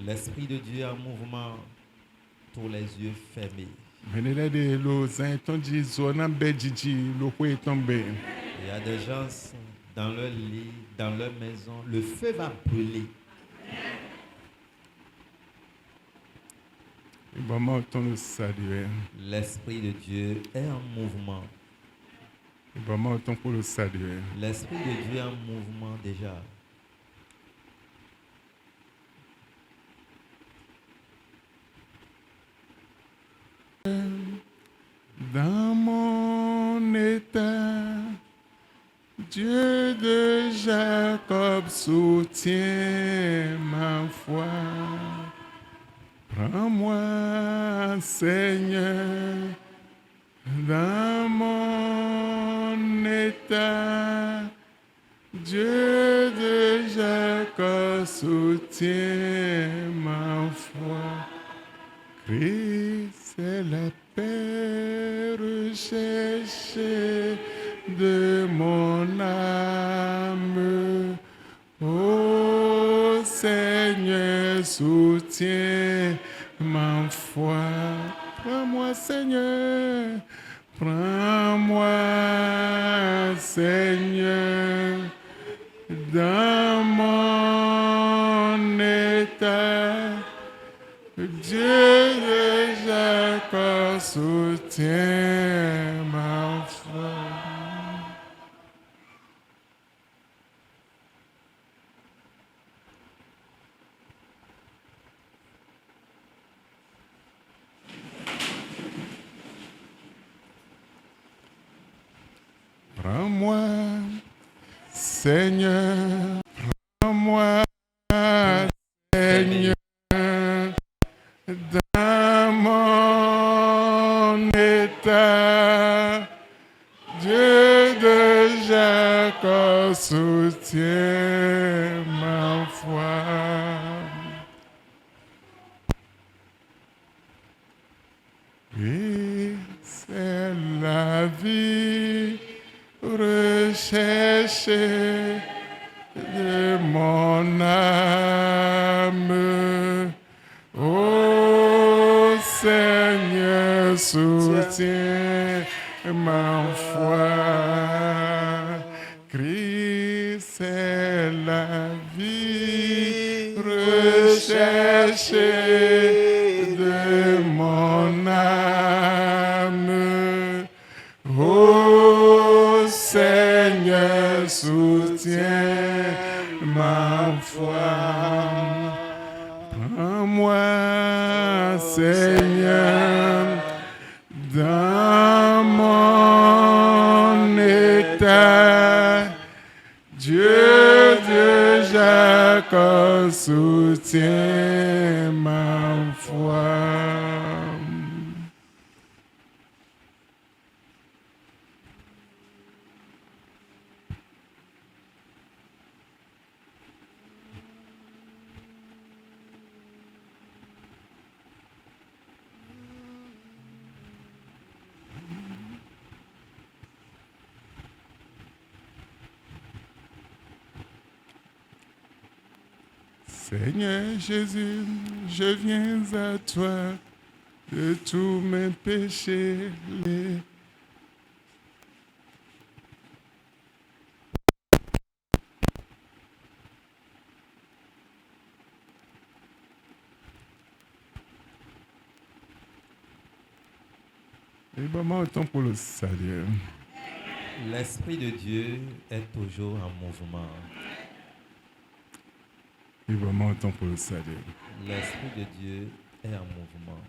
L'Esprit de Dieu en mouvement, tous les yeux fermés. Il y a des gens dans leur lit, dans leur maison, le feu va brûler. L'Esprit de Dieu est en mouvement. L'Esprit de Dieu est en mouvement déjà. Dans mon état, Dieu de Jacob soutient ma foi. Prends-moi, Seigneur, dans mon état, Dieu de Jacob soutient ma foi. Christ est la paix recherchée de mon âme. Ô Seigneur, soutiens ma foi. Prends-moi, Seigneur. Prends-moi, Seigneur, dans mon état. Dieu de Jacob soutient ma foi. Prends-moi, Seigneur, prends-moi, Seigneur, dans mon état. Dieu de Jacob soutient ma foi. Oui, c'est la vie recherchée de mon âme. Ô Seigneur, soutiens ma foi. Christ est la vie recherchée de mon âme. Ô Seigneur, soutiens ma foi. Prends-moi, Seigneur, dans mon état. Dieu de Jacob soutient ma foi. Seigneur Jésus, je viens à toi de tous mes péchés. Et bon temps pour le salut. L'Esprit de Dieu est toujours en mouvement. Et bon temps pour le salut. L'Esprit de Dieu est en mouvement.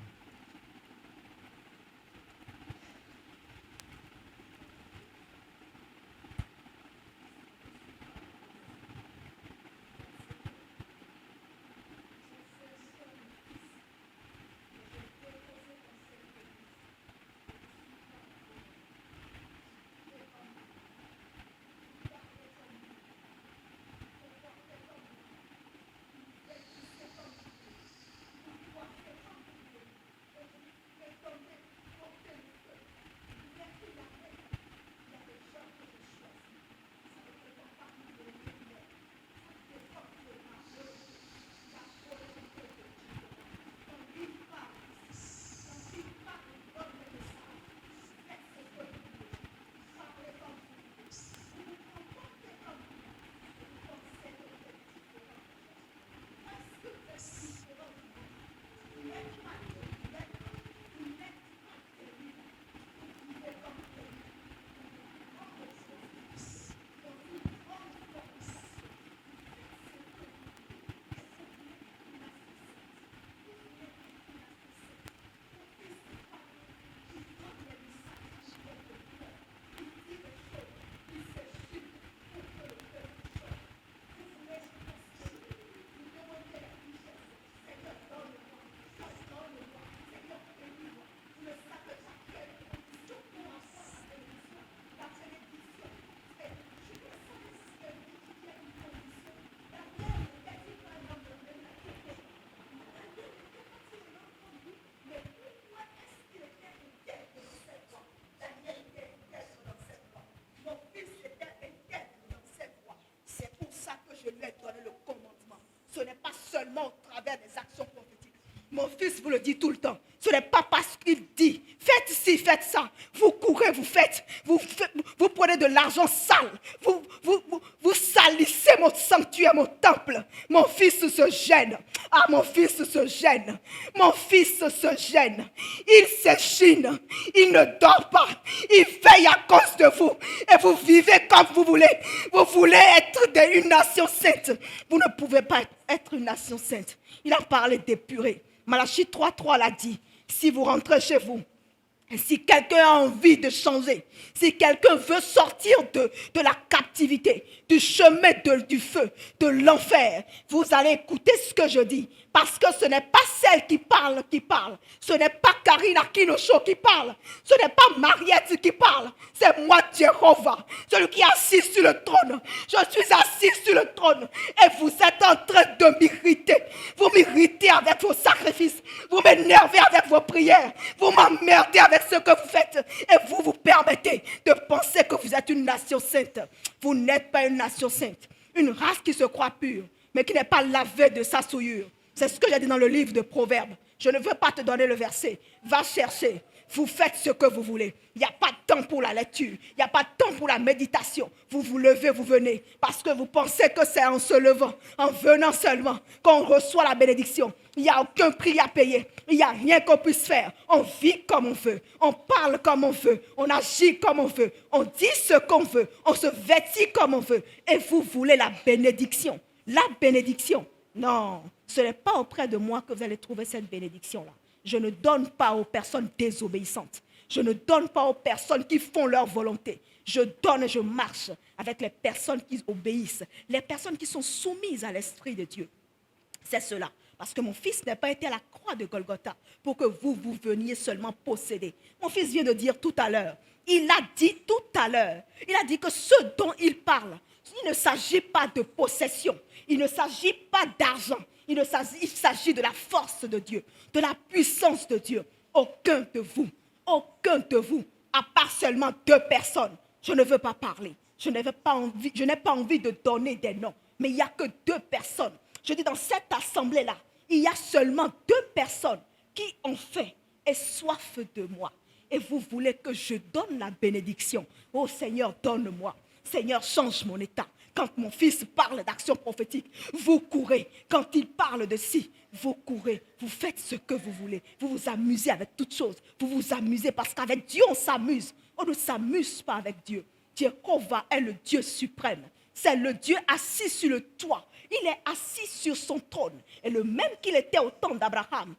Au travers des actions prophétiques. Mon fils vous le dit tout le temps. Ce n'est pas parce qu'il dit faites ci, faites ça. Vous courez, vous faites. Vous prenez de l'argent sale. Vous salissez mon sanctuaire, mon temple. Mon fils se gêne. Ah, mon fils se gêne. Mon fils se gêne. Il s'échine. Il ne dort pas. Il veille à cause de vous. Et vous vivez comme vous voulez. Vous voulez être une nation sainte. Vous ne pouvez pas être une nation sainte. Il a parlé d'épuré. Malachie 3:3 l'a dit. Si vous rentrez chez vous, et si quelqu'un a envie de changer, si quelqu'un veut sortir de la captivité, du chemin du feu, de l'enfer, vous allez écouter ce que je dis. Parce que ce n'est pas celle qui parle. Ce n'est pas Karine Akinocho qui parle. Ce n'est pas Mariette qui parle. C'est moi, Jéhovah, celui qui est assis sur le trône. Je suis assis sur le trône. Et vous êtes en train de m'irriter. Vous m'irritez avec vos sacrifices. Vous m'énervez avec vos prières. Vous m'emmerdez avec ce que vous faites. Et vous permettez de penser que vous êtes une nation sainte. Vous n'êtes pas une nation sainte. Une race qui se croit pure, mais qui n'est pas lavée de sa souillure. C'est ce que j'ai dit dans le livre de Proverbes. Je ne veux pas te donner le verset. Va chercher. Vous faites ce que vous voulez. Il n'y a pas de temps pour la lecture. Il n'y a pas de temps pour la méditation. Vous vous levez, vous venez. Parce que vous pensez que c'est en se levant, en venant seulement, qu'on reçoit la bénédiction. Il n'y a aucun prix à payer. Il n'y a rien qu'on puisse faire. On vit comme on veut. On parle comme on veut. On agit comme on veut. On dit ce qu'on veut. On se vêtit comme on veut. Et vous voulez la bénédiction. La bénédiction. Non, ce n'est pas auprès de moi que vous allez trouver cette bénédiction-là. Je ne donne pas aux personnes désobéissantes. Je ne donne pas aux personnes qui font leur volonté. Je donne et je marche avec les personnes qui obéissent, les personnes qui sont soumises à l'Esprit de Dieu. C'est cela. Parce que mon fils n'a pas été à la croix de Golgotha pour que vous veniez seulement posséder. Mon fils vient de dire tout à l'heure, il a dit tout à l'heure, il a dit que ce dont il parle, il ne s'agit pas de possession, il ne s'agit pas d'argent, il s'agit de la force de Dieu, de la puissance de Dieu. Aucun de vous, à part seulement 2 personnes, je ne veux pas parler, je n'ai pas envie de donner des noms, mais il n'y a que 2 personnes. Je dis dans cette assemblée-là, il y a seulement 2 personnes qui ont faim et soif de moi. Et vous voulez que je donne la bénédiction. Oh Seigneur, donne-moi. Seigneur, change mon état. Quand mon fils parle d'action prophétique, vous courez. Quand il parle de ci, vous courez. Vous faites ce que vous voulez. Vous vous amusez avec toutes choses. Vous vous amusez parce qu'avec Dieu, on s'amuse. On ne s'amuse pas avec Dieu. Jéhovah est le Dieu suprême. C'est le Dieu assis sur le toit. Il est assis sur son trône. Et le même qu'il était au temps d'Abraham,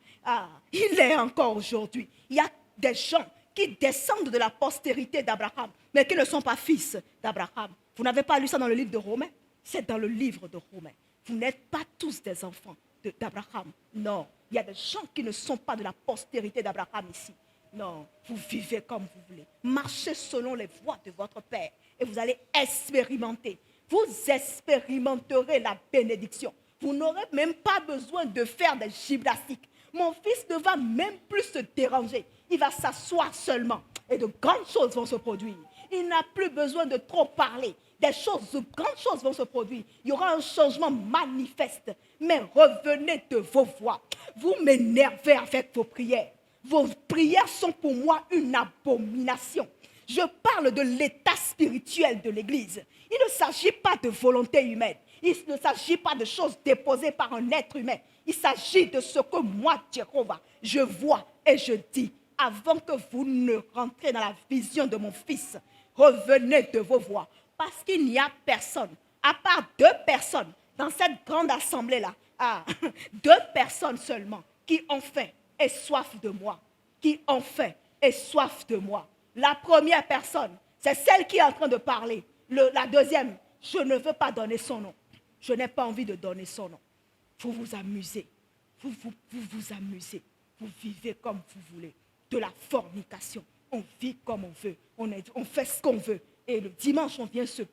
il est encore aujourd'hui. Il y a des gens qui descendent de la postérité d'Abraham, mais qui ne sont pas fils d'Abraham. Vous n'avez pas lu ça dans le livre de Romains? C'est dans le livre de Romains. Vous n'êtes pas tous des enfants d'Abraham. Non, il y a des gens qui ne sont pas de la postérité d'Abraham ici. Non, vous vivez comme vous voulez. Marchez selon les voies de votre Père et vous allez expérimenter. Vous expérimenterez la bénédiction. Vous n'aurez même pas besoin de faire des gymnastiques. Mon fils ne va même plus se déranger. Il va s'asseoir seulement et de grandes choses vont se produire. Il n'a plus besoin de trop parler. De grandes choses vont se produire. Il y aura un changement manifeste. Mais revenez de vos voix. Vous m'énervez avec vos prières. Vos prières sont pour moi une abomination. Je parle de l'état spirituel de l'Église. Il ne s'agit pas de volonté humaine. Il ne s'agit pas de choses déposées par un être humain. Il s'agit de ce que moi, Jéhovah, je vois et je dis. Avant que vous ne rentrez dans la vision de mon fils, revenez de vos voix. Parce qu'il n'y a personne, à part 2 personnes, dans cette grande assemblée-là, 2 personnes seulement, qui ont faim et soif de moi. Qui ont faim et soif de moi. La première personne, c'est celle qui est en train de parler. La deuxième, je ne veux pas donner son nom. Je n'ai pas envie de donner son nom. Vous vous amusez. Vous vous amusez. Vous vivez comme vous voulez. De la fornication. On vit comme on veut. On fait ce qu'on veut. Et le dimanche, on vient se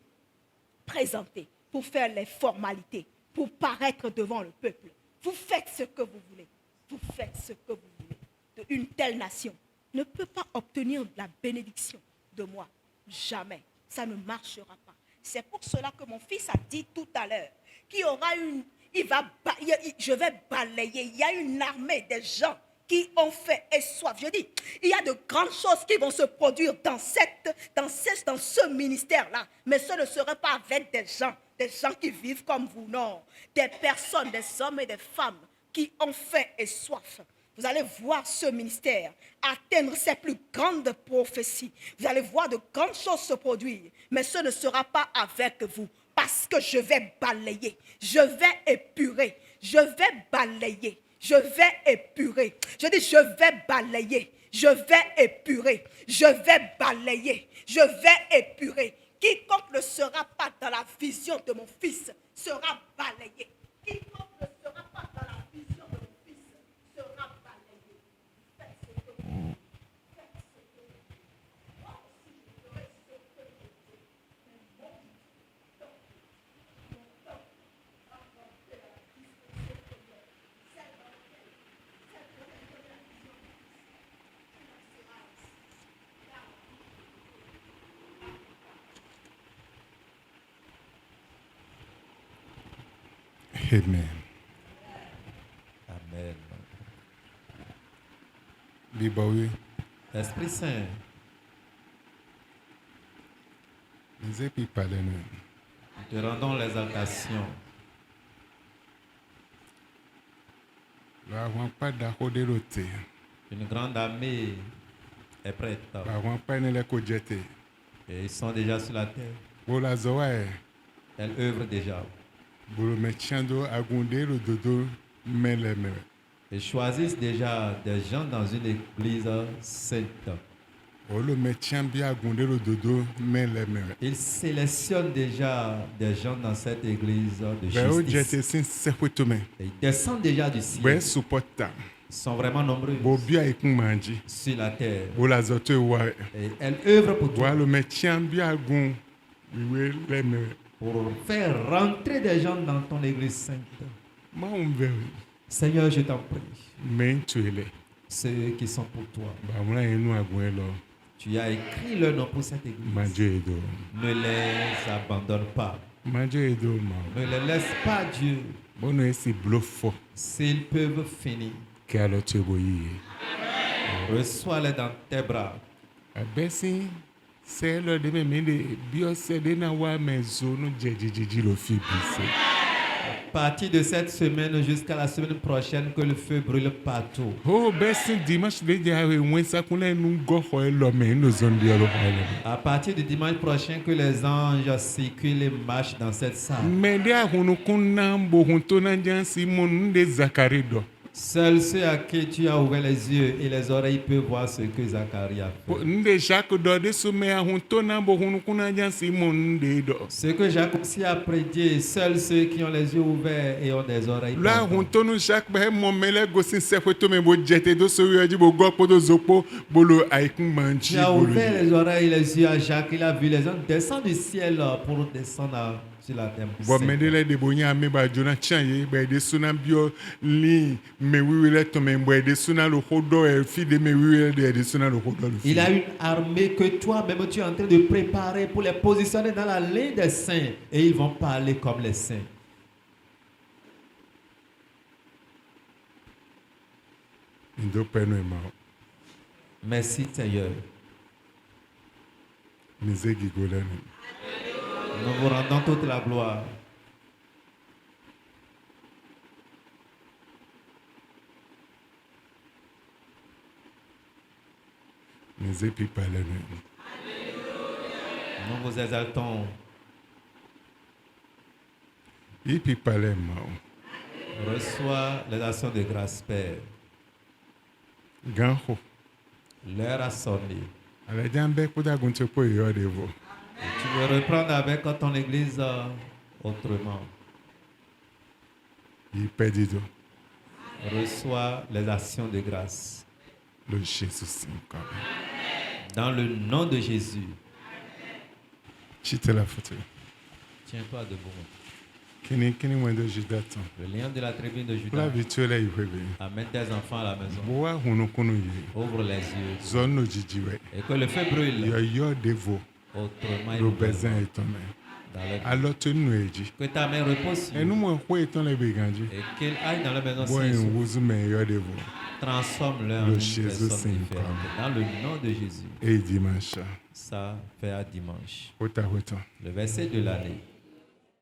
présenter pour faire les formalités, pour paraître devant le peuple. Vous faites ce que vous voulez. Vous faites ce que vous voulez. Une telle nation ne peut pas obtenir la bénédiction de moi. Jamais. Ça ne marchera pas. C'est pour cela que mon fils a dit tout à l'heure qu'il y aura je vais balayer. Il y a une armée des gens qui ont faim et soif. Je dis, il y a de grandes choses qui vont se produire dans ce ministère-là. Mais ce ne serait pas avec des gens qui vivent comme vous, non. Des personnes, des hommes et des femmes qui ont faim et soif. Vous allez voir ce ministère atteindre ses plus grandes prophéties. Vous allez voir de grandes choses se produire. Mais ce ne sera pas avec vous. Parce que je vais balayer. Je vais épurer. Je vais balayer. Je vais épurer. Je dis, je vais balayer. Je vais épurer. Je vais balayer. Je vais épurer. Quiconque ne sera pas dans la vision de mon fils sera balayé. Quiconque ne sera pas dans la vision de Amen. Amen. Bibawi, Esprit Saint, nous épi parler nous. nous te rendons l'exaltation. Nous n'avons pas d'accord de l'autre. Une grande armée est prête. Nous n'avons pas de côté. Et ils sont déjà sur la terre. Pour la zoé, Elle œuvre déjà. pour le médecin de agonder le dodo, mais les mains. Ils choisissent déjà des gens dans une église sainte. Pour le médecin bien agonder le dodo, mais les mains. Ils sélectionnent déjà des gens dans cette église de Ben au justice. jeté sin sepoutume. Et ils descendent déjà du ciel. Ben supporta. Ils sont vraiment nombreux Bo bien ikun manji. sur la terre. Pour la zote wa. Et elles œuvrent pour toi. Pour le médecin bien agon, oui les mains. Pour faire rentrer des gens dans ton église sainte. Ma on veut. Seigneur, je t'en prie. Mais tu es là. Ceux qui sont pour toi. Bah on a nous agon là. Tu as écrit leur nom pour cette église. Manjo edo. Ne les abandonne pas. Manjo edo ma. Ne les laisse pas, Dieu. Bon esi blofo. S'ils peuvent finir, Ke alo tu boyi. reçois-les dans tes bras. Abesi c'est le de me de bio c'est de na wa mezo no jejiji lo fi bise. À partir de cette semaine jusqu'à la semaine prochaine, que le feu brûle partout. Oh besi dimanche de ja we wen sa kunle nu go ho lo me no zondi lo ha. À partir du dimanche prochain, que les anges circulent et marchent dans cette salle. Mais de ahunu kunna bo hunto na jansi mon de zakarido. Seuls ceux à qui tu as ouvert les yeux et les oreilles peuvent voir ce que Zacharie a fait. Nde Jacques do de sume ahunto na bo hunu kunna jansi mon de do. Ce que Jacques aussi a prédit, seuls ceux qui ont les yeux ouverts et ont des oreilles. La entendent. hunto no Jacques be mo mele go sin se foto me bo jete do so yoji bo go podo zopo bolo aikun manji Tu as bolo. ouvert les oreilles et les yeux à Jacques, il a vu les anges descendre du ciel pour descendre sur la terre. Bo medele de bonya me ba jona chanye be de suna bio li me wiwile to me bo de suna lo hodo e fi de me wiwile de suna lo hodo lo fi. Il a une armée que toi-même tu es en train de préparer pour les positionner dans la ligne des saints et ils vont parler comme les saints. Ndo peno e ma. Merci Seigneur. Mizegi golani. Nous vous rendons toute la gloire. Mizepi palene. Nous vous exaltons. Ipi pale ma. Reçois les actions de grâce, Père. Ganho. L'heure a sonné. Ala jambe kuda gunte po yo devo. Tu veux reprendre avec ton église autrement. I pedido. Reçois les actions de grâce. Lo Jesus sim kwa. Dans le nom de Jésus. Chite la foto. Tiens-toi debout. Kini mwendo judaton. Le lion de la tribu de La Judas. vituela iwebe. Amène tes enfants à la maison. Boa hunu kunu ye. Ouvre les yeux. Zono jijiwe. Et que le feu brûle. Yo devo. Autrement, Lo il bezin brûle etome. dans leur vie. Alors tu nous eji. Que ta main repose sur Et nous mo ko eton le beganji. et qu'il aille dans la maison Boa si en wuzu me yo devo. transforme-le en Le une Jésus personne Saint différente. Paul. Dans le nom de Jésus. Et dimanche. Ça fait à dimanche. Ota hoton. Le verset de l'année.